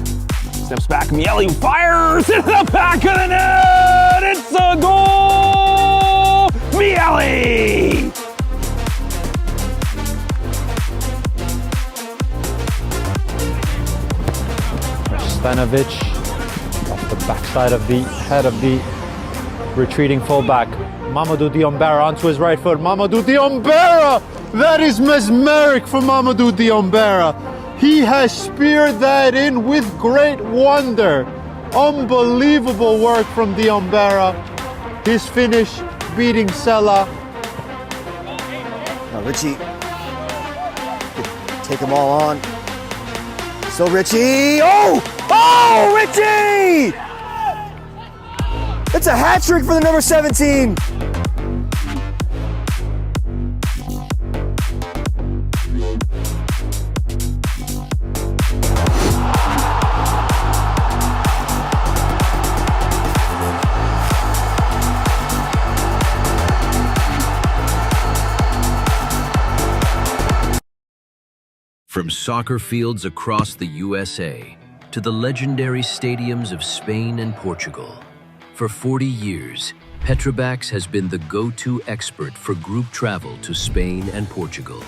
steps back. Miele fires into the back of the net. It's a goal. Miele. Stanovic off the backside of the head of the retreating fullback. Mamadou Diombera onto his right foot. Mamadou Diombera! That is mesmeric for Mamadou Diombera. He has speared that in with great wonder. Unbelievable work from Diombera. His finish beating Sella. Now Richie, take them all on. So Richie, oh, Richie! It's a hat trick for the number 17. From soccer fields across the USA to the legendary stadiums of Spain and Portugal, for 40 years, Petrobax has been the go-to expert for group travel to Spain and Portugal.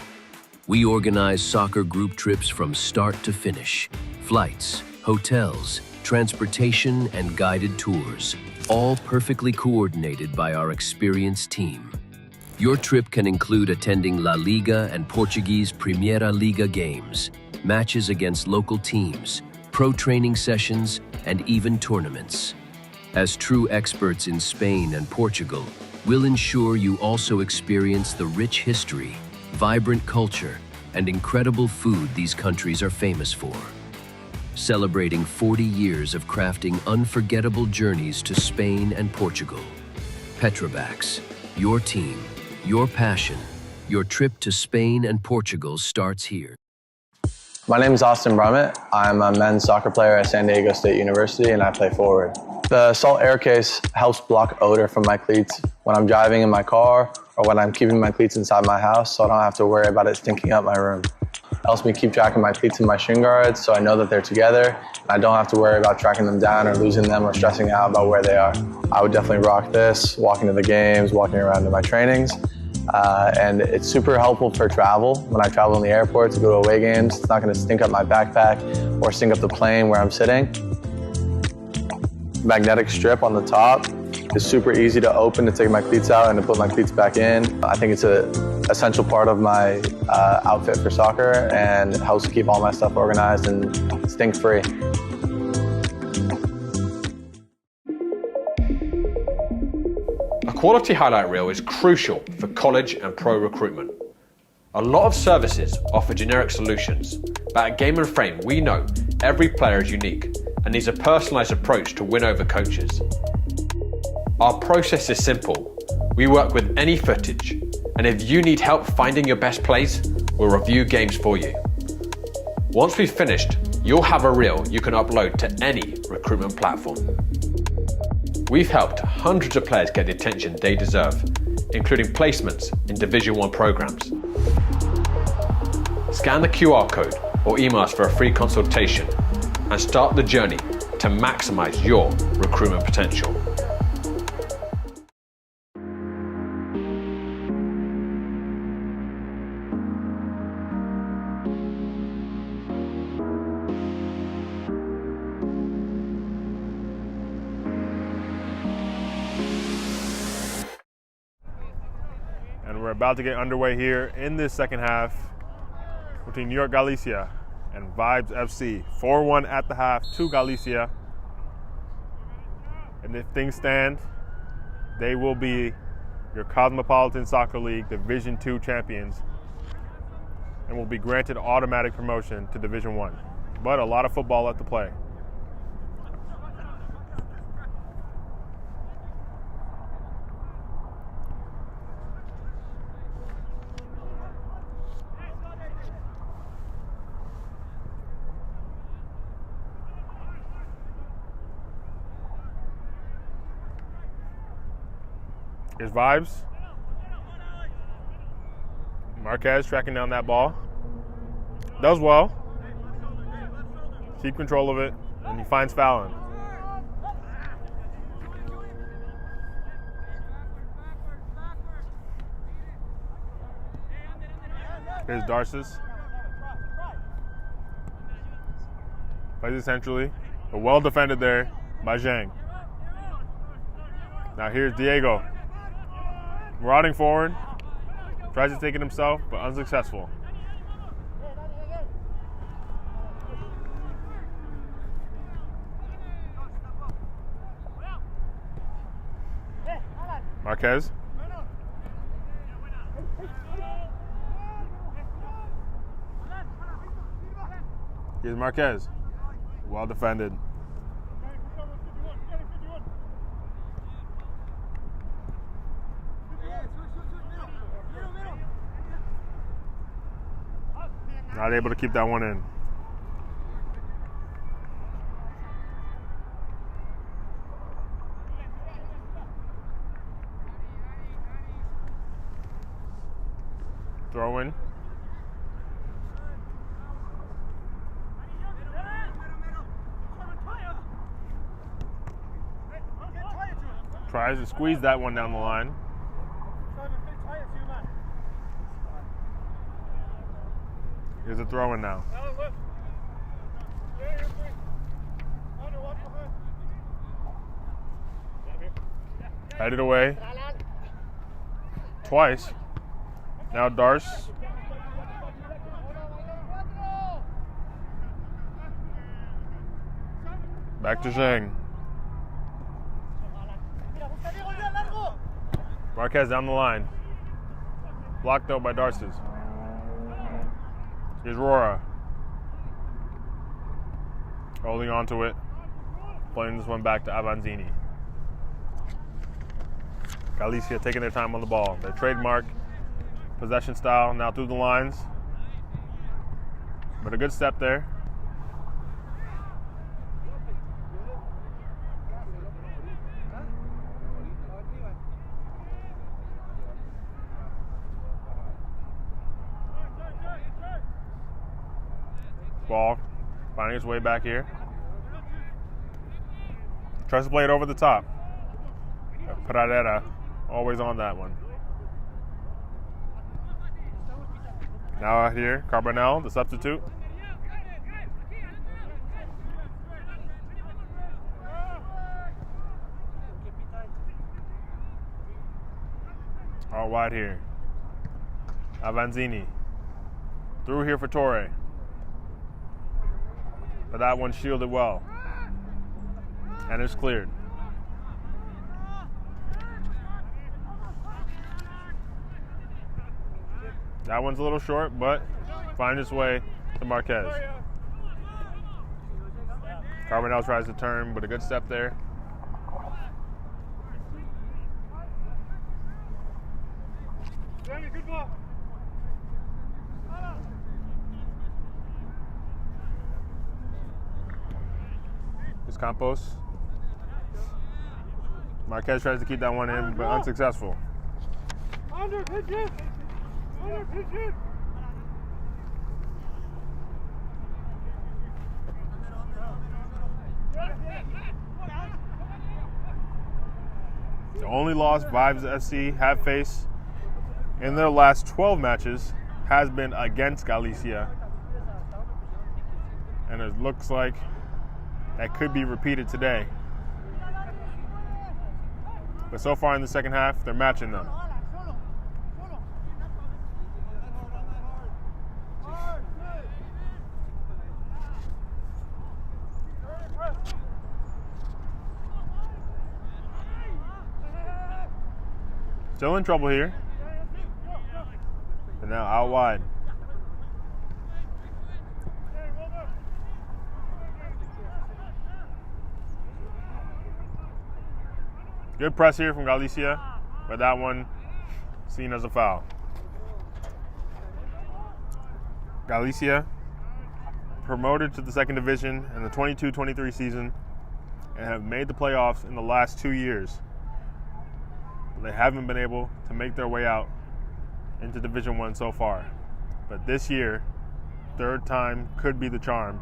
We organize soccer group trips from start to finish, flights, hotels, transportation, and guided tours, all perfectly coordinated by our experienced team. Your trip can include attending La Liga and Portuguese Primeira Liga games, matches against local teams, pro training sessions, and even tournaments. As true experts in Spain and Portugal, we'll ensure you also experience the rich history, vibrant culture, and incredible food these countries are famous for. Celebrating 40 years of crafting unforgettable journeys to Spain and Portugal. Petrobax, your team, your passion, your trip to Spain and Portugal starts here. My name is Austin Brummett. I'm a men's soccer player at San Diego State University and I play forward. The Salt Air Case helps block odor from my cleats when I'm driving in my car or when I'm keeping my cleats inside my house so I don't have to worry about it stinking up my room. It helps me keep track of my cleats and my shin guards so I know that they're together and I don't have to worry about tracking them down or losing them or stressing out about where they are. I would definitely rock this, walking to the games, walking around to my trainings. And it's super helpful for travel. When I travel in the airport to go to away games, it's not going to stink up my backpack or stink up the plane where I'm sitting. Magnetic strip on the top is super easy to open to take my cleats out and to put my cleats back in. I think it's an essential part of my outfit for soccer and it helps keep all my stuff organized and stink-free. A quality highlight reel is crucial for college and pro recruitment. A lot of services offer generic solutions, but at Game & Frame we know every player is unique and needs a personalised approach to win over coaches. Our process is simple. We work with any footage, and if you need help finding your best plays, we'll review games for you. Once we've finished, you'll have a reel you can upload to any recruitment platform. We've helped hundreds of players get the attention they deserve, including placements in Division 1 programs. Scan the QR code or email us for a free consultation and start the journey to maximize your recruitment potential. And we're about to get underway here in this second half between New York Galicia and Vibes FC. 4-1 at the half to Galicia. And if things stand, they will be your Cosmopolitan Soccer League Division 2 champions and will be granted automatic promotion to Division 1. But a lot of football left to play. Here's Vibes. Marquez tracking down that ball. Does well. Keep control of it, and he finds Fallon. Here's Darcis. Plays it centrally, but well defended there by Zhang. Now here's Diego. Marauding forward. Tries to take it himself, but unsuccessful. Marquez. Here's Marquez. Well defended. Not able to keep that one in. Throw in. Tries to squeeze that one down the line. Here's a throw in now. Headed away. Twice. Now Darce. Back to Zhang. Marquez down the line. Blocked out by Darcis. Here's Rora. Holding on to it. Playing this one back to Avanzini. Galicia taking their time on the ball. Their trademark possession style now through the lines. But a good step there. Ball finding its way back here. Tries to play it over the top. Pradera always on that one. Now out here, Carbonell, the substitute. All wide here. Avanzini. Through here for Torre. But that one shielded well. And it's cleared. That one's a little short, but finds its way to Marquez. Carbonell tries to turn, but a good step there. Here's Campos. Marquez tries to keep that one in, but unsuccessful. The only loss Vibes FC have faced in their last 12 matches has been against Galicia. And it looks like that could be repeated today. But so far in the second half, they're matching them. Still in trouble here. And now out wide. Good press here from Galicia, but that one seen as a foul. Galicia promoted to the second division in the 22-23 season and have made the playoffs in the last 2 years. They haven't been able to make their way out into Division I so far. But this year, third time could be the charm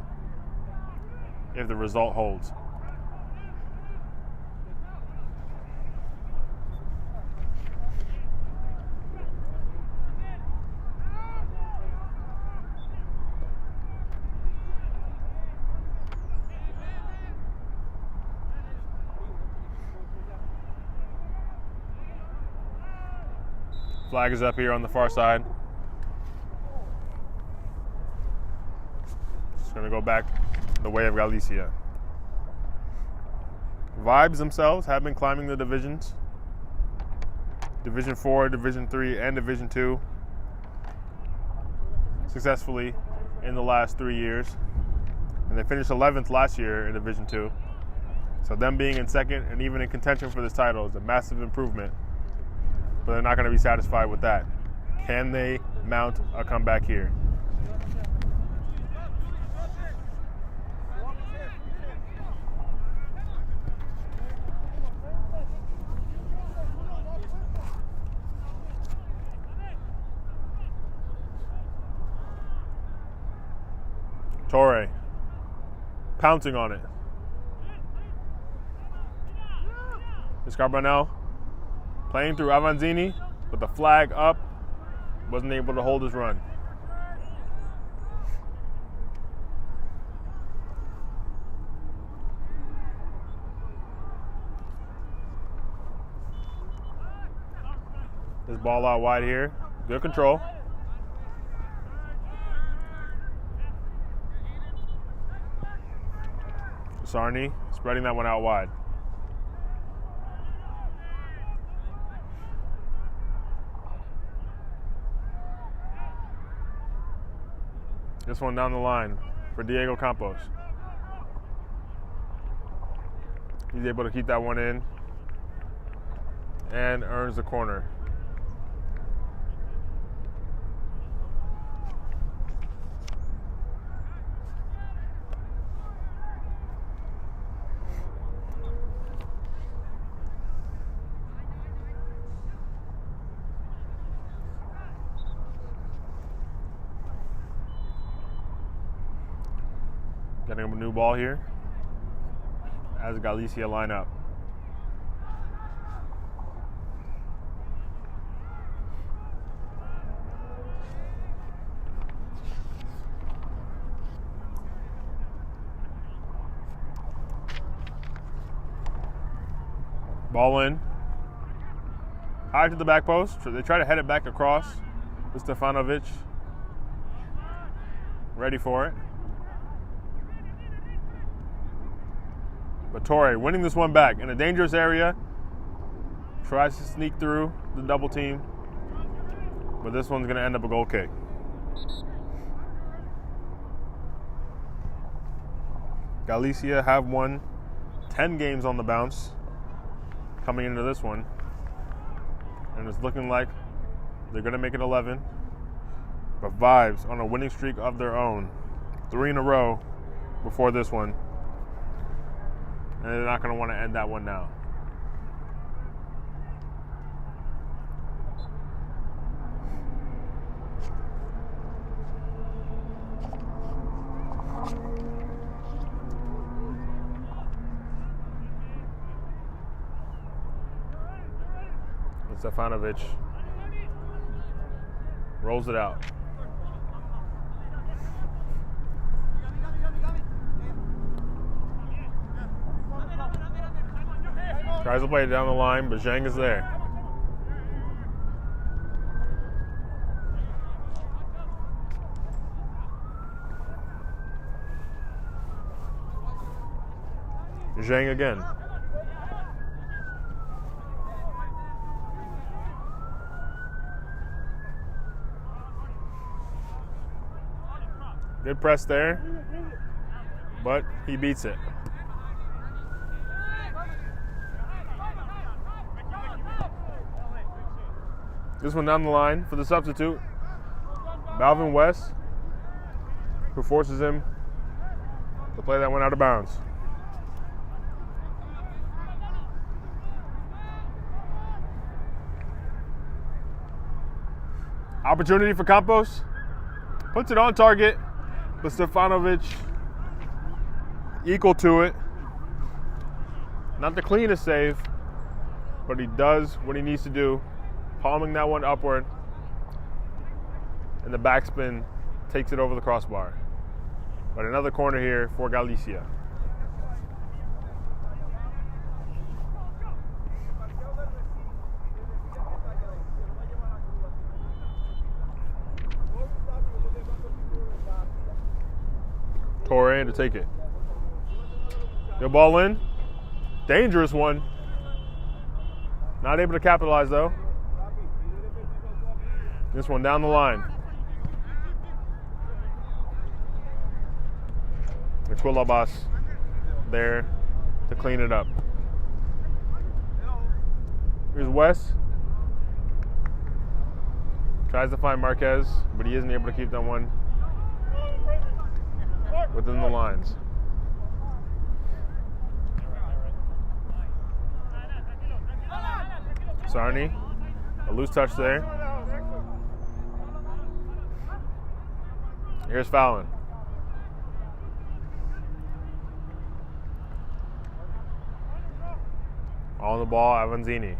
if the result holds. Flag is up here on the far side. Just gonna go back the way of Galicia. Vibes themselves have been climbing the divisions. Division 4, Division 3, and Division 2 successfully in the last 3 years. And they finished 11th last year in Division 2. So them being in second and even in contention for this title is a massive improvement. But they're not going to be satisfied with that. Can they mount a comeback here? Torre pouncing on it. Escarbonell playing through Avanzini, but the flag up, wasn't able to hold his run. This ball out wide here, good control. Sarni spreading that one out wide. This one down the line for Diego Campos. He's able to keep that one in and earns the corner. Getting a new ball here as Galicia line up. Ball in. High to the back post. So they try to head it back across to Stefanovic. Ready for it. But Torre winning this one back in a dangerous area. Tries to sneak through the double team. But this one's going to end up a goal kick. Galicia have won 10 games on the bounce coming into this one. And it's looking like they're going to make it 11. But Vibes on a winning streak of their own. 3 in a row before this one. And they're not going to want to end that one now. Stefanovic rolls it out. Tries to play it down the line, but Zhang is there. Zhang again. Good press there, but he beats it. This one down the line for the substitute, Balvin West, who forces him to play that one out of bounds. Opportunity for Campos. Puts it on target, but Stefanovic equal to it. Not the cleanest save, but he does what he needs to do. Palming that one upward. And the backspin takes it over the crossbar. But another corner here for Galicia. Torre to take it. Good ball in. Dangerous one. Not able to capitalize though. This one down the line. Quilabas there to clean it up. Here's Wes. Tries to find Marquez, but he isn't able to keep that one within the lines. Sarni, a loose touch there. Here's Fallon. On the ball, Avanzini.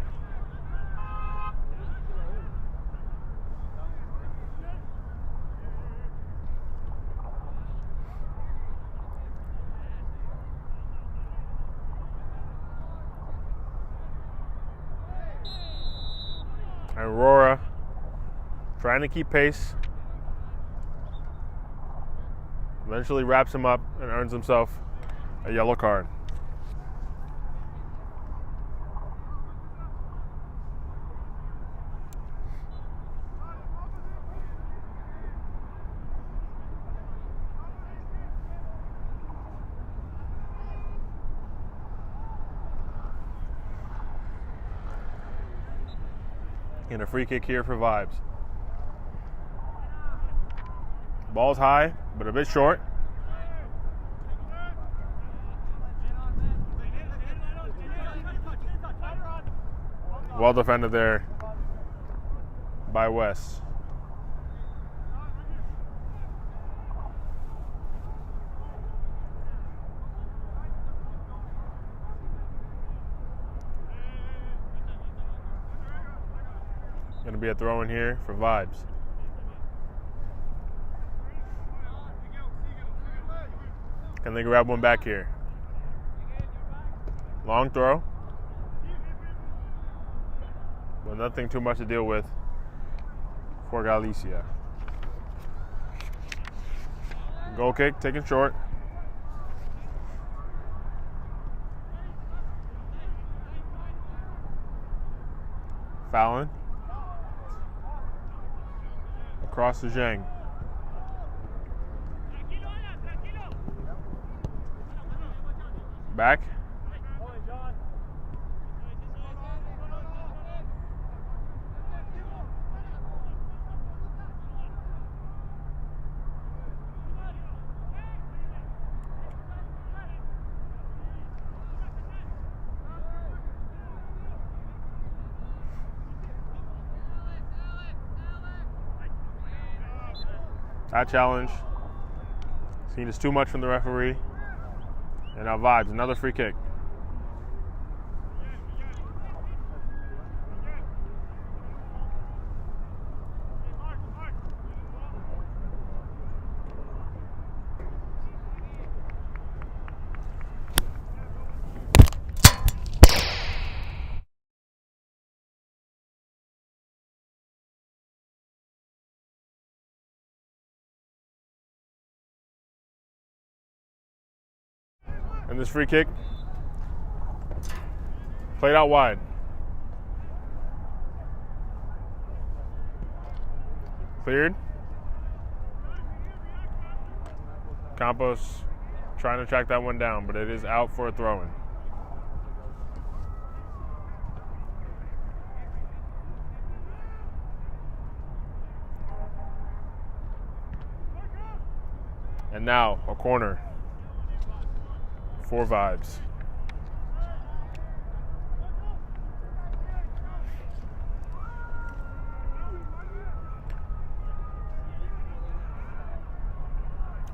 Aurora trying to keep pace. Eventually wraps him up and earns himself a yellow card. And a free kick here for Vibes. Ball's high, but a bit short. Well defended there by Wes. Going to be a throw in here for Vibes. Can they grab one back here? Long throw. But nothing too much to deal with for Galicia. Goal kick, taken short. Fallon. Across to Zhang. Back. That challenge seen as too much from the referee. And now Vibes, another free kick. And this free kick played out wide. Cleared. Campos trying to track that one down, but it is out for a throw-in. And now a corner for Vibes.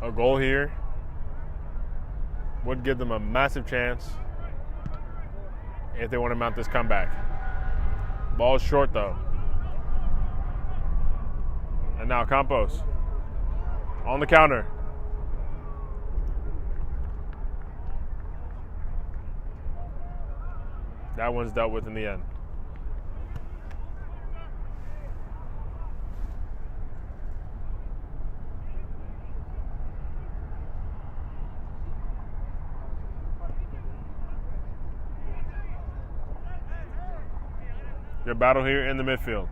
A goal here would give them a massive chance if they want to mount this comeback. Ball is short though. And now Campos on the counter. That one's dealt with in the end. Good battle here in the midfield.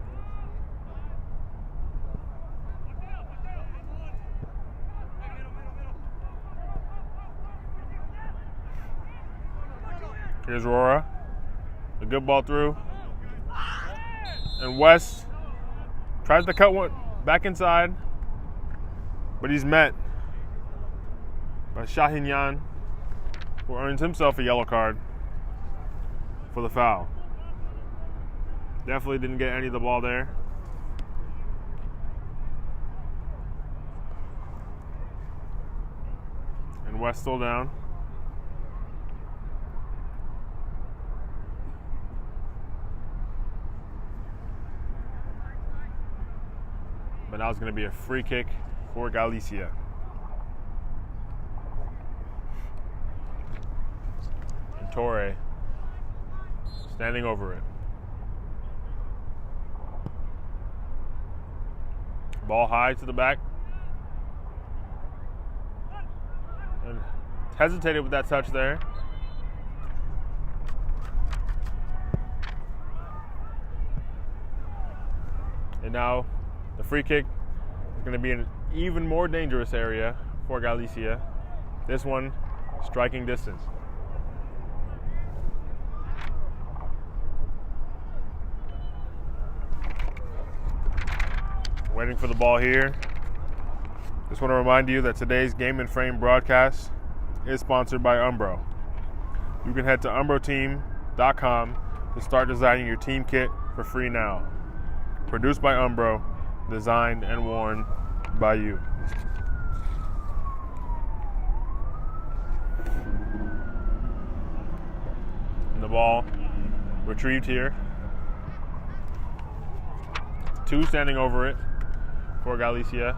Here's Aurora. A good ball through. And West tries to cut one back inside, but he's met by Shahinyan, who earns himself a yellow card for the foul. Definitely didn't get any of the ball there. And West still down. But now it's going to be a free kick for Galicia. And Torre standing over it. Ball high to the back. And hesitated with that touch there. And now the free kick is going to be in an even more dangerous area for Galicia. This one, striking distance. Waiting for the ball here. Just want to remind you that today's Game and Frame broadcast is sponsored by Umbro. You can head to umbroteam.com to start designing your team kit for free now. Produced by Umbro, designed and worn by you. And the ball retrieved here. Two standing over it for Galicia.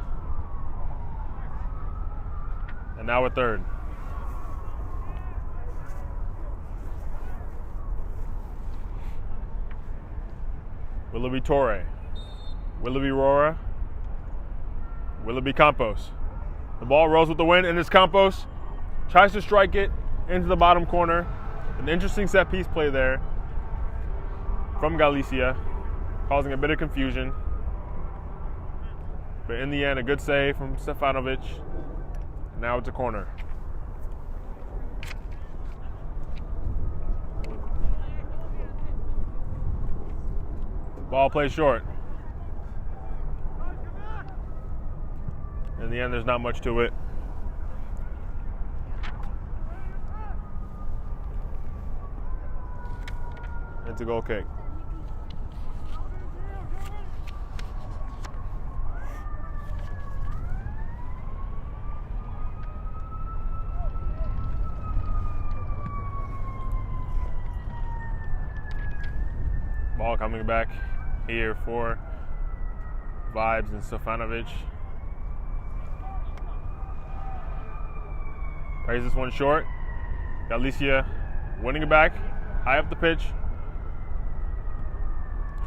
And now a third. Will it be Torre? Will it be Rora? Will it be Campos? The ball rolls with the wind, and it's Campos. Tries to strike it into the bottom corner. An interesting set piece play there from Galicia, causing a bit of confusion. But in the end, a good save from Stefanovic. Now it's a corner. Ball played short. In the end, there's not much to it. It's a goal kick. Ball coming back here for Vibes and Stefanovic. Plays this one short. Galicia winning it back, high up the pitch.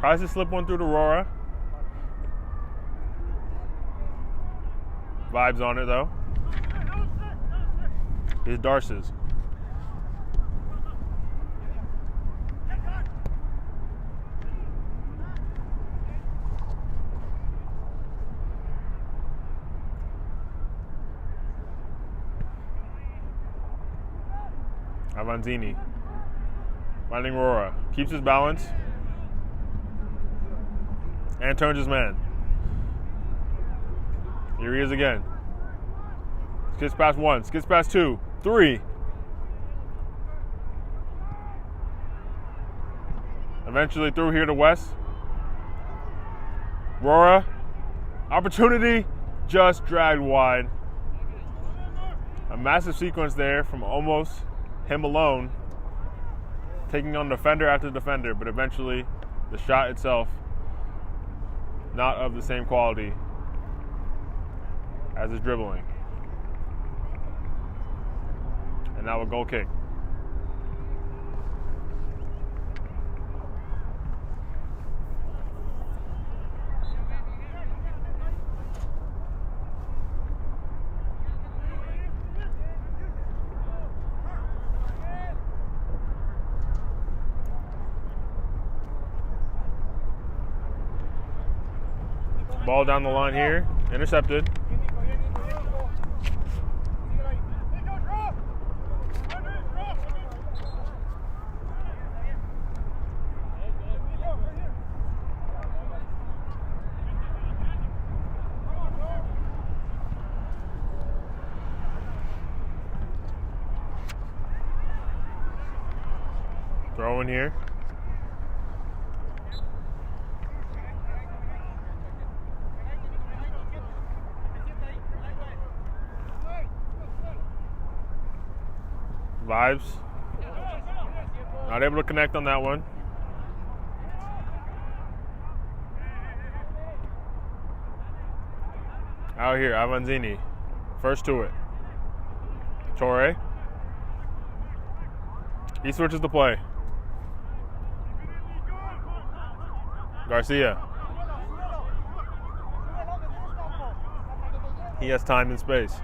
Tries to slip one through to Aurora. Vibes on it though. Here's Darces. Avanzini. Finding Aurora. Keeps his balance. And turns his man. Here he is again. Skids past one. Skids past two. Three. Eventually through here to West. Aurora. Opportunity. Just dragged wide. A massive sequence there from almost him alone, taking on defender after defender, but eventually the shot itself not of the same quality as his dribbling. And now a goal kick. Ball down the line here, intercepted. Throw in here. Vibes. Not able to connect on that one. Out here, Avanzini. First to it. Torre. He switches the play. Garcia. He has time and space.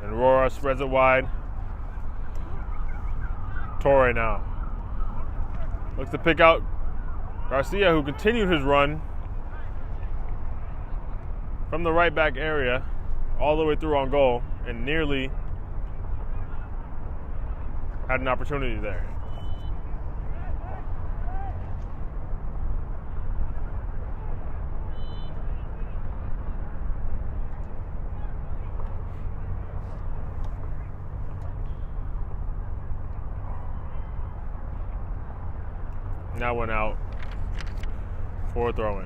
And Aurora spreads it wide. Torre now. Looks to pick out Garcia, who continued his run from the right back area all the way through on goal and nearly had an opportunity there. That one out for a throw-in.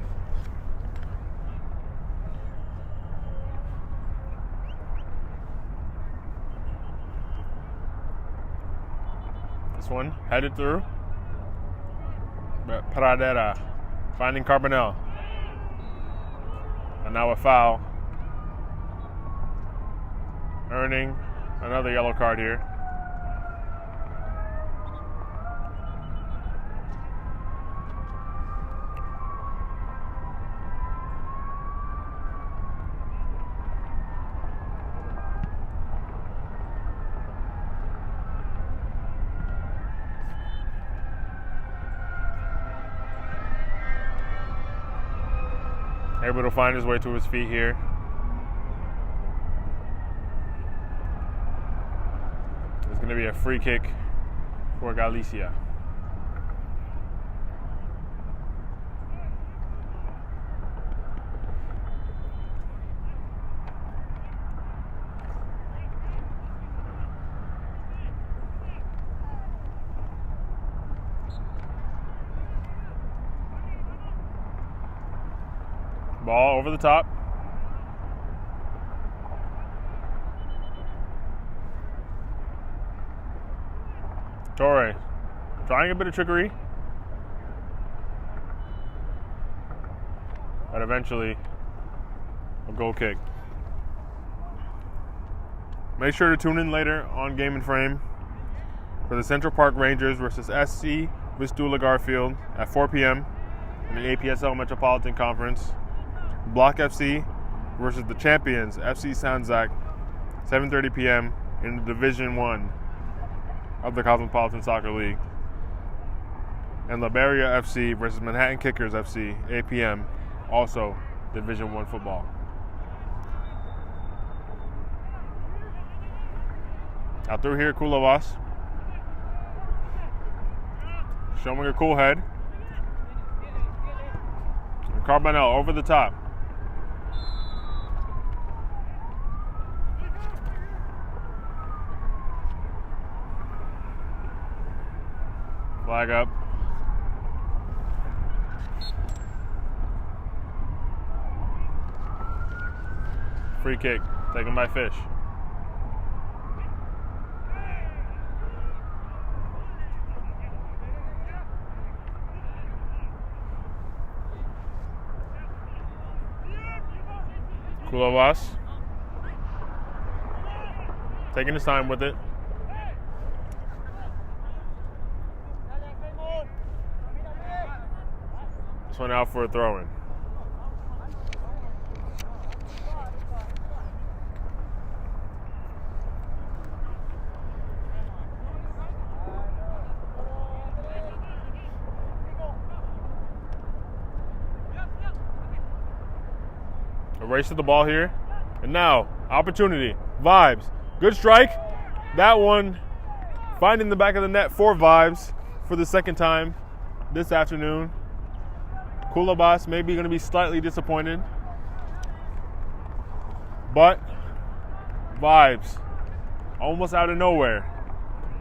This one headed through. But Pradera finding Carbonell. And now a foul. Earning another yellow card here. Able to find his way to his feet here. It's going to be a free kick for Galicia. Ball over the top. Torre trying a bit of trickery. But eventually a goal kick. Make sure to tune in later on Game and Frame for the Central Park Rangers versus SC Vistula Garfield at 4 p.m. in the APSL Metropolitan Conference. Block FC versus the champions, FC Sanzak, 7:30 p.m. in the Division 1 of the Cosmopolitan Soccer League. And Liberia FC versus Manhattan Kickers FC, 8 p.m., also Division 1 football. Out through here, Kulovas. Showing a cool head. And Carbonell over the top. Flag up. Free kick taken by Fish. Kulovas taking his time with it. This one out for a throw-in. A race to the ball here. And now, opportunity, Vibes. Good strike. That one finding the back of the net for Vibes for the second time this afternoon. Kulabas maybe going to be slightly disappointed. But Vibes, almost out of nowhere,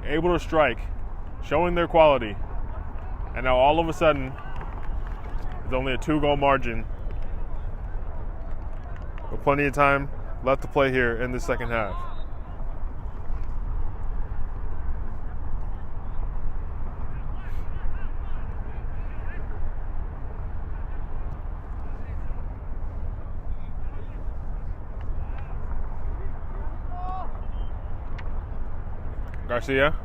able to strike, showing their quality. And now all of a sudden, it's only a 2-goal margin. But plenty of time left to play here in the second half. Garcia.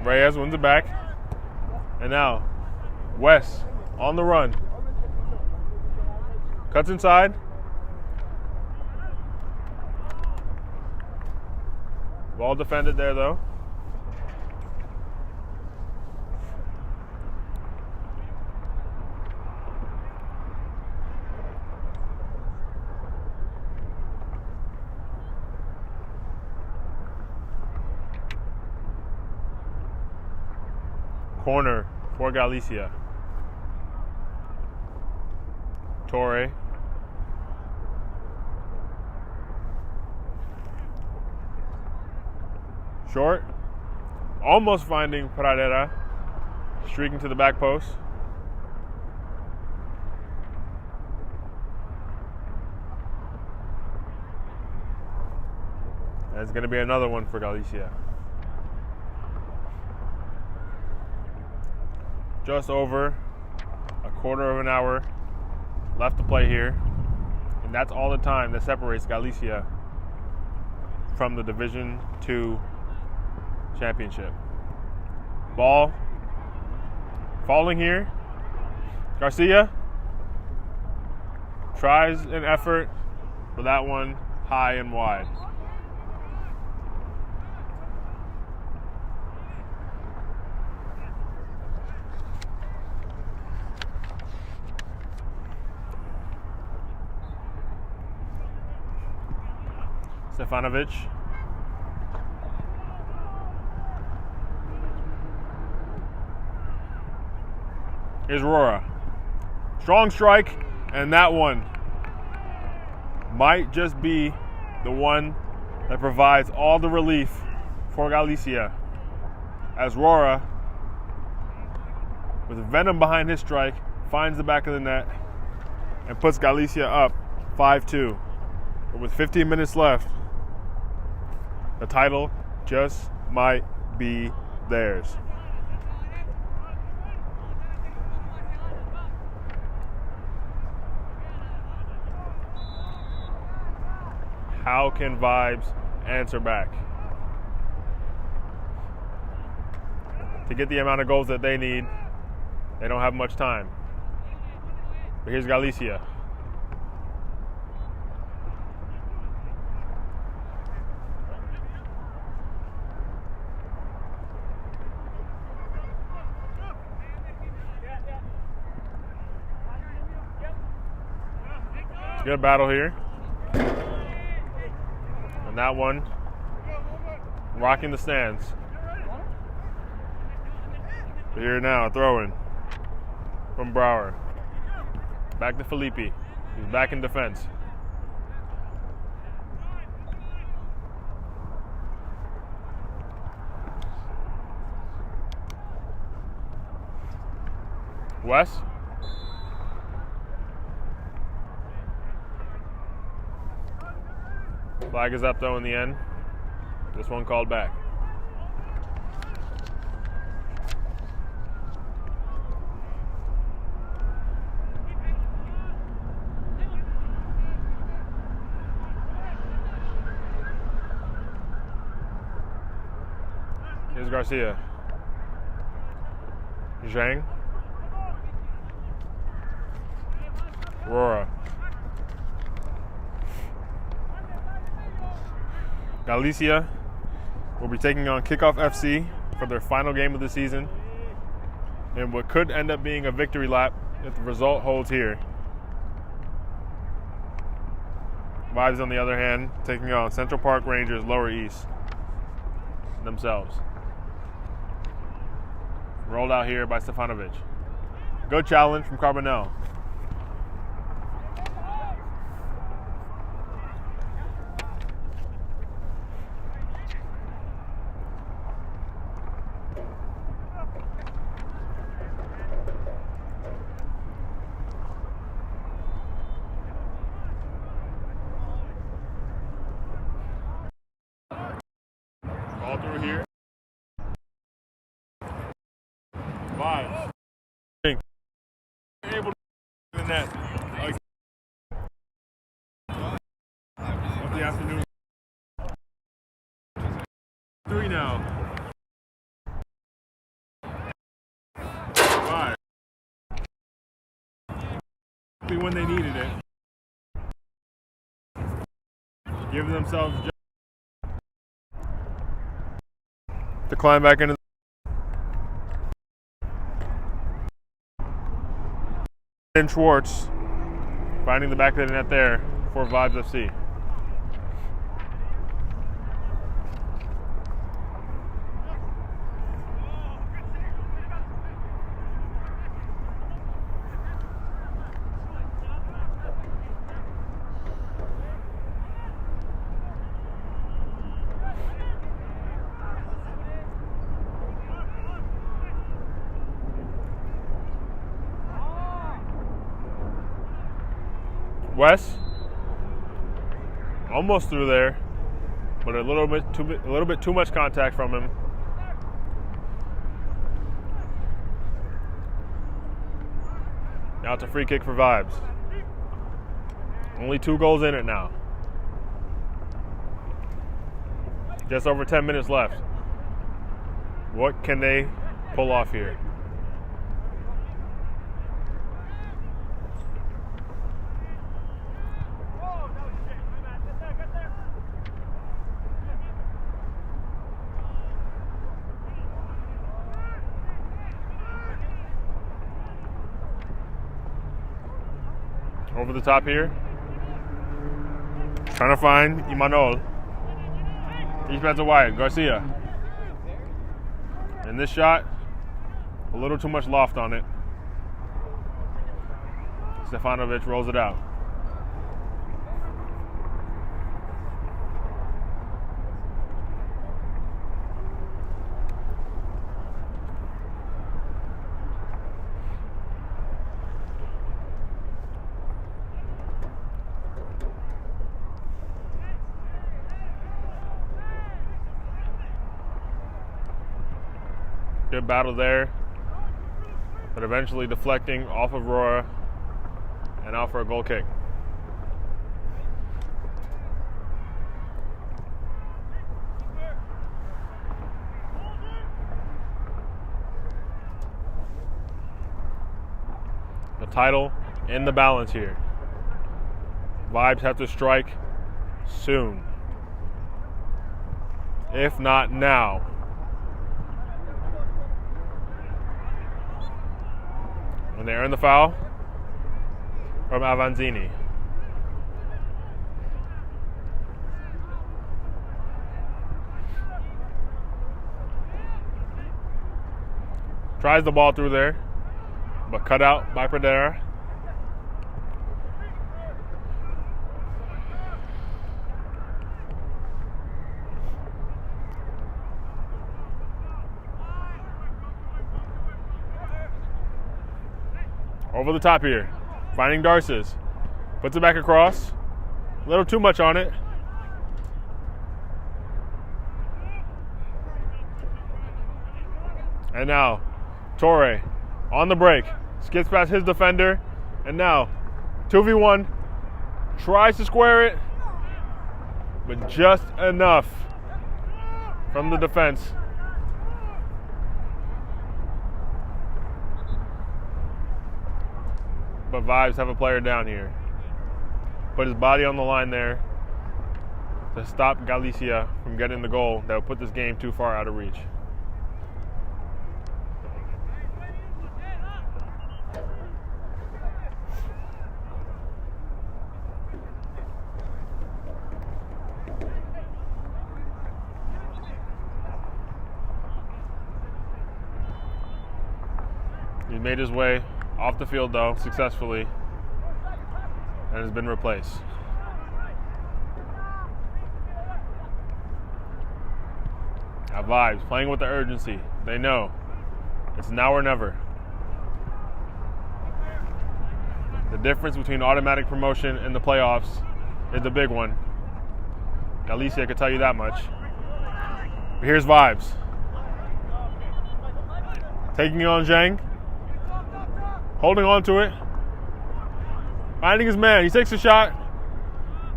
Reyes wins it back. And now, West on the run. Cuts inside. Well defended there, though. Corner for Galicia. Torre. Short. Almost finding Pradera. Streaking to the back post. That's going to be another one for Galicia. Just over a quarter of an hour left to play here. And that's all the time that separates Galicia from the Division II championship. Ball falling here. Garcia tries an effort, but that one high and wide. Stefanovic. Here's Rora. Strong strike, and that one might just be the one that provides all the relief for Galicia. As Rora, with venom behind his strike, finds the back of the net and puts Galicia up 5-2. But with 15 minutes left, the title just might be theirs. How can Vibes answer back? To get the amount of goals that they need, they don't have much time. But here's Galicia. Good battle here. And that one rocking the stands. But here now, a throw-in from Brower. Back to Felipe. He's back in defense. Wes? Flag is up though in the end. This one called back. Here's Garcia. Zhang. Rora. Galicia will be taking on Kickoff FC for their final game of the season in what could end up being a victory lap if the result holds here. Vibes, on the other hand, taking on Central Park Rangers Lower East themselves. Rolled out here by Stefanovic. Good challenge from Carbonell. Ball through here. Vibes. Able to the net. Of the afternoon. 3 now. 5. When they needed it. Giving themselves to climb back into and Schwartz finding the back of the net there for Vibes FC. Wes, almost through there, but a little bit too much contact from him. Now it's a free kick for Vibes. Only 2 goals in it now. Just over 10 minutes left. What can they pull off here? Over the top here. Trying to find Imanol. He's back to wide. Garcia. And this shot, a little too much loft on it. Stefanovic rolls it out. Good battle there, but eventually deflecting off of Rora and out for a goal kick. The title in the balance here. Vibes have to strike soon, if not now. And they earn the foul from Avanzini. Tries the ball through there, but cut out by Pradera. Over the top here. Finding Darcis. Puts it back across. A little too much on it. And now, Torre on the break. Skips past his defender. And now, 2v1. Tries to square it. But just enough from the defense. But Vibes have a player down here. Put his body on the line there to stop Galicia from getting the goal that would put this game too far out of reach. He's made his way off the field though, successfully, and has been replaced. Now Vibes playing with the urgency. They know it's now or never. The difference between automatic promotion and the playoffs is the big one. Galicia could tell you that much. But here's Vibes. Taking on Zhang. Holding on to it. Finding his man. He takes a shot,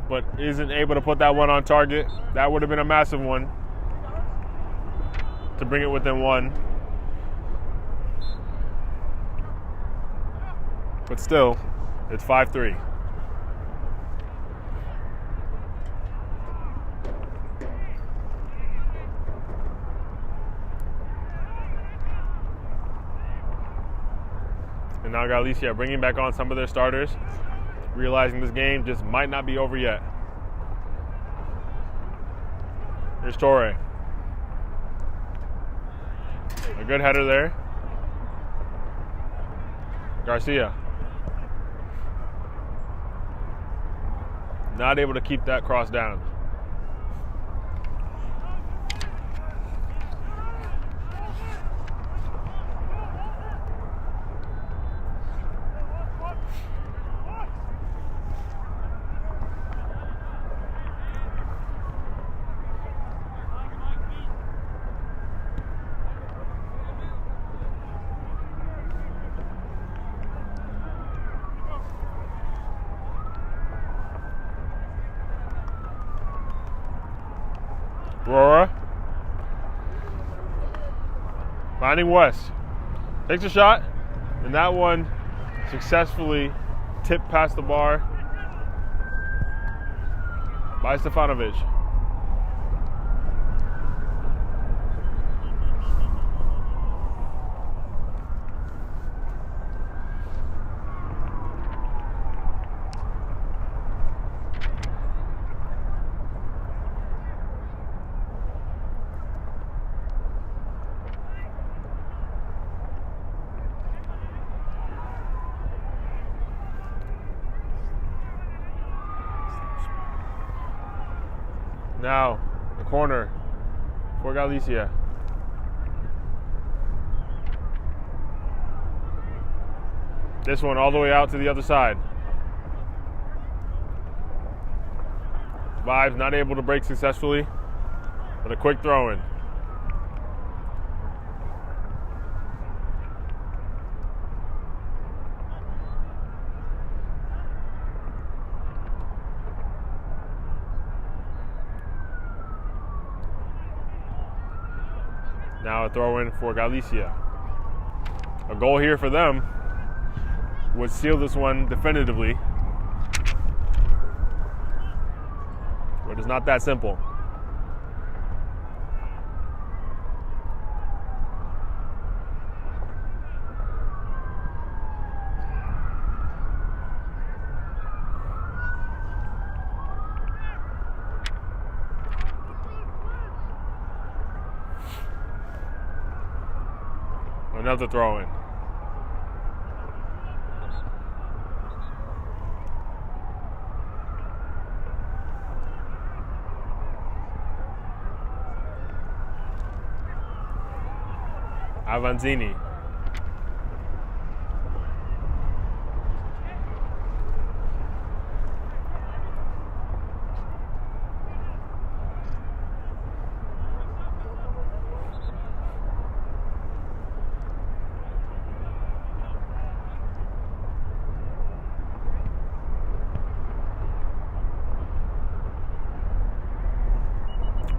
but isn't able to put that one on target. That would have been a massive one to bring it within one. But still, it's 5-3. And now Galicia bringing back on some of their starters, realizing this game just might not be over yet. Here's Torre. A good header there. Garcia. Not able to keep that cross down. Aurora. Finding West. Takes a shot, and that one successfully tipped past the bar by Stefanovic. Now, the corner for Galicia. This one all the way out to the other side. Vibes not able to break successfully, but a quick throw in. Now a throw in for Galicia. A goal here for them would seal this one definitively. But it's not that simple. Another throw in. Avanzini.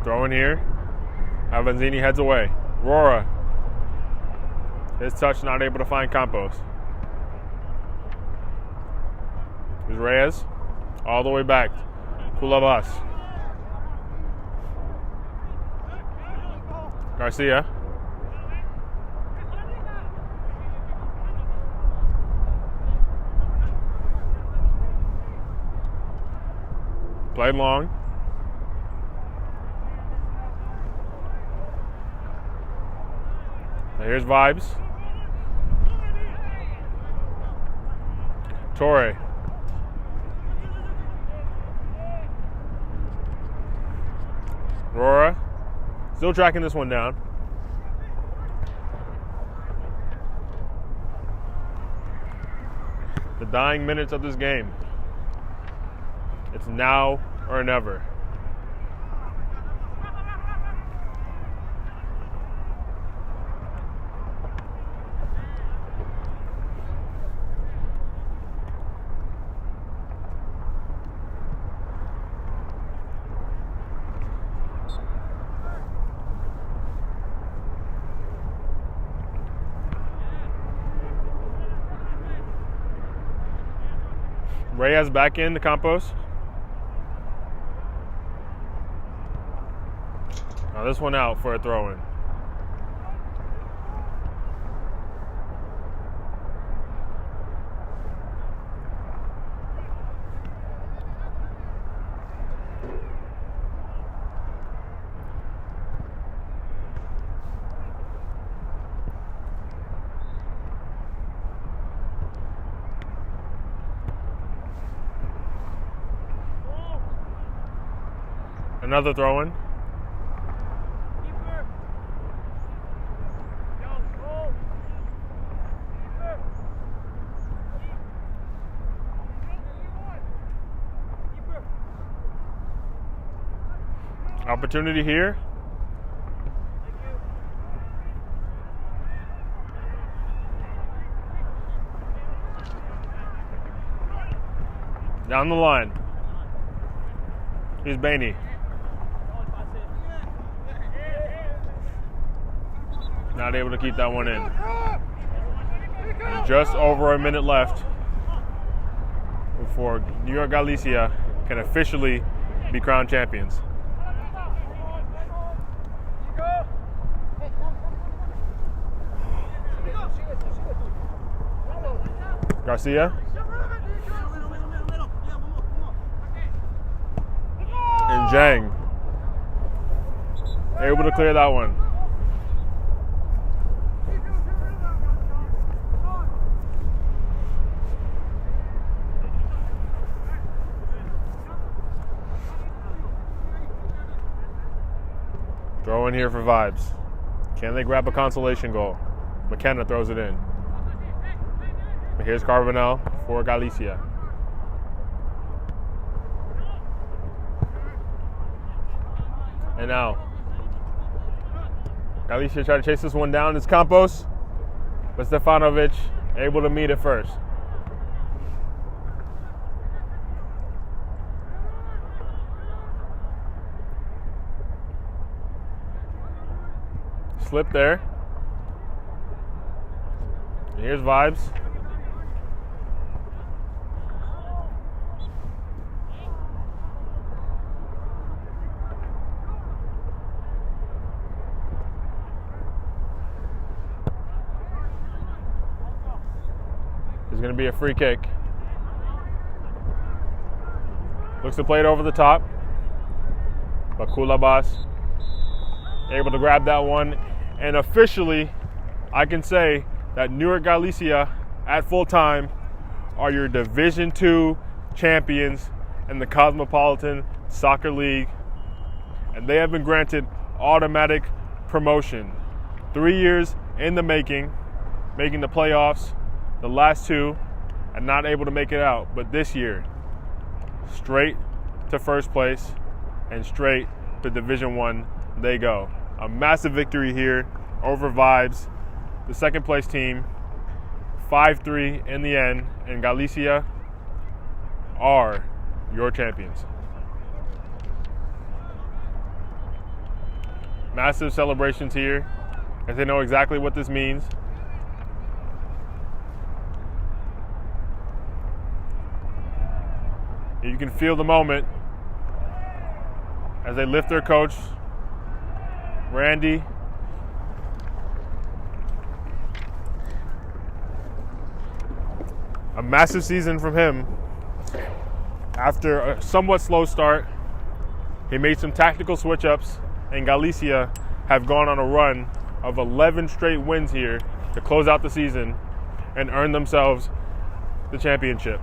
Throw in here. Avanzini heads away. Rora. His touch not able to find Campos. Here's Reyes. All the way back. Kulabas. Garcia. Played long. Now here's Vibes. Torre. Rora. Still tracking this one down. The dying minutes of this game. It's now or never. Reyes back in the Campos. Now this one out for a throw-in. Another throw-in. Opportunity here. Down the line. Here's Bainey. Not able to keep that one in. And just over a minute left before New York Galicia can officially be crowned champions. Garcia. And Zhang. Able to clear that one. Throw in here for Vibes. Can they grab a consolation goal? McKenna throws it in. But here's Carbonell for Galicia. And now, Galicia try to chase this one down. It's Campos, but Stefanovic able to meet it first. Slip there. And here's Vibes. There's going to be a free kick. Looks to play it over the top. But Kulabas able to grab that one. And officially, I can say that New York Galicia at full time are your Division II champions in the Cosmopolitan Soccer League. And they have been granted automatic promotion. 3 years in the making the playoffs, the last two, and not able to make it out. But this year, straight to first place and straight to Division I they go. A massive victory here over Vibes, the second place team, 5-3 in the end, and Galicia are your champions. Massive celebrations here, as they know exactly what this means. You can feel the moment as they lift their coach, Randy. A massive season from him. After a somewhat slow start, he made some tactical switch-ups, and Galicia have gone on a run of 11 straight wins here to close out the season and earn themselves the championship.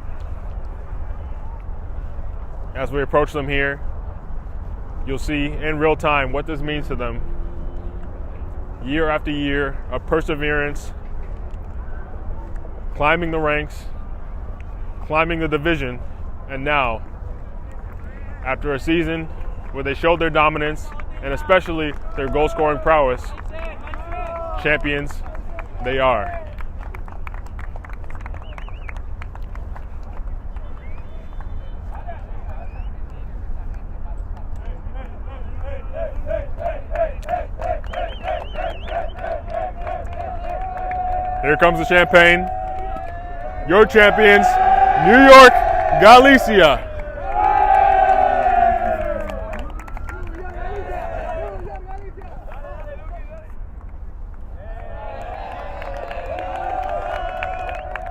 As we approach them here, you'll see in real time what this means to them. Year after year of perseverance, climbing the ranks, climbing the division, and now, after a season where they showed their dominance and especially their goal-scoring prowess, champions they are. Here comes the champagne. Your champions, New York Galicia.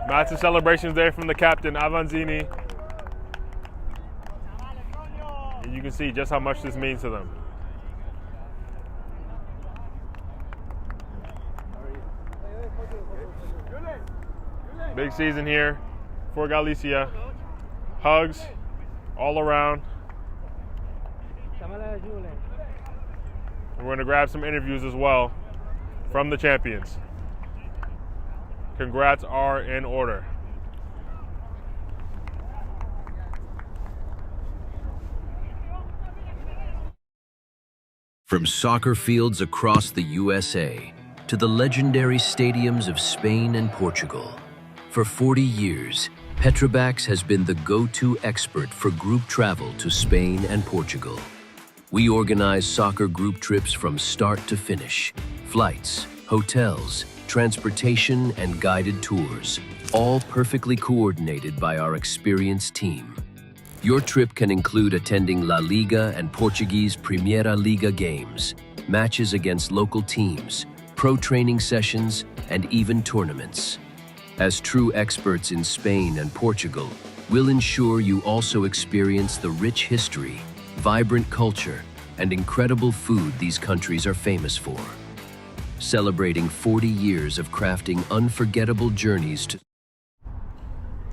Massive celebrations there from the captain, Avanzini. And you can see just how much this means to them. Big season here for Galicia. Hugs all around. We're going to grab some interviews as well from the champions. Congrats are in order. From soccer fields across the USA to the legendary stadiums of Spain and Portugal, for 40 years, Petrobax has been the go-to expert for group travel to Spain and Portugal. We organize soccer group trips from start to finish, flights, hotels, transportation, and guided tours, all perfectly coordinated by our experienced team. Your trip can include attending La Liga and Portuguese Primeira Liga games, matches against local teams, pro training sessions, and even tournaments. As true experts in Spain and Portugal, we'll ensure you also experience the rich history, vibrant culture, and incredible food these countries are famous for. Celebrating 40 years of crafting unforgettable journeys to...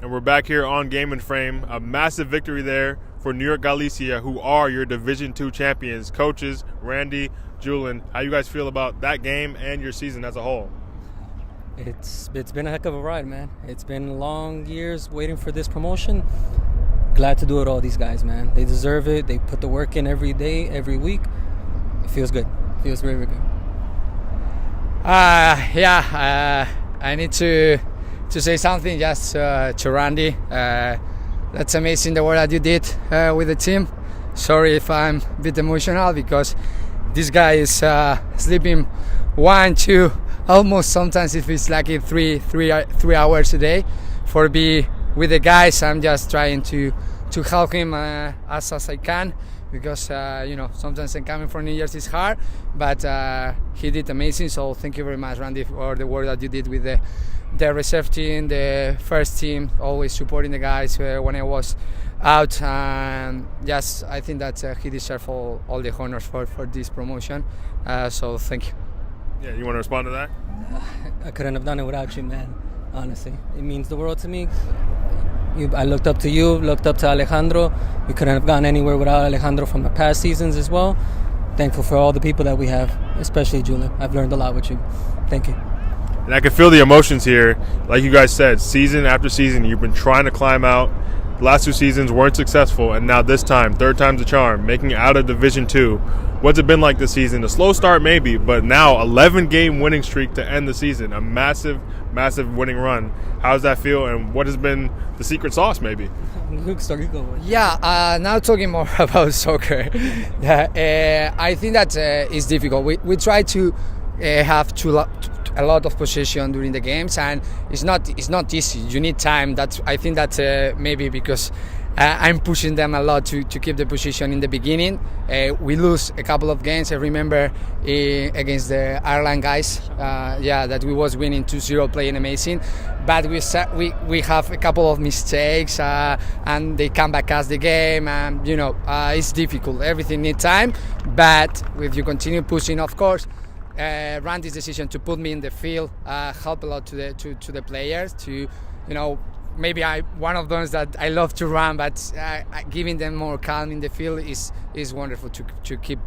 And we're back here on Game and Frame. A massive victory there for New York Galicia, who are your Division II champions. Coaches, Randy, Julian, how you guys feel about that game and your season as a whole? It's been a heck of a ride, man. It's been long years waiting for this promotion. Glad to do it all, these guys, man. They deserve it. They put the work in every day, every week. It feels good. It feels very, very good. I need to say something just to Randy. That's amazing the work that you did with the team. Sorry if I'm a bit emotional because this guy is sleeping 1, 2, almost sometimes if it's like 3 hours a day for be with the guys. I'm just trying to help him as I can because sometimes coming from New Year's is hard, but he did amazing. So thank you very much, Randy, for the work that you did with the reserve team, the first team, always supporting the guys when I was out. And yes, I think that he deserves all the honors for this promotion. So thank you. Yeah, you want to respond to that? I couldn't have done it without you, man. Honestly, it means the world to me. I looked up to you, looked up to Alejandro. We couldn't have gone anywhere without Alejandro from the past seasons as well. Thankful for all the people that we have, especially Julian. I've learned a lot with you. Thank you. And I can feel the emotions here. Like you guys said, season after season, you've been trying to climb out. The last 2 seasons weren't successful, and now this time, third time's a charm, making it out of Division II. What's it been like this season? A slow start maybe, but now 11-game winning streak to end the season. A massive, massive winning run. How does that feel, and what has been the secret sauce maybe? Yeah, now talking more about soccer. I think that it's difficult. We try to have a lot of possession during the games, and it's not easy. You need time. I think that maybe because I'm pushing them a lot to keep the position in the beginning. We lose a couple of games. I remember against the Ireland guys, that we was winning 2-0, playing amazing. But we have a couple of mistakes, and they come back as the game. And it's difficult. Everything needs time. But if you continue pushing, of course. Randy's decision to put me in the field helped a lot to the players. Maybe one of those that I love to run, but giving them more calm in the field is wonderful to keep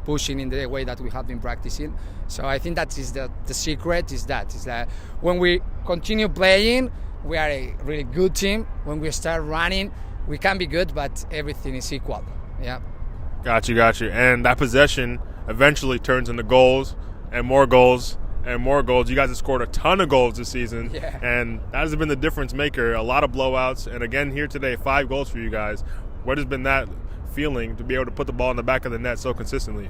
pushing in the way that we have been practicing. So I think that is the secret is that when we continue playing, we are a really good team. When we start running, we can be good, but everything is equal. Yeah. Got you. And that possession eventually turns into goals and more goals. And more goals. You guys have scored a ton of goals this season, and that has been the difference maker. A lot of blowouts, and again here today, 5 goals for you guys. What has been that feeling to be able to put the ball in the back of the net so consistently?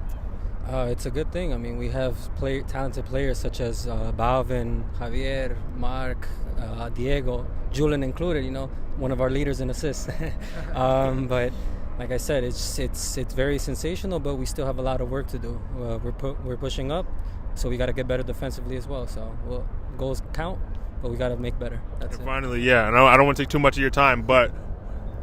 It's a good thing. I mean, we have talented players such as Balvin, Javier, Mark, Diego, Julian included. One of our leaders in assists. But like I said, it's very sensational, but we still have a lot of work to do. We're pushing up. So we got to get better defensively as well. So goals count, but we got to make better. That's it. Finally, and I don't want to take too much of your time, but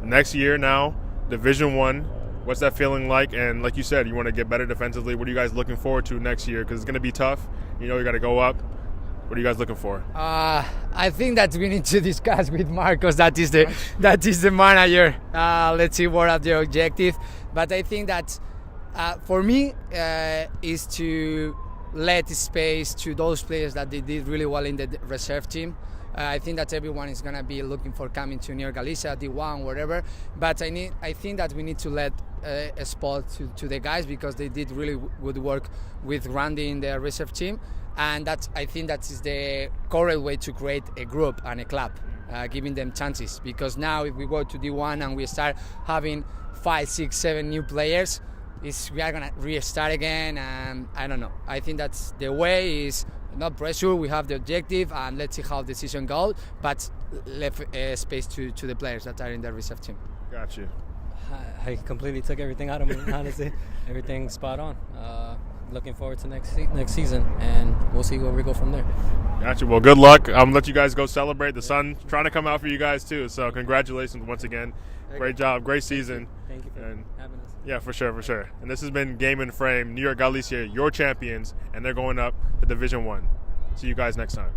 next year now, Division 1, what's that feeling like? And like you said, you want to get better defensively. What are you guys looking forward to next year? Because it's going to be tough. You got to go up. What are you guys looking for? I think that we need to discuss with Marcos. That is the manager. Let's see what are the objectives. But I think that for me is to let space to those players that they did really well in the reserve team. I think that everyone is going to be looking for coming to near Galicia, D1, whatever. But I think that we need to let a spot to the guys because they did really good work with Randy in the reserve team. And I think that is the correct way to create a group and a club, giving them chances. Because now if we go to D1 and we start having 5, 6, 7 new players, we are going to restart again, and I don't know. I think that's the way is not pressure. We have the objective, and let's see how the season goes, but left space to the players that are in the reserve team. Got you. I completely took everything out of me, honestly. Everything's spot on. Looking forward to next season, and we'll see where we go from there. Gotcha. Well, good luck. I'm going to let you guys go celebrate. The sun's trying to come out for you guys, too, so congratulations once again. Great job. Great season. Thank you for having us. Yeah, for sure. And this has been Game and Frame, New York Galicia, your champions, and they're going up to Division 1. See you guys next time.